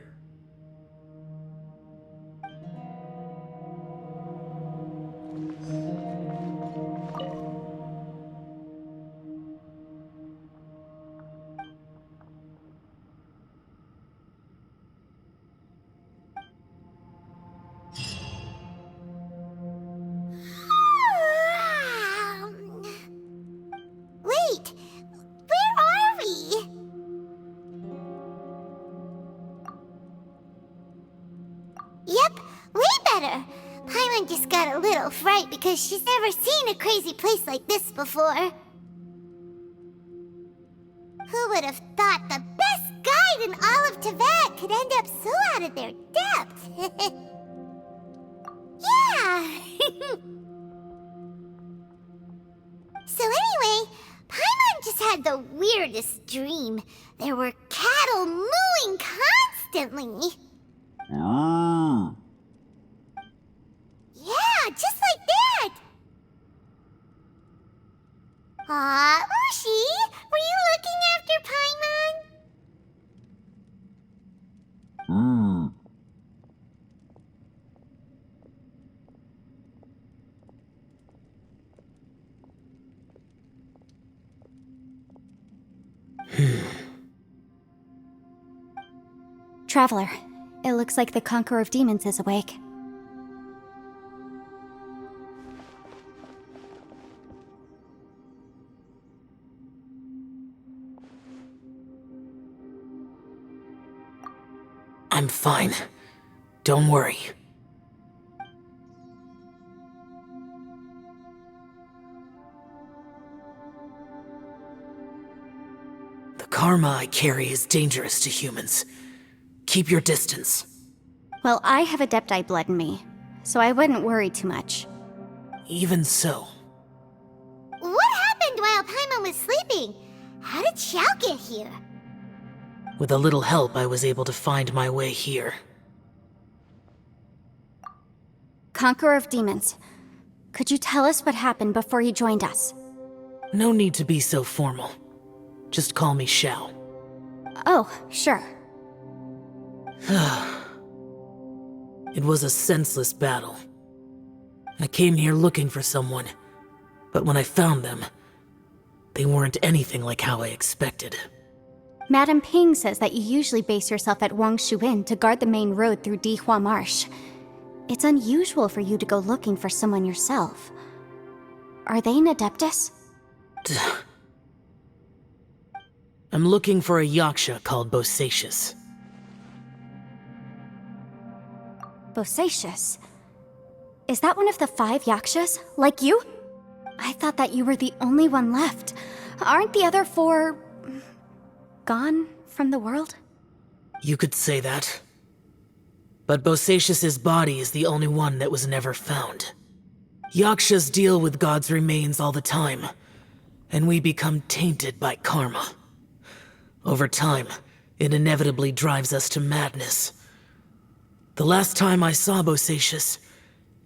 Wait, where are we? Yep, way better. Paimon just got a little fright because she's never seen a crazy place like this before. Who would have thought the best guide in all of Teyvat could end up so out of their depth? Yeah! So anyway, Paimon just had the weirdest dream. There were cattle mooing constantly. Yeah, just like that. Aw, Ushi, were you looking after Paimon? Traveler, it looks like the Conqueror of Demons is awake. I'm fine. Don't worry. The karma I carry is dangerous to humans. Keep your distance. Well, I have Adepti blood in me, so I wouldn't worry too much. Even so. What happened while Paimon was sleeping? How did Xiao get here? With a little help, I was able to find my way here. Conqueror of Demons, could you tell us what happened before you joined us? No need to be so formal. Just call me Xiao. Oh, sure. It was a senseless battle. I came here looking for someone, but when I found them, they weren't anything like how I expected. Madame Ping says that you usually base yourself at Wangshu Inn to guard the main road through Dihua Marsh. It's unusual for you to go looking for someone yourself. Are they an Adeptus? I'm looking for a Yaksha called Bosacius. Bosacius? Is that one of the 5 Yakshas, like you? I thought that you were the only one left. Aren't the other 4... gone from the world? You could say that. But Bosacius's body is the only one that was never found. Yakshas deal with God's remains all the time, and we become tainted by karma. Over time, it inevitably drives us to madness. The last time I saw Bosacius,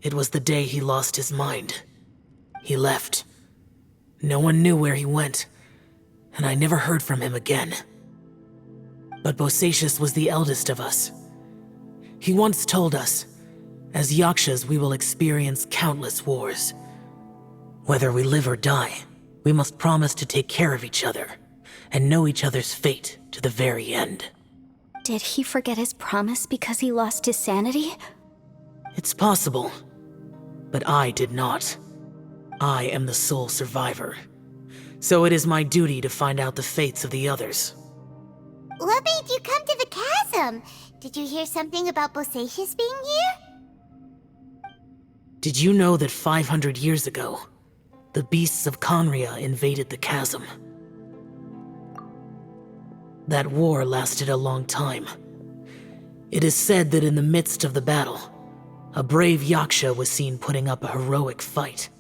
it was the day he lost his mind. He left. No one knew where he went, and I never heard from him again. But Bosacius was the eldest of us. He once told us, as Yakshas we will experience countless wars. Whether we live or die, we must promise to take care of each other, and know each other's fate to the very end. Did he forget his promise because he lost his sanity? It's possible, but I did not. I am the sole survivor, so it is my duty to find out the fates of the others. What made you come to the chasm? Did you hear something about Bosacius being here? Did you know that 500 years ago, the beasts of Conria invaded the chasm? That war lasted a long time. It is said that in the midst of the battle, a brave Yaksha was seen putting up a heroic fight.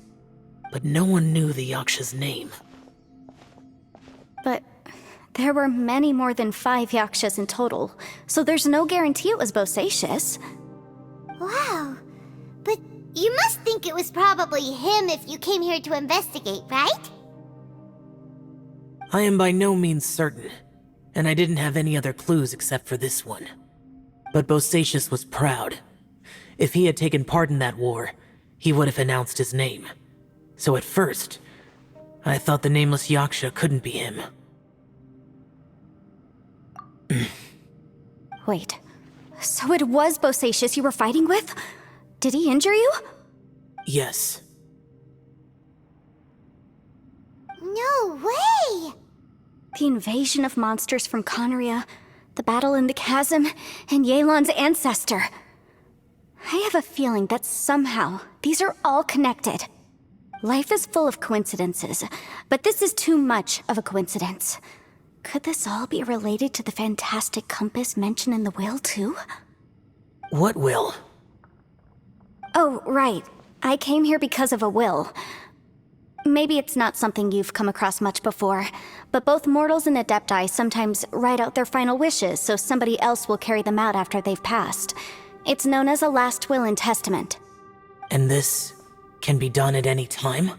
But no one knew the Yaksha's name. But there were many more than 5 Yakshas in total, so there's no guarantee it was Bosacius. Wow. But you must think it was probably him if you came here to investigate, right? I am by no means certain, and I didn't have any other clues except for this one. But Bosacius was proud. If he had taken part in that war, he would have announced his name. So at first, I thought the nameless Yaksha couldn't be him. Wait, so it was Bosacius you were fighting with? Did he injure you? Yes. No way! The invasion of monsters from Conria, the battle in the chasm, and Yelan's ancestor. I have a feeling that somehow these are all connected. Life is full of coincidences, but this is too much of a coincidence. Could this all be related to the fantastic compass mentioned in the will, too? What will? Oh, right. I came here because of a will. Maybe it's not something you've come across much before, but both mortals and Adepti sometimes write out their final wishes so somebody else will carry them out after they've passed. It's known as a last will and testament. And this can be done at any time?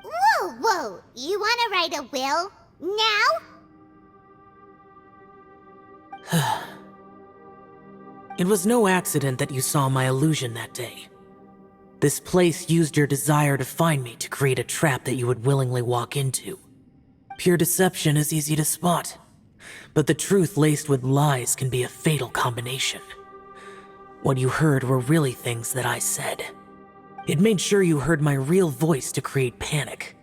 Whoa! You want to write a will? Now? It was no accident that you saw my illusion that day. This place used your desire to find me to create a trap that you would willingly walk into. Pure deception is easy to spot, but the truth laced with lies can be a fatal combination. What you heard were really things that I said. It made sure you heard my real voice to create panic.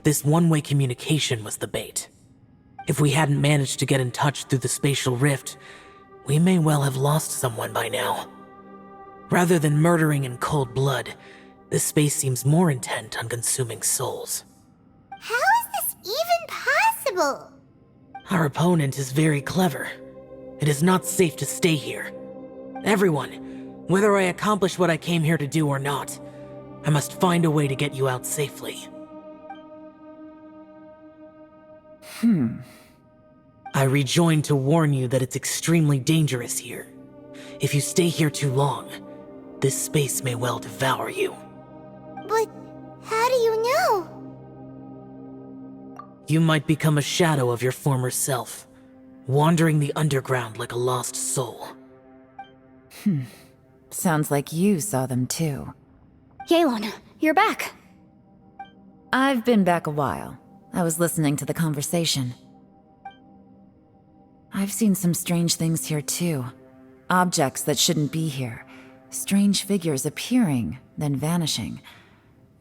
This one-way communication was the bait. If we hadn't managed to get in touch through the spatial rift, we may well have lost someone by now. Rather than murdering in cold blood, this space seems more intent on consuming souls. How is this even possible? Our opponent is very clever. It is not safe to stay here. Everyone, whether I accomplish what I came here to do or not, I must find a way to get you out safely. I rejoined to warn you that it's extremely dangerous here. If you stay here too long, this space may well devour you. But how do you know? You might become a shadow of your former self, wandering the underground like a lost soul. Sounds like you saw them too. Yelan, you're back. I've been back a while. I was listening to the conversation. I've seen some strange things here too. Objects that shouldn't be here. Strange figures appearing, then vanishing.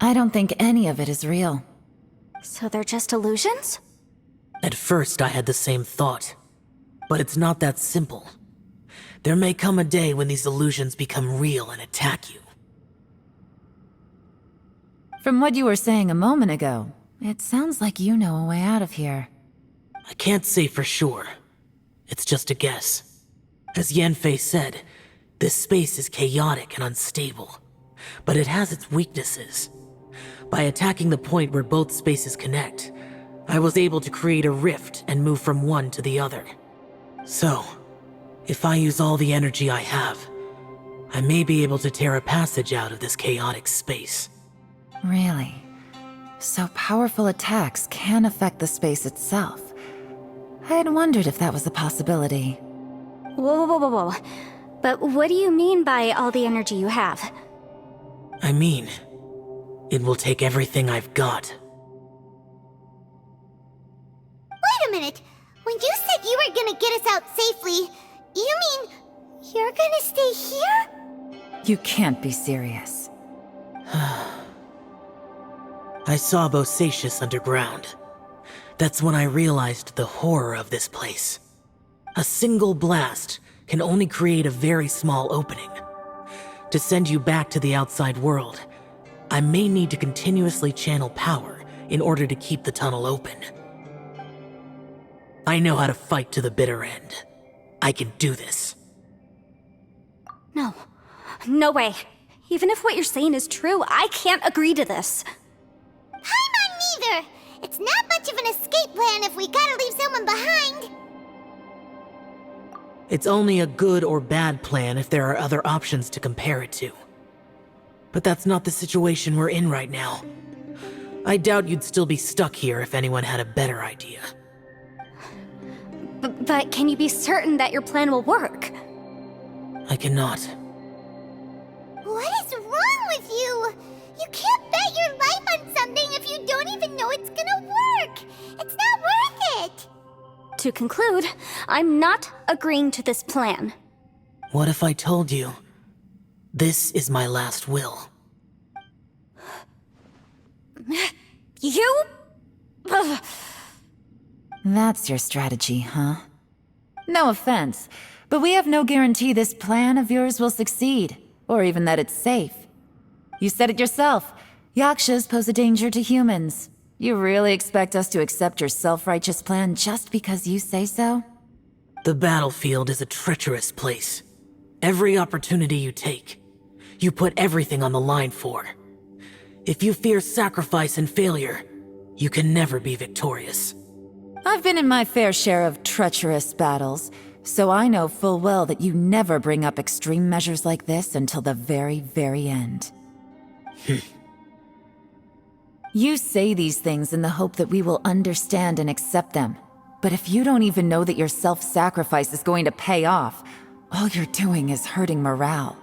I don't think any of it is real. So they're just illusions? At first, I had the same thought. But it's not that simple. There may come a day when these illusions become real and attack you. From what you were saying a moment ago, it sounds like you know a way out of here. I can't say for sure. It's just a guess. As Yanfei said, this space is chaotic and unstable. But it has its weaknesses. By attacking the point where both spaces connect, I was able to create a rift and move from one to the other. So, if I use all the energy I have, I may be able to tear a passage out of this chaotic space. Really? So powerful attacks can affect the space itself. I had wondered if that was a possibility. Whoa. But what do you mean by all the energy you have? I mean, it will take everything I've got. Wait a minute. When you said you were gonna get us out safely, you mean you're gonna stay here? You can't be serious. I saw Bosacius underground. That's when I realized the horror of this place. A single blast can only create a very small opening. To send you back to the outside world, I may need to continuously channel power in order to keep the tunnel open. I know how to fight to the bitter end. I can do this. No way. Even if what you're saying is true, I can't agree to this. Paimon neither! It's not much of an escape plan if we gotta leave someone behind. It's only a good or bad plan if there are other options to compare it to. But that's not the situation we're in right now. I doubt you'd still be stuck here if anyone had a better idea. But can you be certain that your plan will work? I cannot. What is wrong with you? You can't bet your life on something if you don't even know it's gonna work. It's not worth it. To conclude, I'm not agreeing to this plan. What if I told you, this is my last will? You? Ugh. That's your strategy, huh? No offense, but we have no guarantee this plan of yours will succeed, or even that it's safe. You said it yourself. Yakshas pose a danger to humans. You really expect us to accept your self-righteous plan just because you say so? The battlefield is a treacherous place. Every opportunity you take, you put everything on the line for. If you fear sacrifice and failure, you can never be victorious. I've been in my fair share of treacherous battles, so I know full well that you never bring up extreme measures like this until the very, very end. You say these things in the hope that we will understand and accept them. But if you don't even know that your self-sacrifice is going to pay off, all you're doing is hurting morale.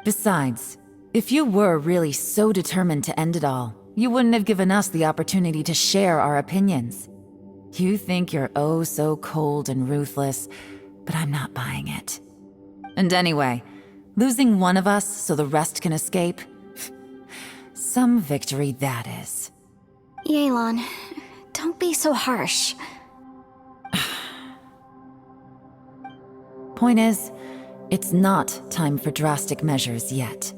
Besides, if you were really so determined to end it all, you wouldn't have given us the opportunity to share our opinions. You think you're oh so cold and ruthless, but I'm not buying it. And anyway, losing one of us so the rest can escape? Some victory that is. Yelan, don't be so harsh. Point is, it's not time for drastic measures yet.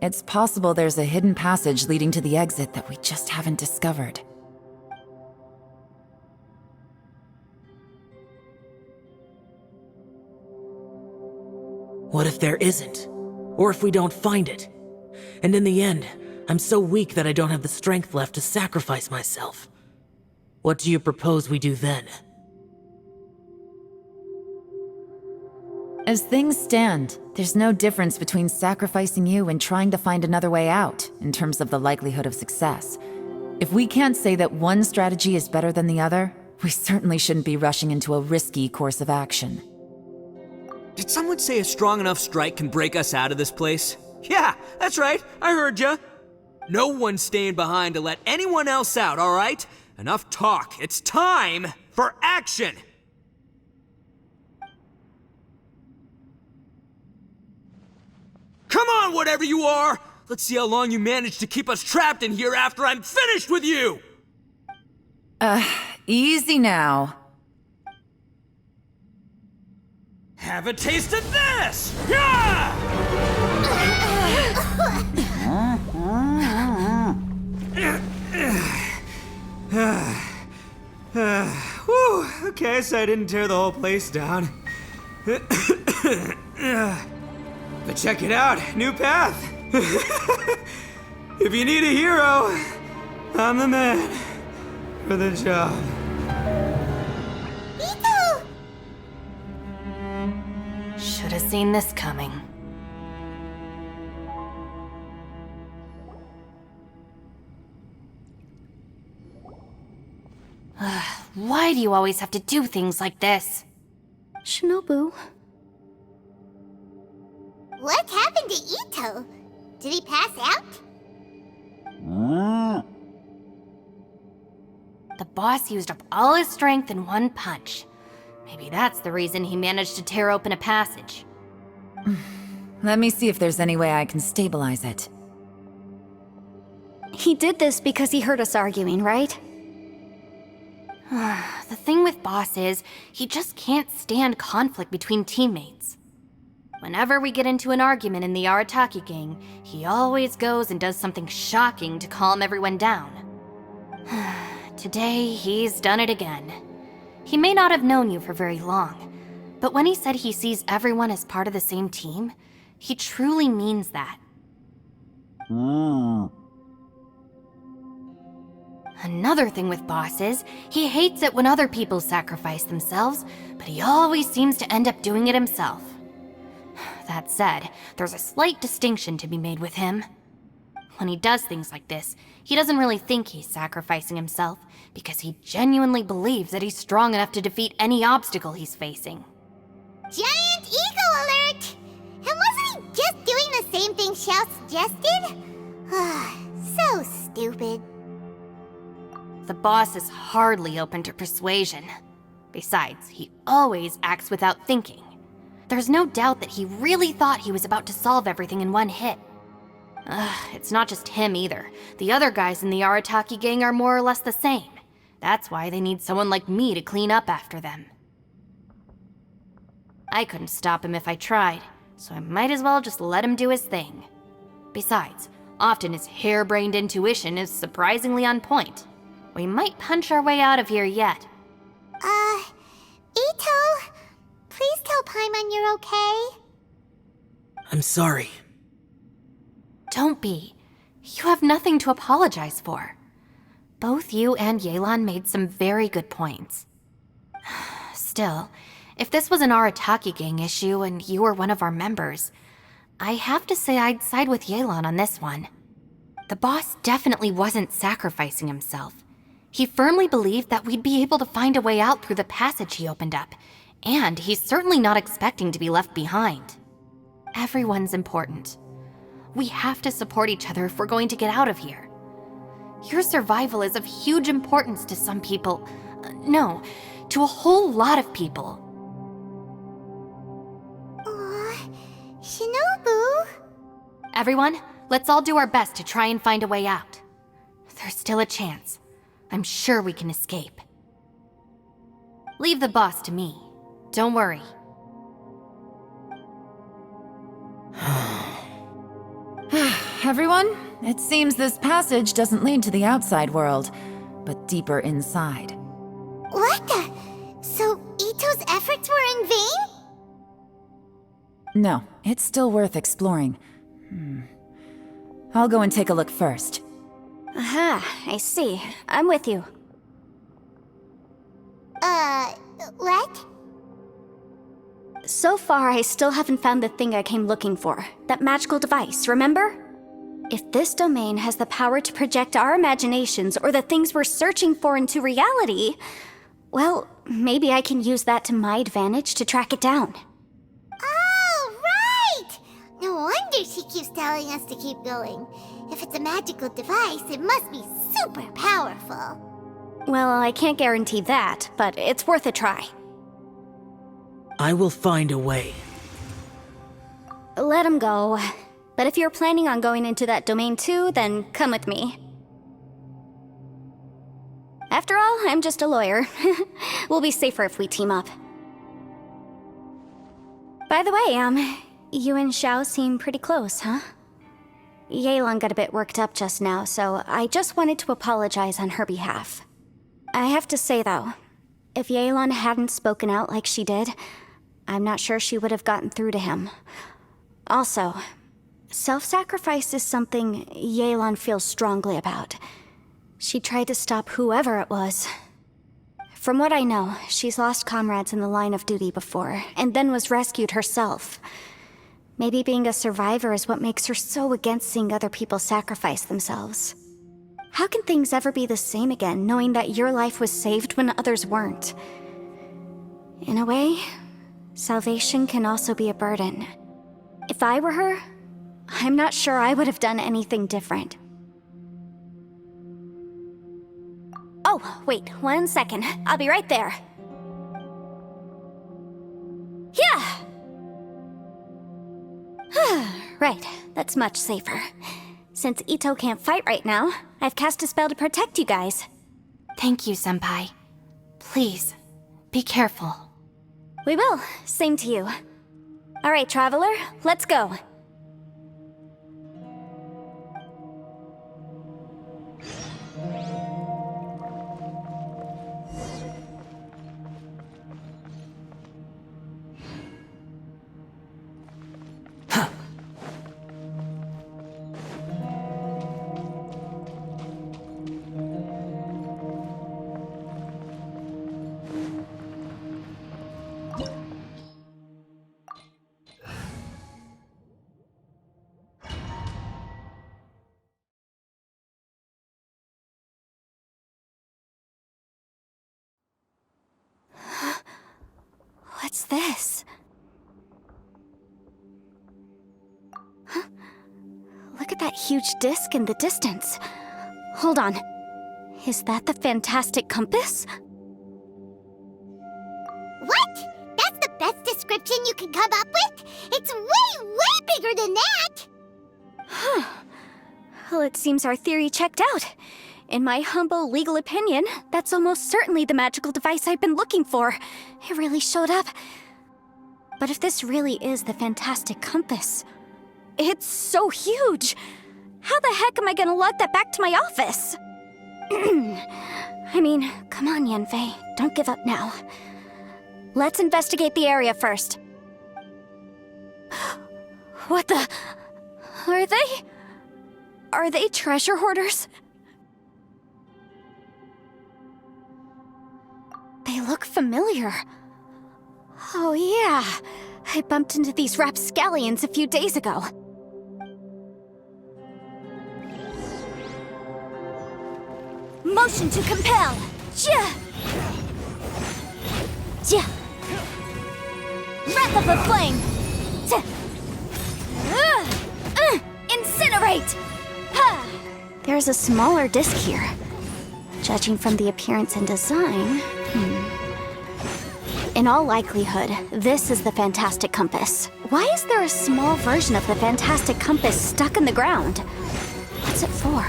It's possible there's a hidden passage leading to the exit that we just haven't discovered. What if there isn't? Or if we don't find it? And in the end, I'm so weak that I don't have the strength left to sacrifice myself. What do you propose we do then? As things stand, there's no difference between sacrificing you and trying to find another way out, in terms of the likelihood of success. If we can't say that one strategy is better than the other, we certainly shouldn't be rushing into a risky course of action. Did someone say a strong enough strike can break us out of this place? Yeah, that's right, I heard ya. No one's staying behind to let anyone else out, all right? Enough talk, it's time for action! Come on, whatever you are! Let's see how long you manage to keep us trapped in here after I'm finished with you! Easy now. Have a taste of this! Yeah! Whew, okay, so I didn't tear the whole place down. But check it out, new path. If you need a hero, I'm the man for the job. Ito! Should have seen this coming. Why do you always have to do things like this? Shinobu, What happened to Ito? Did he pass out? The boss used up all his strength in one punch. Maybe that's the reason he managed to tear open a passage. Let me see if there's any way I can stabilize it. he did this because he heard us arguing, right? The thing with Boss is, he just can't stand conflict between teammates. Whenever we get into an argument in the Arataki gang, he always goes and does something shocking to calm everyone down. Today, he's done it again. He may not have known you for very long, but when he said he sees everyone as part of the same team, he truly means that. Another thing with Boss is, he hates it when other people sacrifice themselves, but he always seems to end up doing it himself. That said, there's a slight distinction to be made with him. When he does things like this, he doesn't really think he's sacrificing himself, because he genuinely believes that he's strong enough to defeat any obstacle he's facing. Giant ego alert! And wasn't he just doing the same thing Xiao suggested? So stupid. The boss is hardly open to persuasion. Besides, he always acts without thinking. There's no doubt that he really thought he was about to solve everything in one hit. It's not just him either. The other guys in the Arataki gang are more or less the same. That's why they need someone like me to clean up after them. I couldn't stop him if I tried, so I might as well just let him do his thing. Besides, often his harebrained intuition is surprisingly on point. We might punch our way out of here yet. Ito, please tell Paimon you're okay. I'm sorry. Don't be. You have nothing to apologize for. Both you and Yelan made some very good points. Still, if this was an Arataki gang issue and you were one of our members, I have to say I'd side with Yelan on this one. The boss definitely wasn't sacrificing himself. He firmly believed that we'd be able to find a way out through the passage he opened up, and he's certainly not expecting to be left behind. Everyone's important. We have to support each other if we're going to get out of here. Your survival is of huge importance to some people. No, to a whole lot of people. Shinobu? Everyone, let's all do our best to try and find a way out. There's still a chance. I'm sure we can escape. Leave the boss to me. Don't worry. everyone. It seems this passage doesn't lead to the outside world, but deeper inside. What the? So Ito's efforts were in vain? No, it's still worth exploring. I'll go and take a look first. Aha, I see. I'm with you. What? So far, I still haven't found the thing I came looking for. That magical device, remember? If this domain has the power to project our imaginations or the things we're searching for into reality, well, maybe I can use that to my advantage to track it down. Oh, right! No wonder she keeps telling us to keep going. If it's a magical device, it must be super powerful. Well, I can't guarantee that, but it's worth a try. I will find a way. Let him go. But if you're planning on going into that domain too, then come with me. After all, I'm just a lawyer. We'll be safer if we team up. By the way, you and Xiao seem pretty close, huh? Yelan got a bit worked up just now, so I just wanted to apologize on her behalf. I have to say though, if Yelan hadn't spoken out like she did, I'm not sure she would have gotten through to him. Also, self-sacrifice is something Yelan feels strongly about. She tried to stop whoever it was. From what I know, she's lost comrades in the line of duty before, and then was rescued herself. Maybe being a survivor is what makes her so against seeing other people sacrifice themselves. How can things ever be the same again, knowing that your life was saved when others weren't? In a way, salvation can also be a burden. If I were her, I'm not sure I would have done anything different. Oh, wait, 1 second. I'll be right there. Yeah! Right, that's much safer. Since Ito can't fight right now, I've cast a spell to protect you guys. Thank you, Senpai. Please, be careful. We will. Same to you. All right, Traveler, let's go. What's this? Huh? Look at that huge disc in the distance. Hold on. Is that the fantastic compass? What? That's the best description you can come up with? It's way, way bigger than that! Huh. Well, it seems our theory checked out. In my humble legal opinion, that's almost certainly the magical device I've been looking for. It really showed up. But if this really is the fantastic compass, it's so huge! How the heck am I gonna lug that back to my office? I mean, come on, Yanfei. Don't give up now. Let's investigate the area first. What the... Are they treasure hoarders? They look familiar. Oh yeah, I bumped into these rapscallions a few days ago. Motion to compel! Jia! Jia! Wrath of the flame! Incinerate! Ha! There's a smaller disc here. Judging from the appearance and design... In all likelihood, this is the fantastic compass. Why is there a small version of the fantastic compass stuck in the ground? What's it for?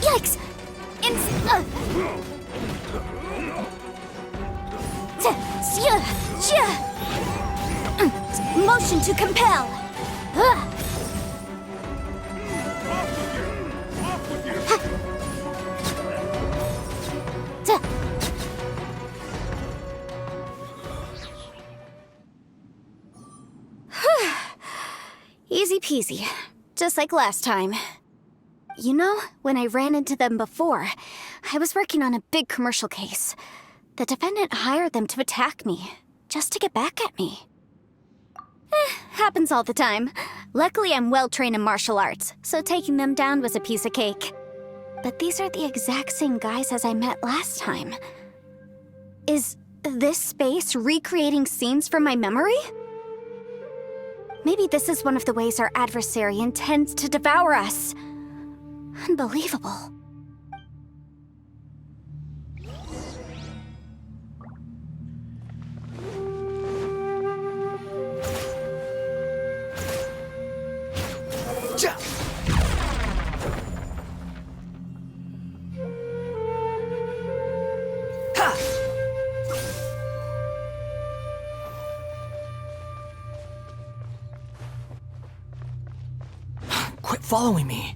Yikes! Motion to compel. Easy peasy, just like last time. You know, when I ran into them before, I was working on a big commercial case. The defendant hired them to attack me, just to get back at me. Happens all the time. Luckily, I'm well-trained in martial arts, so taking them down was a piece of cake. But these are the exact same guys as I met last time. Is this space recreating scenes from my memory? Maybe this is one of the ways our adversary intends to devour us. Unbelievable. Quit following me.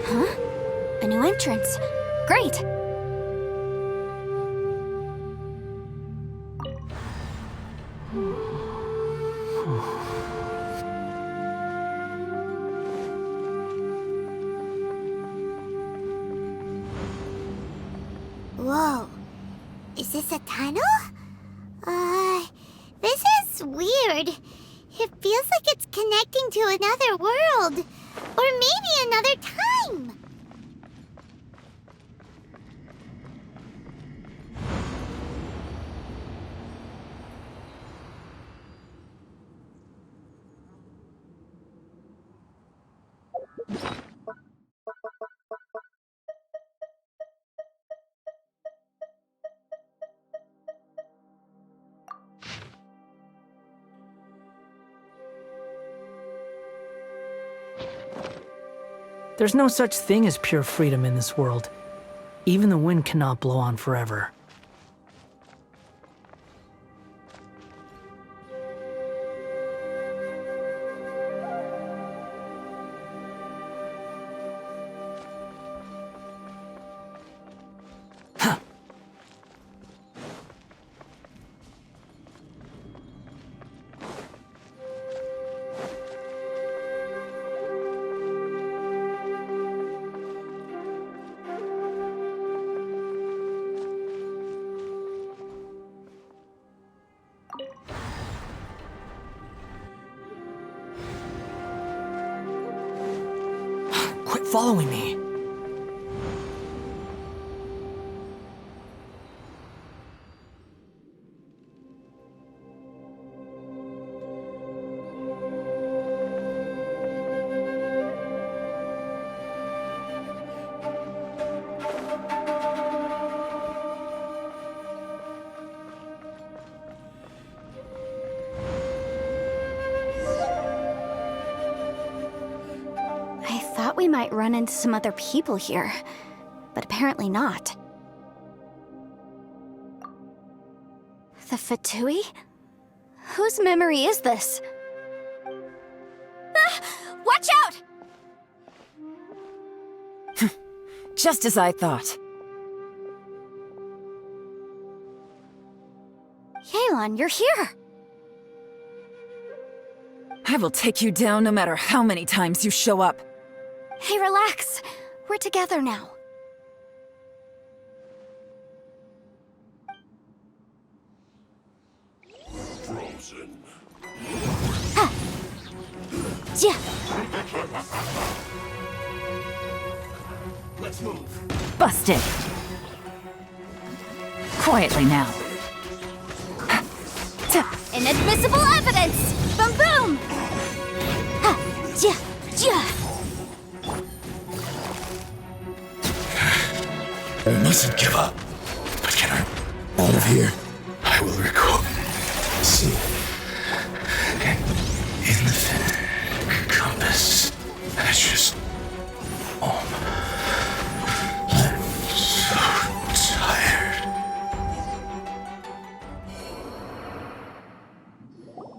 Huh? A new entrance. Great! Whoa. Is this a tunnel? This is weird. It feels like it's connecting to another world. Or maybe another time. There's no such thing as pure freedom in this world. Even the wind cannot blow on forever. Huh. Quit following me. We might run into some other people here, but apparently not. The Fatui? Whose memory is this? Ah! Watch out! Just as I thought. Yelan, you're here! I will take you down no matter how many times you show up. Hey, relax. We're together now. Frozen. Ha! Yeah. Let's move. Busted. Quietly now. Inadmissible evidence! Boom boom! Ha! Yeah! Yeah! I mustn't give up. But can I out of here? I will record. See. In the compass. I just. Oh. I'm so tired.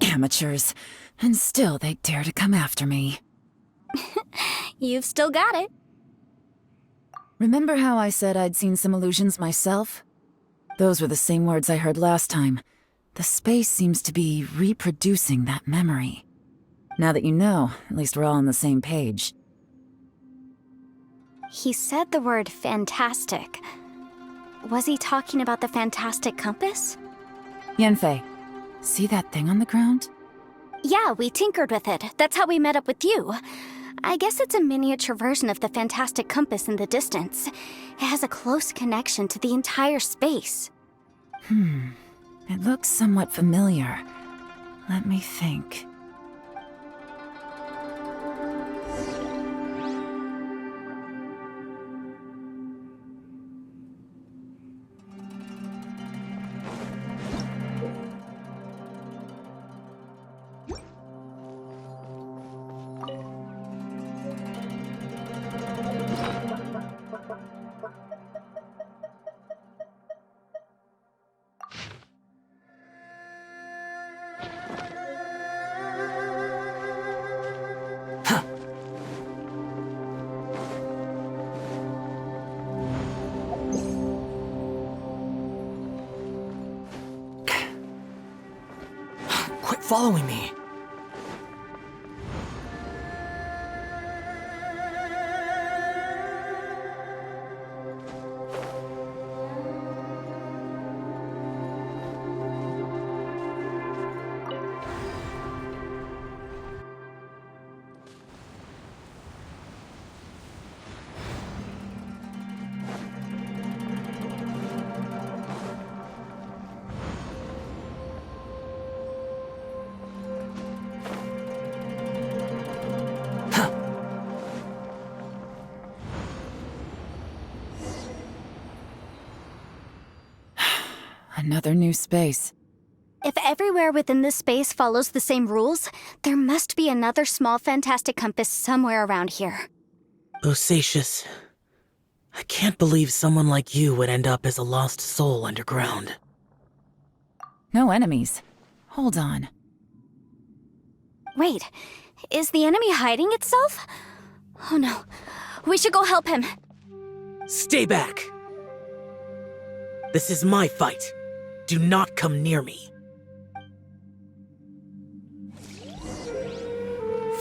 Amateurs. And still they dare to come after me. You've still got it. Remember how I said I'd seen some illusions myself? Those were the same words I heard last time. The space seems to be reproducing that memory. Now that you know, at least we're all on the same page. He said the word fantastic. Was he talking about the fantastic compass? Yanfei, see that thing on the ground? Yeah, we tinkered with it. That's how we met up with you. I guess it's a miniature version of the fantastic compass in the distance. It has a close connection to the entire space. It looks somewhat familiar. Let me think. Quit following me. Another new space. If everywhere within this space follows the same rules, there must be another small fantastic compass somewhere around here. Bosacious. I can't believe someone like you would end up as a lost soul underground. No enemies. Hold on. Wait, is the enemy hiding itself? Oh no, we should go help him. Stay back! This is my fight. Do not come near me.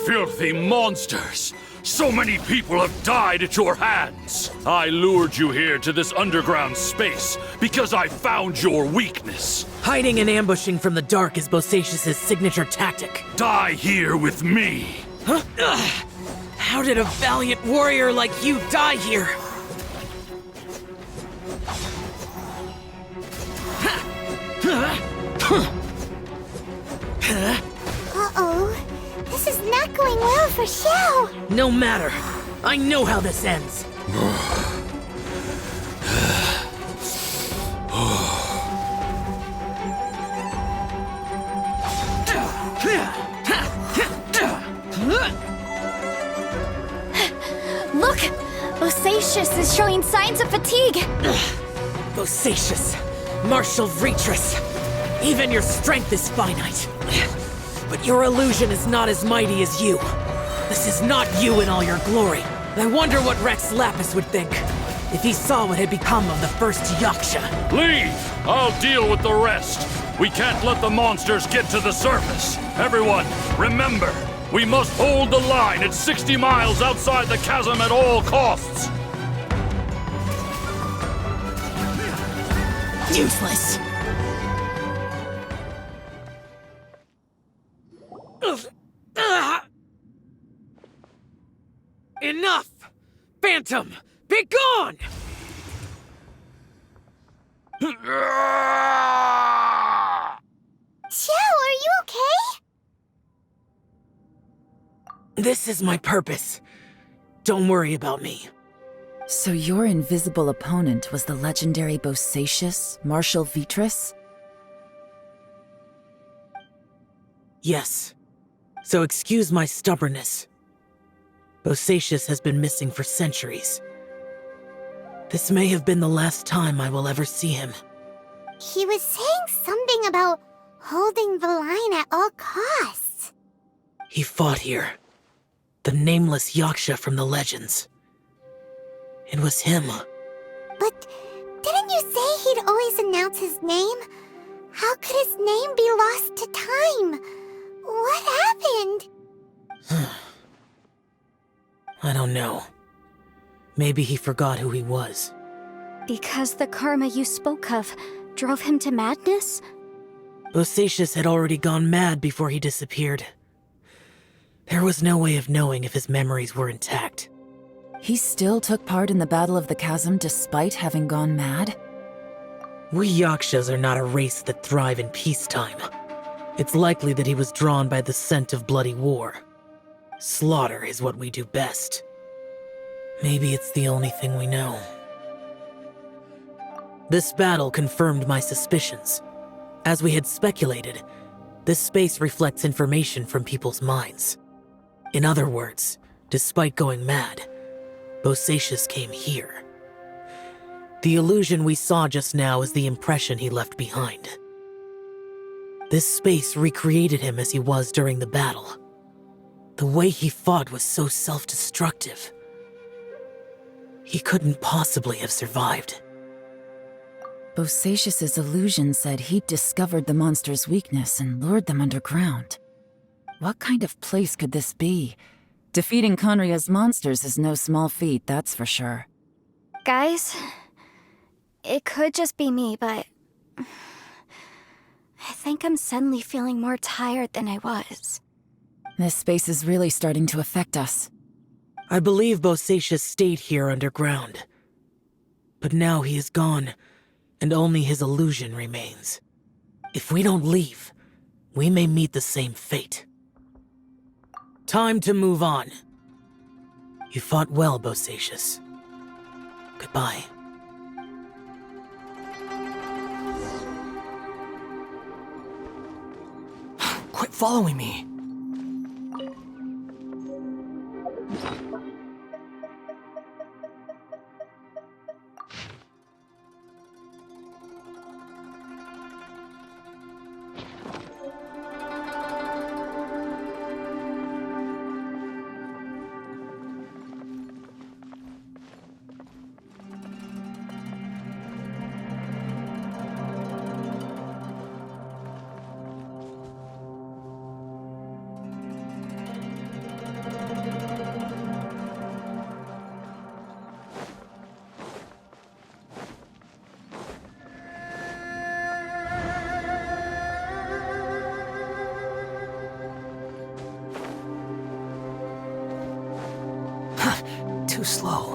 Filthy monsters! So many people have died at your hands! I lured you here to this underground space because I found your weakness. Hiding and ambushing from the dark is Bosacious's signature tactic. Die here with me! Huh? Ugh. How did a valiant warrior like you die here? Uh-oh. This is not going well for Xiao. No matter. I know how this ends. Look! Bosacious is showing signs of fatigue. Bosacious, martial Retris. Even your strength is finite. But your illusion is not as mighty as you. This is not you in all your glory. I wonder what Rex Lapis would think if he saw what had become of the first Yaksha. Leave! I'll deal with the rest. We can't let the monsters get to the surface. Everyone, remember, we must hold the line at 60 miles outside the chasm at all costs. Useless. Enough! Phantom, be gone! Xiao, are you okay? This is my purpose. Don't worry about me. So your invisible opponent was the legendary Bosacius, Marshal Vitris? Yes. So excuse my stubbornness. Bosacius has been missing for centuries. This may have been the last time I will ever see him. He was saying something about holding the line at all costs. He fought here. The nameless Yaksha from the legends. It was him. But didn't you say he'd always announce his name? How could his name be lost to time? What happened? I don't know. Maybe he forgot who he was. Because the karma you spoke of drove him to madness? Bosacius had already gone mad before he disappeared. There was no way of knowing if his memories were intact. He still took part in the Battle of the Chasm despite having gone mad? We Yakshas are not a race that thrive in peacetime. It's likely that he was drawn by the scent of bloody war. Slaughter is what we do best. Maybe it's the only thing we know. This battle confirmed my suspicions. As we had speculated, this space reflects information from people's minds. In other words, despite going mad, Bosacius came here. The illusion we saw just now is the impression he left behind. This space recreated him as he was during the battle. The way he fought was so self-destructive. He couldn't possibly have survived. Bosacius's illusion said he'd discovered the monster's weakness and lured them underground. What kind of place could this be? Defeating Conria's monsters is no small feat, that's for sure. Guys, it could just be me, but I think I'm suddenly feeling more tired than I was. This space is really starting to affect us. I believe Bosacius stayed here underground. But now he is gone, and only his illusion remains. If we don't leave, we may meet the same fate. Time to move on. You fought well, Bosacius. Goodbye. Quit following me. Too slow.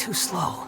too slow.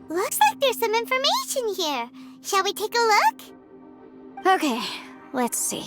Looks like there's some information here. Shall we take a look? Okay, let's see.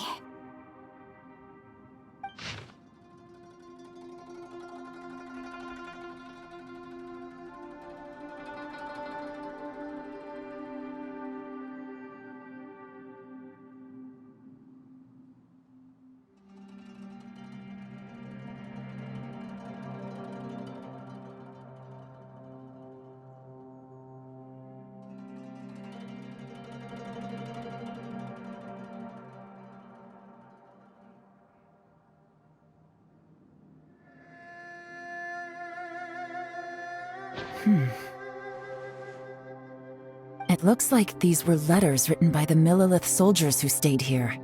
It looks like these were letters written by the Millilith soldiers who stayed here.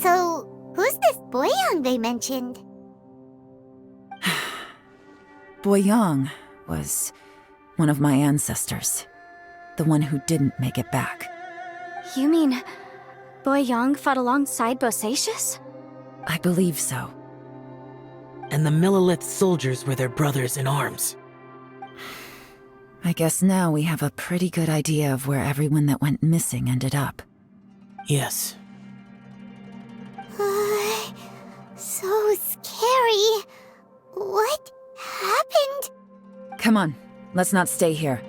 So, who's this Boyang they mentioned? Boyang was one of my ancestors. The one who didn't make it back. You mean Boyang fought alongside Bosacius? I believe so. And the Millilith soldiers were their brothers in arms. I guess now we have a pretty good idea of where everyone that went missing ended up. Yes. So scary. What happened? Come on, let's not stay here.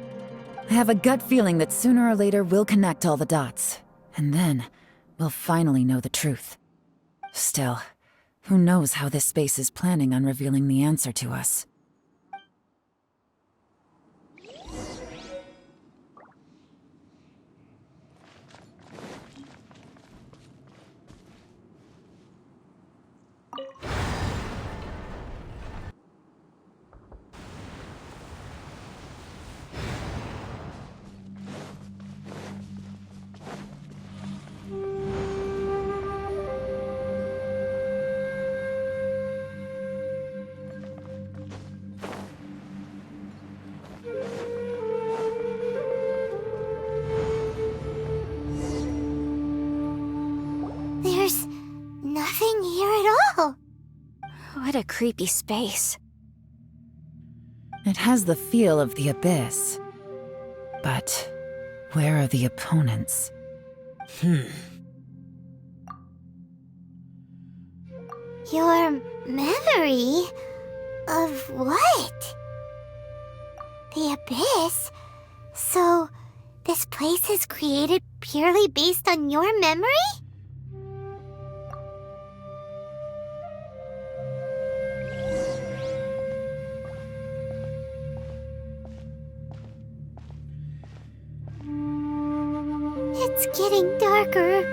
I have a gut feeling that sooner or later we'll connect all the dots. And then, we'll finally know the truth. Still, who knows how this space is planning on revealing the answer to us. There's nothing here at all. What a creepy space. It has the feel of the abyss. But where are the opponents? Your memory of what? The abyss? So, this place is created purely based on your memory? It's getting darker.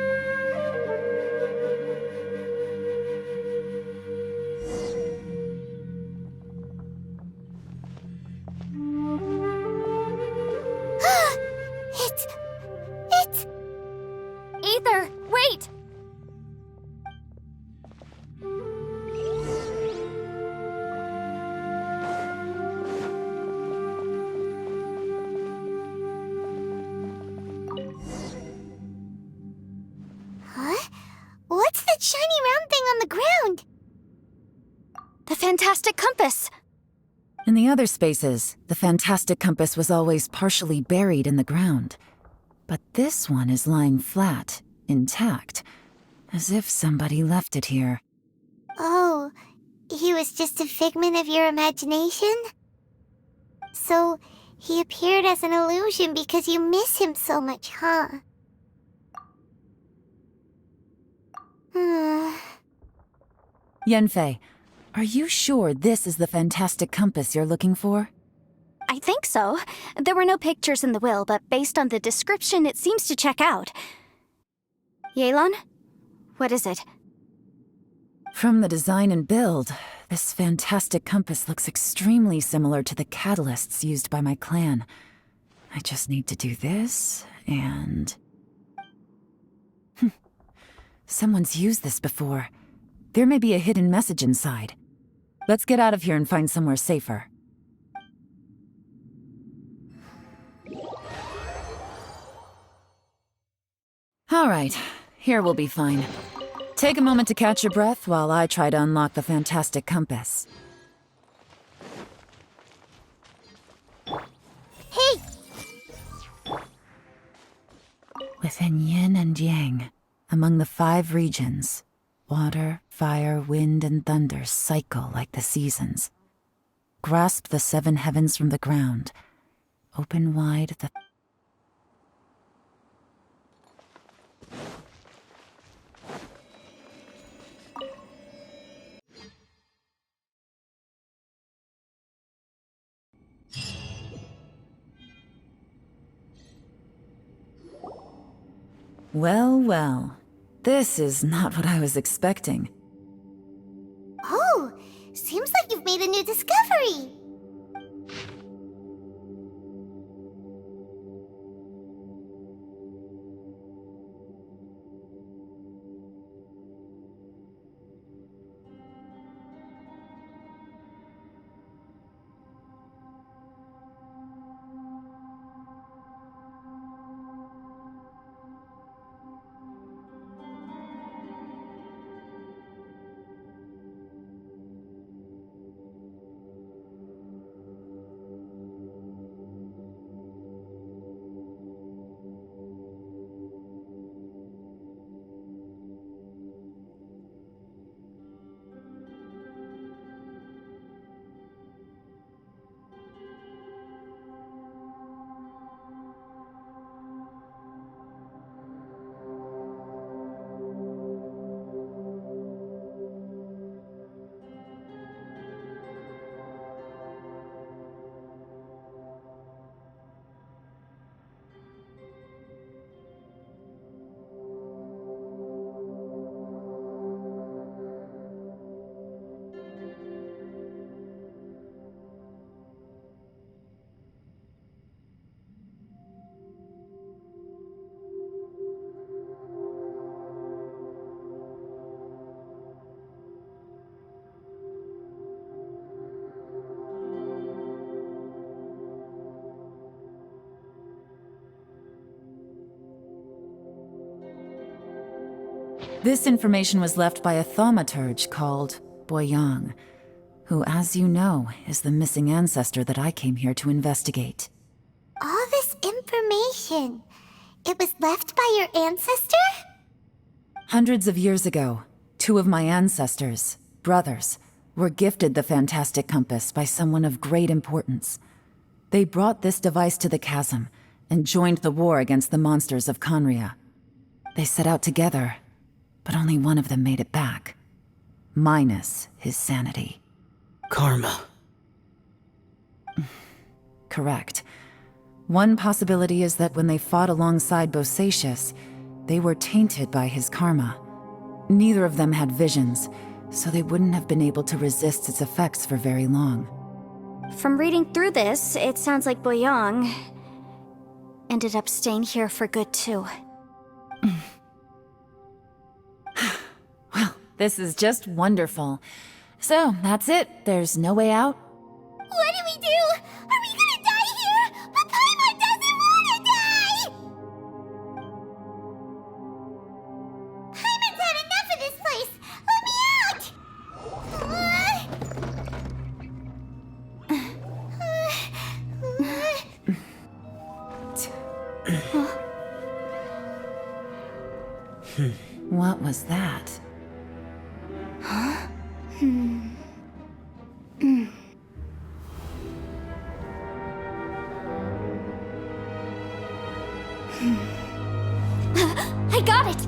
fantastic compass! In the other spaces, the fantastic compass was always partially buried in the ground. But this one is lying flat, intact, as if somebody left it here. Oh, he was just a figment of your imagination? So, he appeared as an illusion because you miss him so much, huh? Yanfei, are you sure this is the fantastic compass you're looking for? I think so. There were no pictures in the will, but based on the description, it seems to check out. Yelan? What is it? From the design and build, this fantastic compass looks extremely similar to the catalysts used by my clan. I just need to do this, and... Someone's used this before. There may be a hidden message inside. Let's get out of here and find somewhere safer. All right, here we'll be fine. Take a moment to catch your breath while I try to unlock the fantastic compass. Hey! Within yin and yang, among the 5 regions, water, fire, wind, and thunder cycle like the seasons. Grasp the 7 heavens from the ground. Open wide the... Well, well. This is not what I was expecting. Oh, seems like you've made a new discovery. This information was left by a thaumaturge called Boyang, who, as you know, is the missing ancestor that I came here to investigate. All this information, it was left by your ancestor? Hundreds of years ago, 2 of my ancestors, brothers, were gifted the fantastic compass by someone of great importance. They brought this device to the chasm and joined the war against the monsters of Conria. They set out together, but only one of them made it back, minus his sanity. Karma. Correct. One possibility is that when they fought alongside Bosacius, they were tainted by his karma. Neither of them had visions, so they wouldn't have been able to resist its effects for very long. From reading through this, it sounds like Boyang ended up staying here for good too. Well, this is just wonderful. So, that's it. There's no way out? What do we do? Are we gonna die here? But Paimon doesn't wanna die! Paimon's had enough of this place! Let me out! What was that? I got it!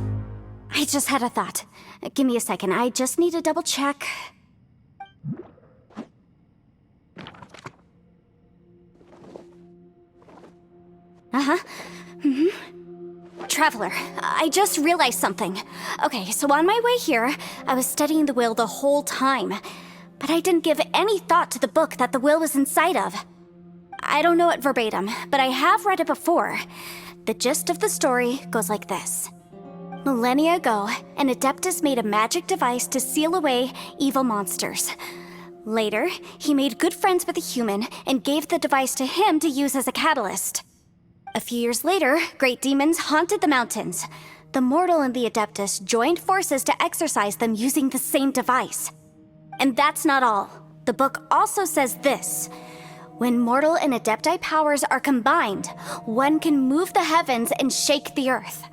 I just had a thought. Give me a second, I just need to double check. Traveler, I just realized something. Okay, so on my way here, I was studying the will the whole time. But I didn't give any thought to the book that the will was inside of. I don't know it verbatim, but I have read it before. The gist of the story goes like this. Millennia ago, an Adeptus made a magic device to seal away evil monsters. Later, he made good friends with a human and gave the device to him to use as a catalyst. A few years later, great demons haunted the mountains. The mortal and the Adeptus joined forces to exorcise them using the same device. And that's not all. The book also says this. When mortal and Adepti powers are combined, one can move the heavens and shake the earth.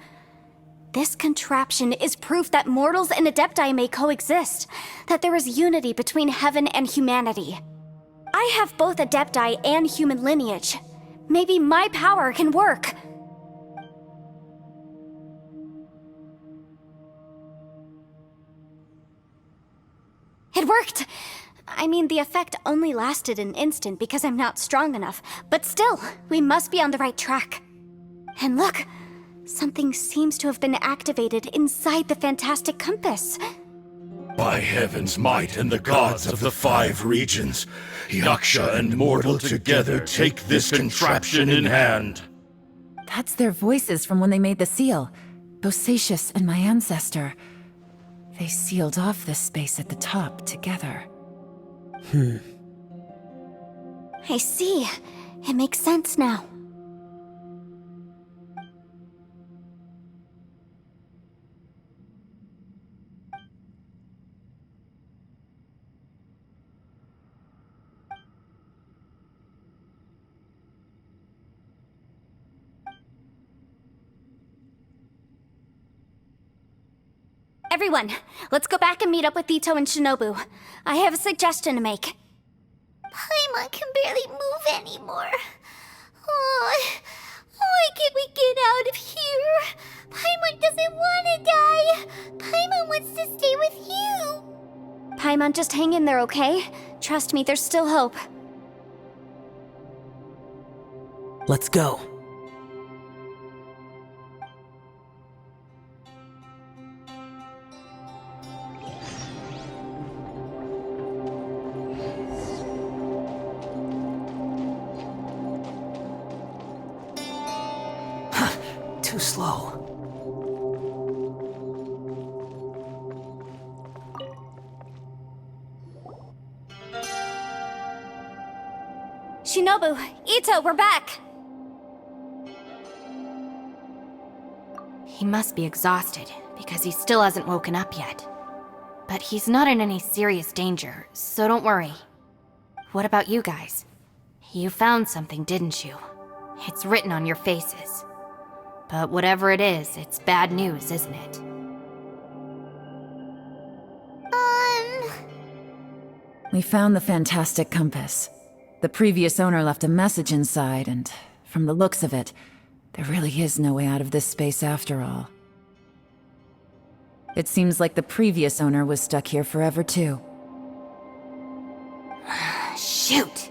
This contraption is proof that mortals and Adepti may coexist, that there is unity between heaven and humanity. I have both Adepti and human lineage. Maybe my power can work. It worked! I mean, the effect only lasted an instant because I'm not strong enough, but still, we must be on the right track. And look, something seems to have been activated inside the fantastic compass. By heaven's might and the gods of the 5 regions, Yaksha and mortal together take this contraption in hand. That's their voices from when they made the seal. Bosacius and my ancestor. They sealed off this space at the top together. I see. It makes sense now. Everyone, let's go back and meet up with Ito and Shinobu. I have a suggestion to make. Paimon can barely move anymore. Oh, why can't we get out of here? Paimon doesn't want to die. Paimon wants to stay with you. Paimon, just hang in there, okay? Trust me, there's still hope. Let's go. Too slow. Shinobu, Ito, we're back! He must be exhausted, because he still hasn't woken up yet. But he's not in any serious danger, so don't worry. What about you guys? You found something, didn't you? It's written on your faces. But whatever it is, it's bad news, isn't it? We found the fantastic compass. The previous owner left a message inside, and from the looks of it, there really is no way out of this space after all. It seems like the previous owner was stuck here forever too. Shoot!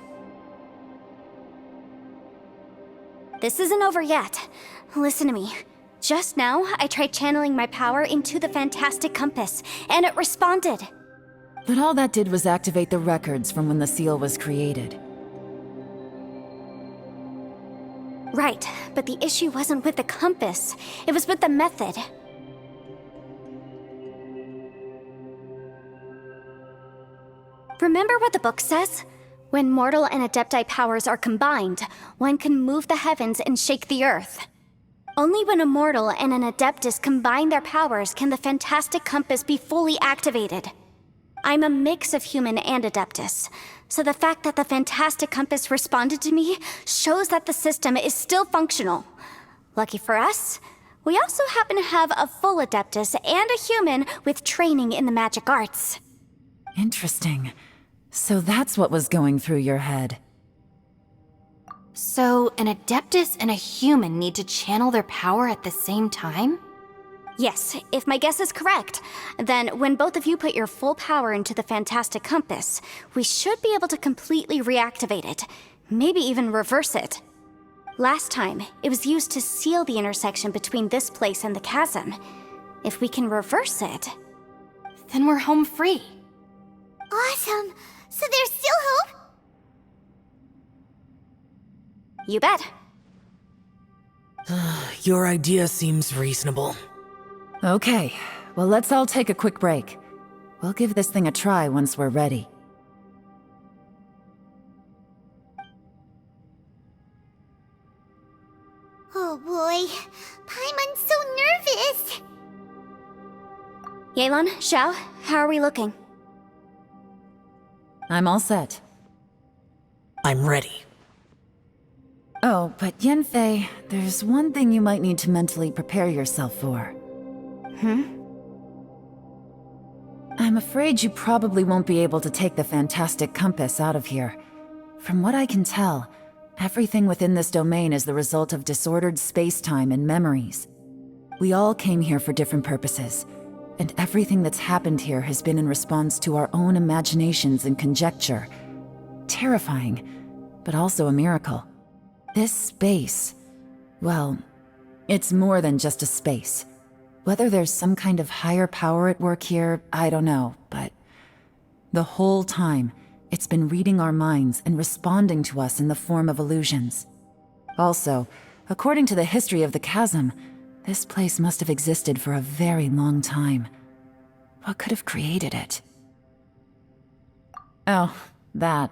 This isn't over yet. Listen to me. Just now, I tried channeling my power into the fantastic compass, and it responded. But all that did was activate the records from when the seal was created. Right, but the issue wasn't with the compass. It was with the method. Remember what the book says? When mortal and Adepti powers are combined, one can move the heavens and shake the earth. Only when a mortal and an Adeptus combine their powers can the fantastic compass be fully activated. I'm a mix of human and Adeptus, so the fact that the fantastic compass responded to me shows that the system is still functional. Lucky for us, we also happen to have a full Adeptus and a human with training in the magic arts. Interesting. So that's what was going through your head. So, an Adeptus and a human need to channel their power at the same time? Yes, if my guess is correct, then when both of you put your full power into the Fantastic Compass, we should be able to completely reactivate it, maybe even reverse it. Last time, it was used to seal the intersection between this place and the chasm. If we can reverse it, Then we're home free. Awesome! So there's still hope? you bet. Your idea seems reasonable. Okay, well, let's all take a quick break. We'll give this thing a try once we're ready. Oh boy, Paimon's so nervous! Yelan, Xiao, how are we looking? I'm all set. I'm ready. Oh, but Yanfei, there's one thing you might need to mentally prepare yourself for. I'm afraid you probably won't be able to take the Fantastic Compass out of here. From what I can tell, everything within this domain is the result of disordered space-time and memories. We all came here for different purposes, and everything that's happened here has been in response to our own imaginations and conjecture. Terrifying, but also a miracle. This space, well, it's more than just a space. Whether there's some kind of higher power at work here, I don't know, but the whole time, it's been reading our minds and responding to us in the form of illusions. Also, according to the history of the chasm, this place must have existed for a very long time. What could have created it? Oh, that.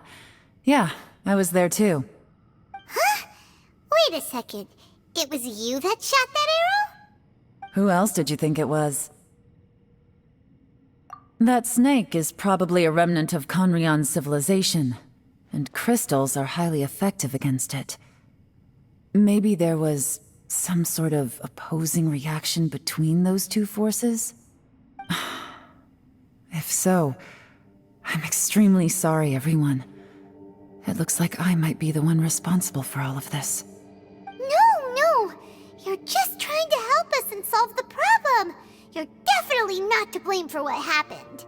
Yeah, I was there too. Huh? Wait a second. It was you that shot that arrow? Who else did you think it was? That snake is probably a remnant of Conrion's civilization, and crystals are highly effective against it. Maybe there was some sort of opposing reaction between those two forces? If so, I'm extremely sorry, everyone. It looks like I might be the one responsible for all of this. No! You're just trying to help us and solve the problem! You're definitely not to blame for what happened.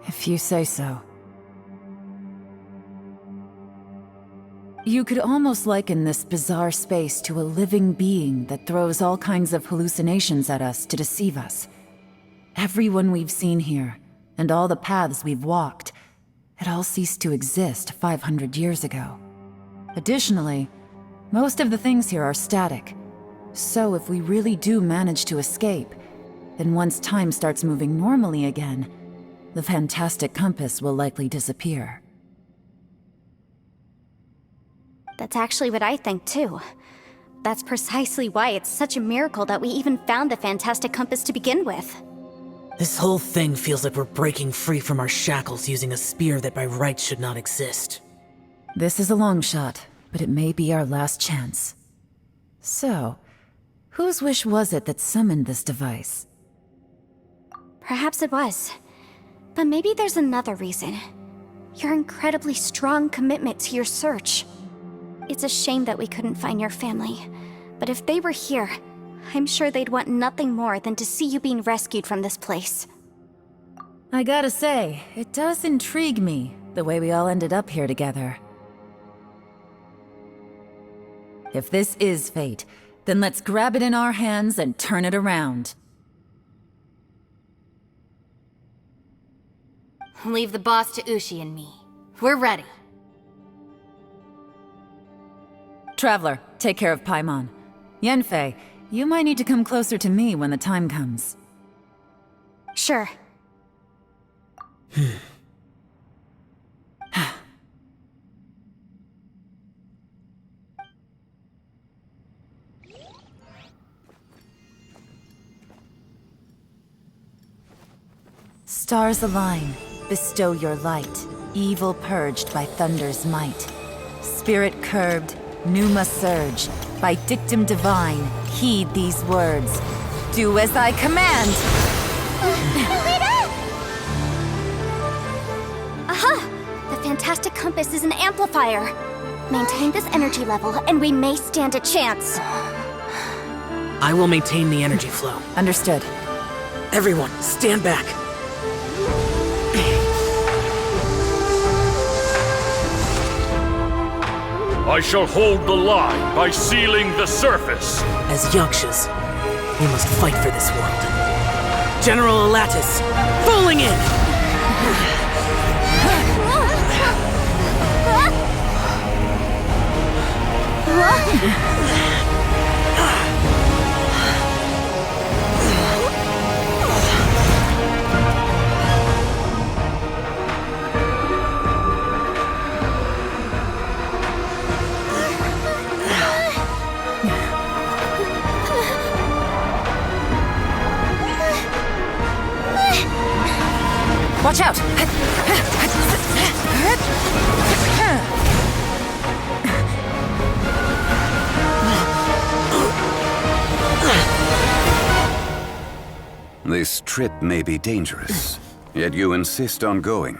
If you say so. You could almost liken this bizarre space to a living being that throws all kinds of hallucinations at us to deceive us. Everyone we've seen here, and all the paths we've walked, it all ceased to exist 500 years ago. Additionally, most of the things here are static. So if we really do manage to escape, then once time starts moving normally again, the Fantastic Compass will likely disappear. That's actually what I think too. That's precisely why it's such a miracle that we even found the Fantastic Compass to begin with. This whole thing feels like we're breaking free from our shackles using a spear that by rights should not exist. This is a long shot, but it may be our last chance. So, whose wish was it that summoned this device? Perhaps it was. But maybe there's another reason. Your incredibly strong commitment to your search. It's a shame that we couldn't find your family. But if they were here, I'm sure they'd want nothing more than to see you being rescued from this place. I gotta say, it does intrigue me, the way we all ended up here together. If this is fate, then let's grab it in our hands and turn it around. Leave the boss to Ushi and me. We're ready. Traveler, take care of Paimon. Yanfei, you might need to come closer to me when the time comes. Sure. Stars align, bestow your light, evil purged by thunder's might. Spirit curbed, pneuma surge, By dictum divine, heed these words. Do as I command! Aha! The fantastic compass is an amplifier. Maintain this energy level, and we may stand a chance. I will maintain the energy flow. Understood. Everyone, stand back. I shall hold the line by sealing the surface. As Yakshas, we must fight for this world. General Alatus, falling in! Watch out! This trip may be dangerous, yet you insist on going.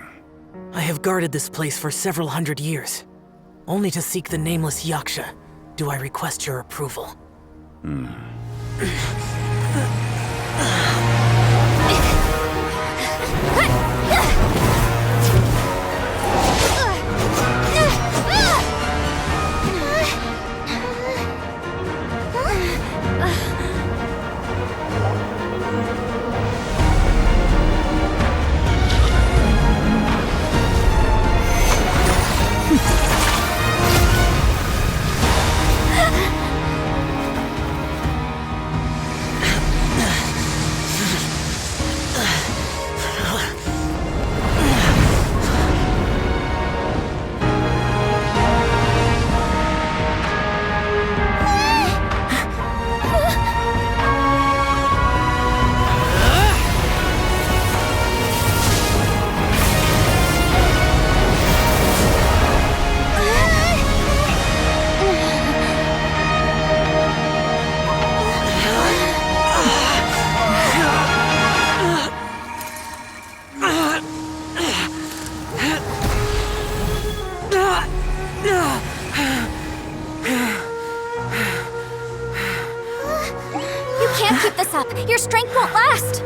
I have guarded this place for several hundred years. Only to seek the nameless Yaksha do I request your approval. Your strength won't last!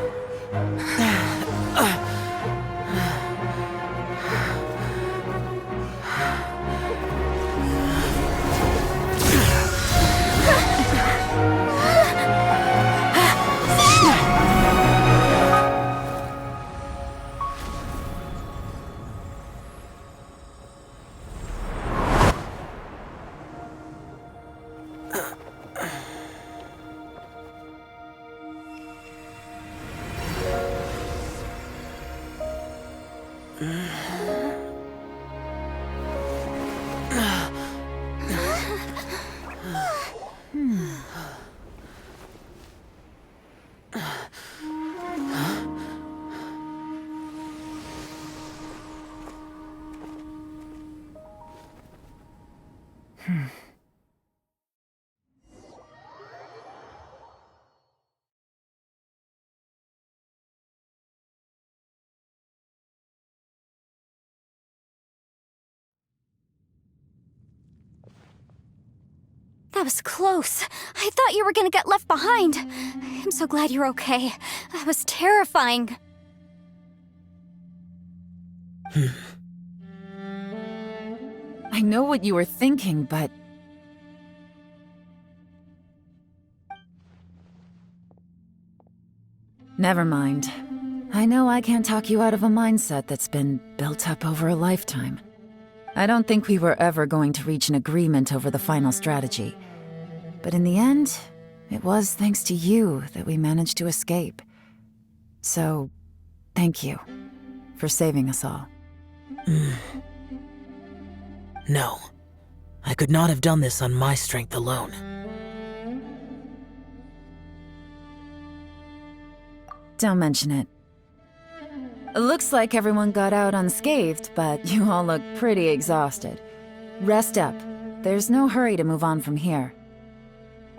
That was close. I thought you were gonna get left behind. I'm so glad you're okay. That was terrifying. I know what you were thinking, but... Never mind. I know I can't talk you out of a mindset that's been built up over a lifetime. I don't think we were ever going to reach an agreement over the final strategy. But in the end, it was thanks to you that we managed to escape. So, thank you for saving us all. No. I could not have done this on my strength alone. Don't mention it. Looks like everyone got out unscathed, but you all look pretty exhausted. Rest up. There's no hurry to move on from here.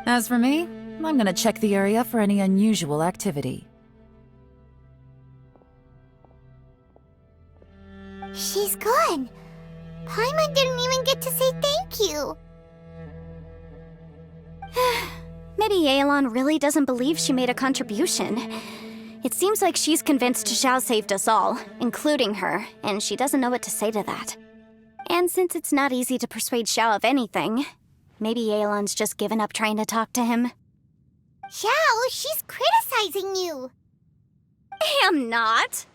As for me, I'm gonna check the area for any unusual activity. She's gone. Paimon didn't even get to say thank you. Maybe Yelan really doesn't believe she made a contribution. It seems like she's convinced Xiao saved us all, including her, and she doesn't know what to say to that. And since it's not easy to persuade Xiao of anything, maybe Yelan's just given up trying to talk to him. Xiao, she's criticizing you. I'm not.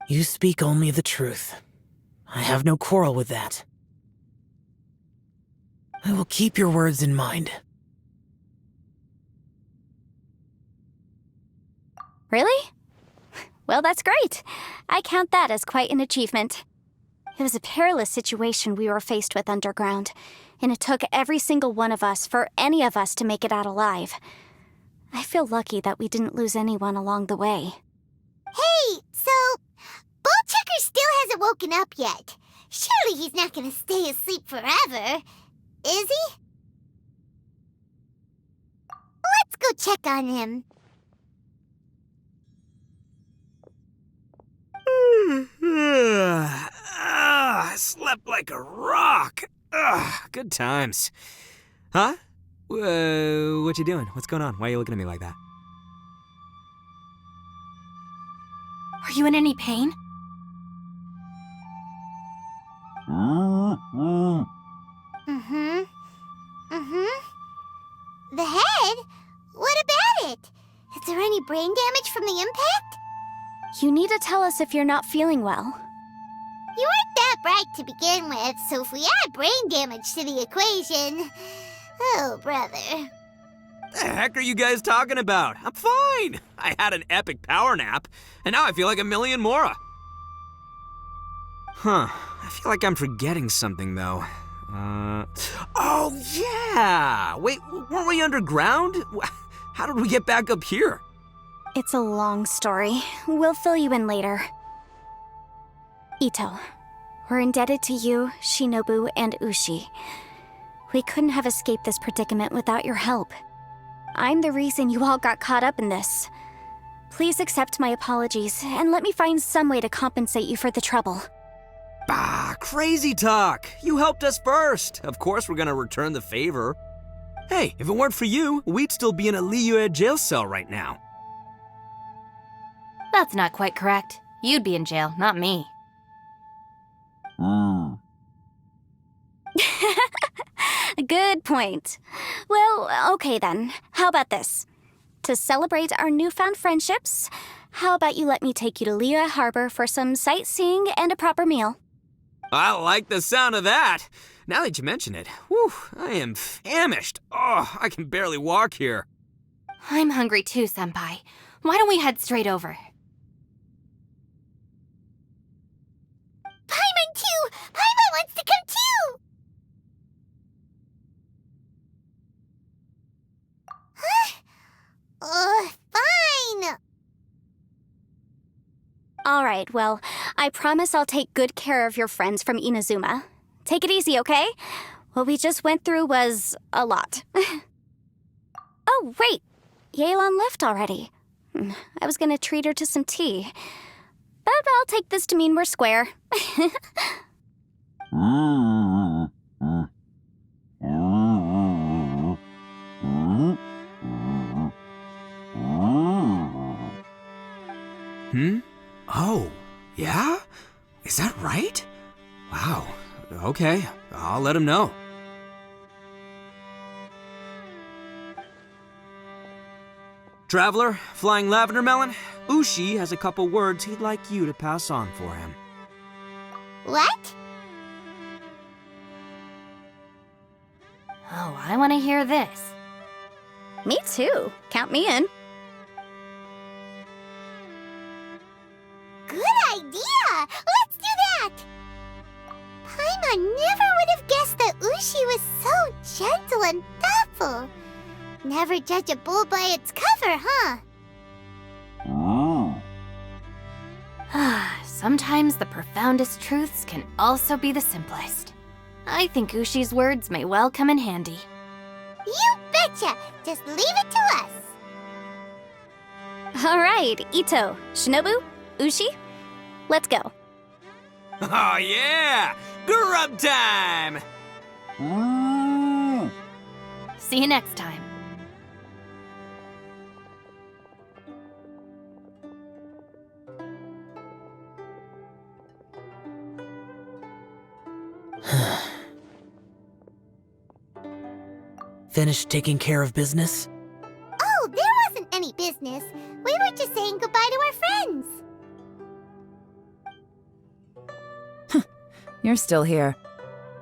You speak only the truth. I have no quarrel with that. I will keep your words in mind. Really? Well, that's great. I count that as quite an achievement. It was a perilous situation we were faced with underground, and it took every single one of us for any of us to make it out alive. I feel lucky that we didn't lose anyone along the way. Hey, so Ballchecker still hasn't woken up yet. Surely he's not gonna stay asleep forever, is he? Let's go check on him. I slept like a rock. Good times. Huh? What you doing? What's going on? Why are you looking at me like that? Are you in any pain? The head? What about it? Is there any brain damage from the impact? You need to tell us if you're not feeling well. You weren't that bright to begin with, so if we add brain damage to the equation... Oh, brother. The heck are you guys talking about? I'm fine. I had an epic power nap, and now I feel like a million more. Huh. I feel like I'm forgetting something, though. Oh, yeah! Wait, weren't we underground? How did we get back up here? It's a long story. We'll fill you in later. Ito, we're indebted to you, Shinobu, and Ushi. We couldn't have escaped this predicament without your help. I'm the reason you all got caught up in this. Please accept my apologies, and let me find some way to compensate you for the trouble. Bah, crazy talk! You helped us first! Of course we're gonna return the favor. Hey, if it weren't for you, we'd still be in a Liyue jail cell right now. That's not quite correct. You'd be in jail, not me. Good point. Well, okay then. How about this? To celebrate our newfound friendships, how about you let me take you to Liyue Harbor for some sightseeing and a proper meal? I like the sound of that! Now that you mention it, whew, I am famished. Oh, I can barely walk here. I'm hungry too, Senpai. Why don't we head straight over? Paimon too! Paimon wants to come too! Huh? Fine! Alright, well, I promise I'll take good care of your friends from Inazuma. Take it easy, okay? What we just went through was a lot. Oh, wait! Yelan left already. I was gonna treat her to some tea. But I'll take this to mean we're square. Oh, yeah? Is that right? Wow. Okay, I'll let him know. Traveler, Flying Lavender Melon, Ushi has a couple words he'd like you to pass on for him. What? Oh, I want to hear this. Me too. Count me in. Good idea! Let's do that! Paimon never would have guessed that Ushi was so gentle and thoughtful. Never judge a bull by its cover, huh? Sometimes the profoundest truths can also be the simplest. I think Ushi's words may well come in handy. You bet betcha! Just leave it to us! All right, Ito, Shinobu, Ushi, let's go. Oh yeah! Grub time! See you next time. Finished taking care of business? Oh, there wasn't any business. We were just saying goodbye to our friends. You're still here.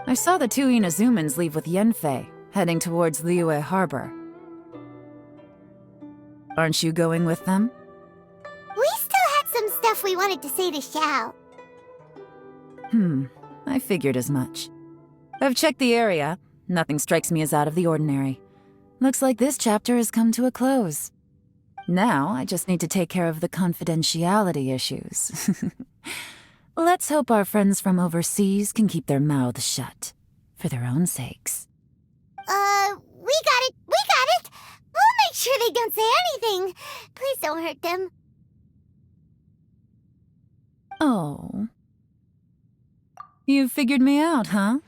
I saw the two Inazumans leave with Yenfei, heading towards Liyue Harbor. Aren't you going with them? We still had some stuff we wanted to say to Xiao. I figured as much. I've checked the area. Nothing strikes me as out of the ordinary. Looks like this chapter has come to a close. Now, I just need to take care of the confidentiality issues. Let's hope our friends from overseas can keep their mouths shut. For their own sakes. We got it! We'll make sure they don't say anything. Please don't hurt them. Oh. You figured me out, huh?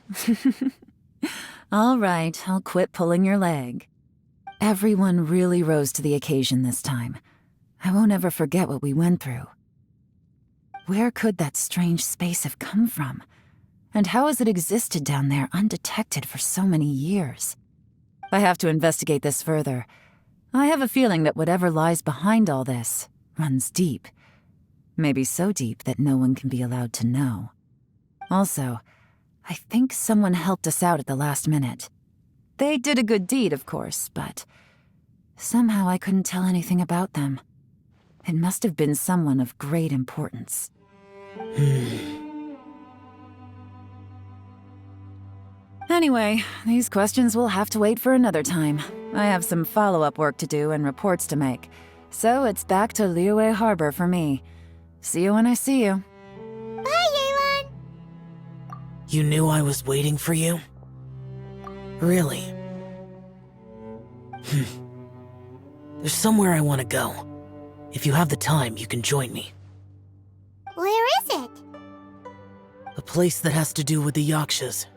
All right, I'll quit pulling your leg. Everyone really rose to the occasion this time. I won't ever forget what we went through. Where could that strange space have come from? And how has it existed down there undetected for so many years? I have to investigate this further. I have a feeling that whatever lies behind all this runs deep. Maybe so deep that no one can be allowed to know. Also, I think someone helped us out at the last minute. They did a good deed, of course, but somehow I couldn't tell anything about them. It must have been someone of great importance. Anyway, these questions will have to wait for another time. I have some follow-up work to do and reports to make. So it's back to Liyue Harbor for me. See you when I see you. Bye, Yelan! You knew I was waiting for you? Really? There's somewhere I want to go. If you have the time, you can join me. Where is it? A place that has to do with the Yakshas.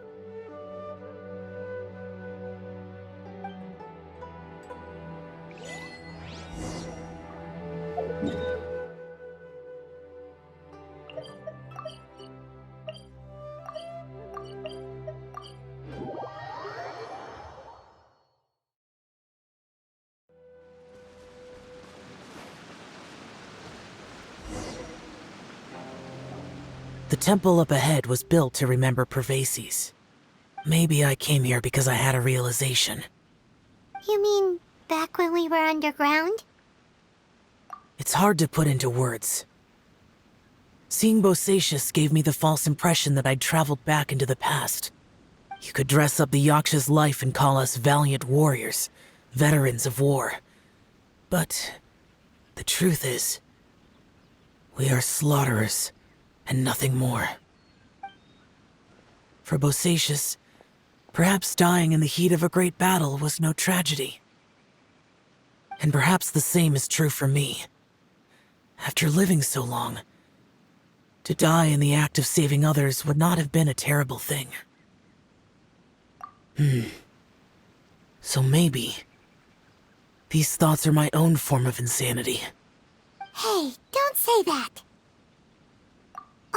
The temple up ahead was built to remember Pervases. Maybe I came here because I had a realization. You mean back when we were underground? It's hard to put into words. Seeing Bosacius gave me the false impression that I'd traveled back into the past. You could dress up the Yaksha's life and call us valiant warriors, veterans of war. But the truth is, we are slaughterers. And nothing more. For Bosacius, perhaps dying in the heat of a great battle was no tragedy. And perhaps the same is true for me. After living so long, to die in the act of saving others would not have been a terrible thing. So maybe, these thoughts are my own form of insanity. Hey, don't say that.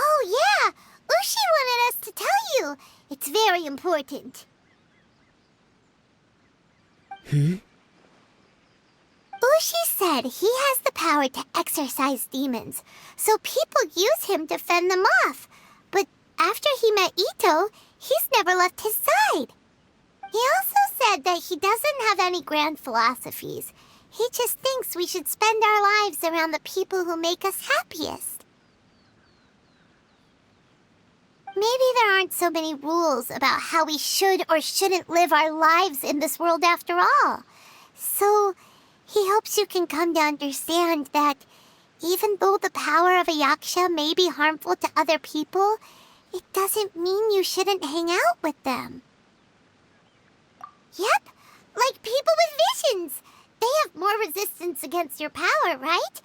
Oh yeah! Ushi wanted us to tell you. It's very important. Ushi said he has the power to exorcise demons, so people use him to fend them off. But after he met Ito, he's never left his side. He also said that he doesn't have any grand philosophies. He just thinks we should spend our lives around the people who make us happiest. Maybe there aren't so many rules about how we should or shouldn't live our lives in this world after all. So, he hopes you can come to understand that even though the power of a yaksha may be harmful to other people, it doesn't mean you shouldn't hang out with them. Yep, like people with defense against your power, right?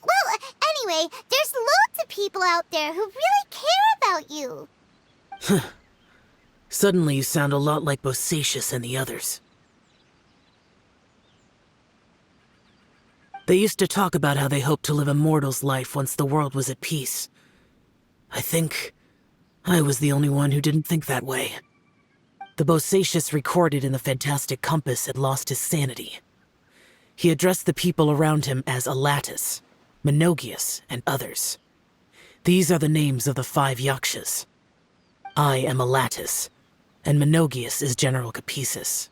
Well, anyway, there's loads of people out there who really care about you. Suddenly you sound a lot like Bosacius and the others. They used to talk about how they hoped to live a mortal's life once the world was at peace. I think I was the only one who didn't think that way. The Bosacius recorded in the Fantastic Compass had lost his sanity. He addressed the people around him as Alatus, Menogius, and others. These are the names of the 5 Yakshas. I am Alatus, and Menogius is General Capisis.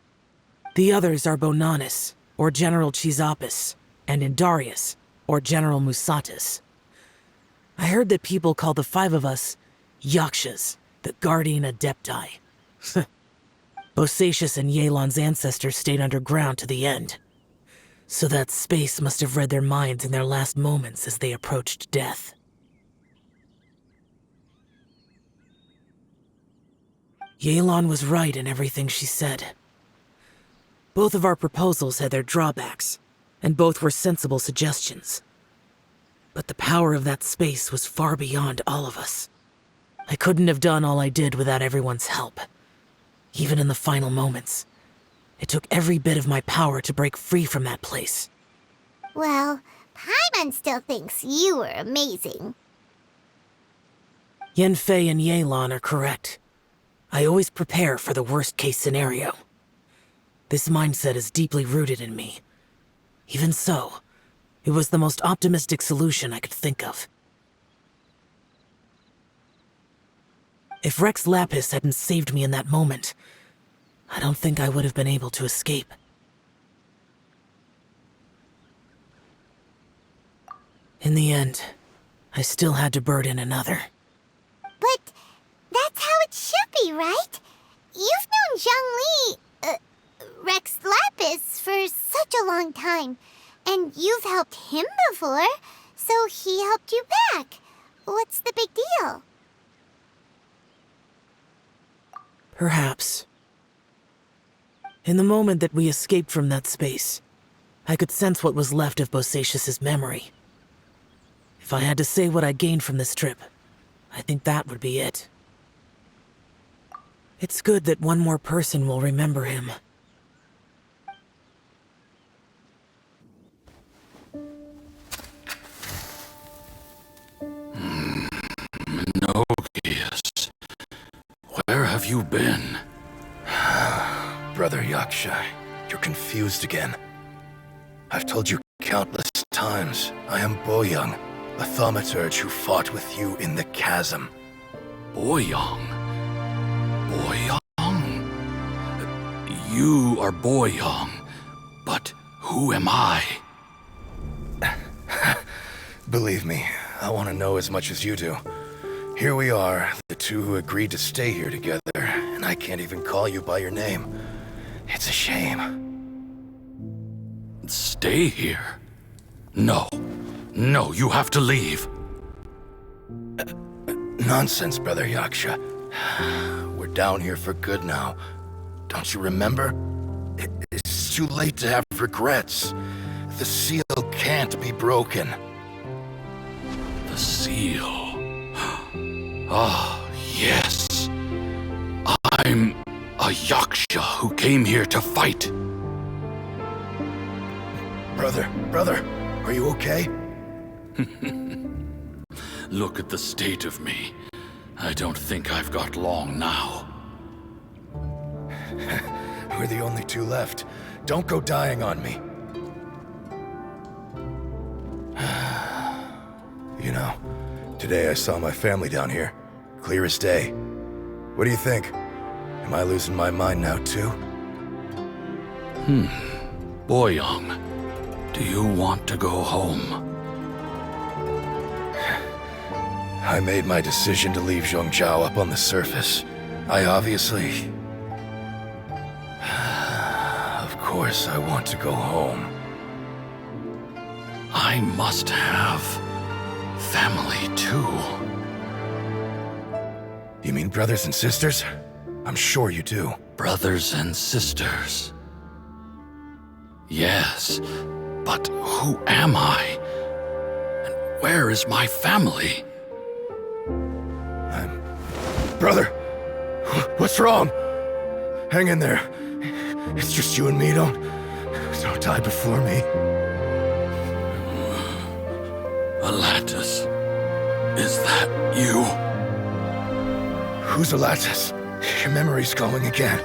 The others are Bonanis, or General Chisapis, and Indarius, or General Musatus. I heard that people call the 5 of us Yakshas, the Guardian Adepti. Bosacius and Yelan's ancestors stayed underground to the end. So that space must have read their minds in their last moments as they approached death. Yelan was right in everything she said. Both of our proposals had their drawbacks, and both were sensible suggestions. But the power of that space was far beyond all of us. I couldn't have done all I did without everyone's help. Even in the final moments, it took every bit of my power to break free from that place. Well, Paimon still thinks you were amazing. Yanfei and Yelan are correct. I always prepare for the worst-case scenario. This mindset is deeply rooted in me. Even so, it was the most optimistic solution I could think of. If Rex Lapis hadn't saved me in that moment, I don't think I would have been able to escape. In the end, I still had to burden another. But that's how it should be, right? You've known Zhang Li, Rex Lapis, for such a long time. And you've helped him before, so he helped you back. What's the big deal? Perhaps. In the moment that we escaped from that space, I could sense what was left of Bosacius's memory. If I had to say what I gained from this trip, I think that would be it. It's good that one more person will remember him. Menogius, where have you been? Brother Yaksha, you're confused again. I've told you countless times, I am Boyoung, a thaumaturge who fought with you in the chasm. Boyoung? Boyoung? You are Boyoung, but who am I? Believe me, I want to know as much as you do. Here we are, the two who agreed to stay here together, and I can't even call you by your name. It's a shame. Stay here? No. No, you have to leave. Nonsense, Brother Yaksha. We're down here for good now. Don't you remember? It's too late to have regrets. The seal can't be broken. The seal. Ah, yes. I'm a Yaksha who came here to fight. Brother, are you okay? Look at the state of me. I don't think I've got long now. We're the only two left. Don't go dying on me. You know, today I saw my family down here. Clear as day. What do you think? Am I losing my mind now too? Boyoung, do you want to go home? I made my decision to leave Zhongzhou up on the surface. I obviously... Of course I want to go home. I must have family too. You mean brothers and sisters? I'm sure you do. Brothers and sisters. Yes, but who am I? And where is my family? Brother, what's wrong? Hang in there. It's just you and me, don't die before me. Alatus, is that you? Who's Alatus? Your memory's going again.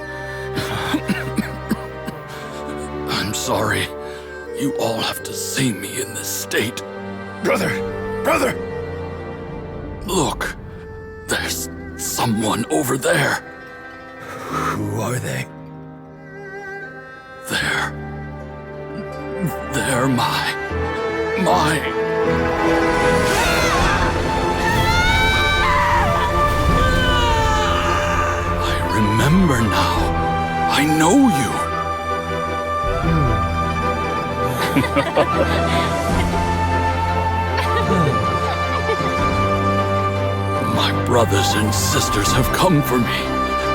I'm sorry. You all have to see me in this state. Brother! Look, there's someone over there. Who are they? They're my... I remember now. I know you. My brothers and sisters have come for me,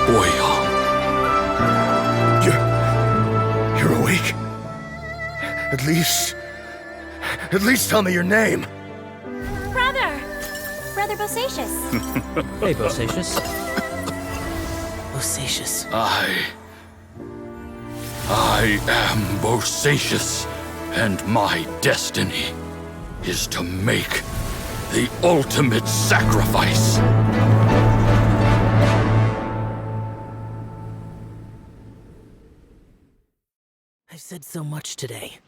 Boyong. You're awake? At least tell me your name. Brother Bosacious. Hey, Bosacious. Bosacious. I am Bosacious, and my destiny is to make the ultimate sacrifice. I've said so much today,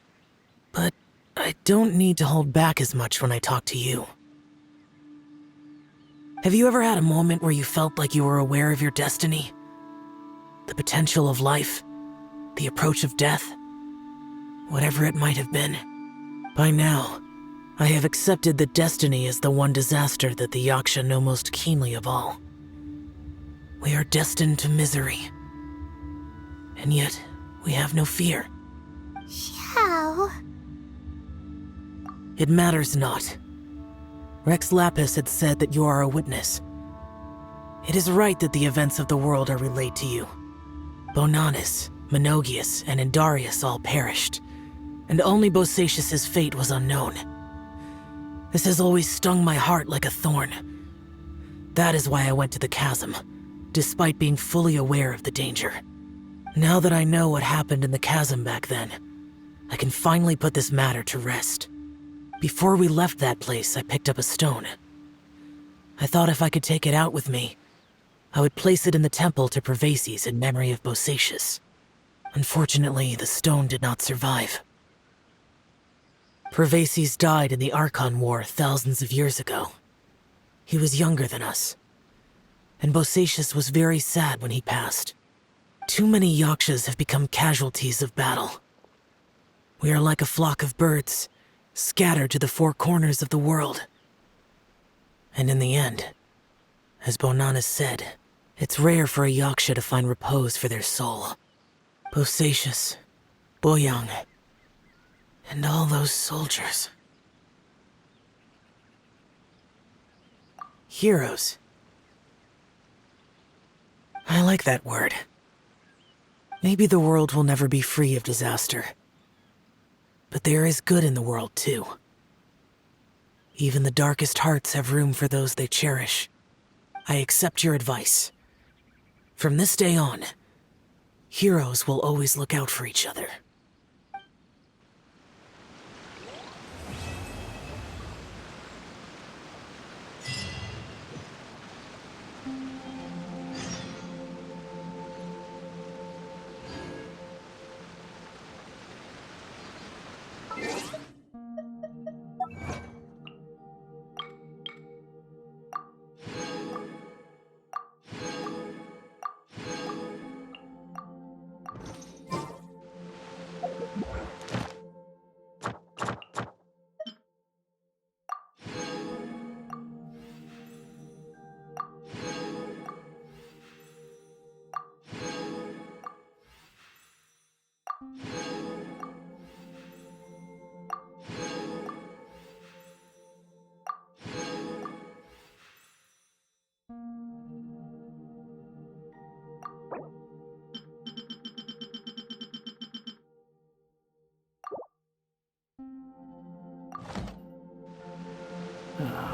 but I don't need to hold back as much when I talk to you. Have you ever had a moment where you felt like you were aware of your destiny? The potential of life? The approach of death? Whatever it might have been. By now, I have accepted that destiny is the one disaster that the Yaksha know most keenly of all. We are destined to misery. And yet, we have no fear. How? It matters not. Rex Lapis had said that you are a witness. It is right that the events of the world are relayed to you. Bonanis, Menogius, and Indarius all perished, and only Bosacious's fate was unknown. This has always stung my heart like a thorn. That is why I went to the chasm, despite being fully aware of the danger. Now that I know what happened in the chasm back then, I can finally put this matter to rest. Before we left that place, I picked up a stone. I thought if I could take it out with me, I would place it in the temple to Pervases in memory of Bosacious. Unfortunately, the stone did not survive. Pervases died in the Archon War thousands of years ago. He was younger than us, and Bosacious was very sad when he passed. Too many Yakshas have become casualties of battle. We are like a flock of birds, scattered to the four corners of the world. And in the end, as Bonanis said, it's rare for a Yaksha to find repose for their soul. Bosacious, Boyong, and all those soldiers. Heroes. I like that word. Maybe the world will never be free of disaster. But there is good in the world, too. Even the darkest hearts have room for those they cherish. I accept your advice. From this day on, heroes will always look out for each other. Ah.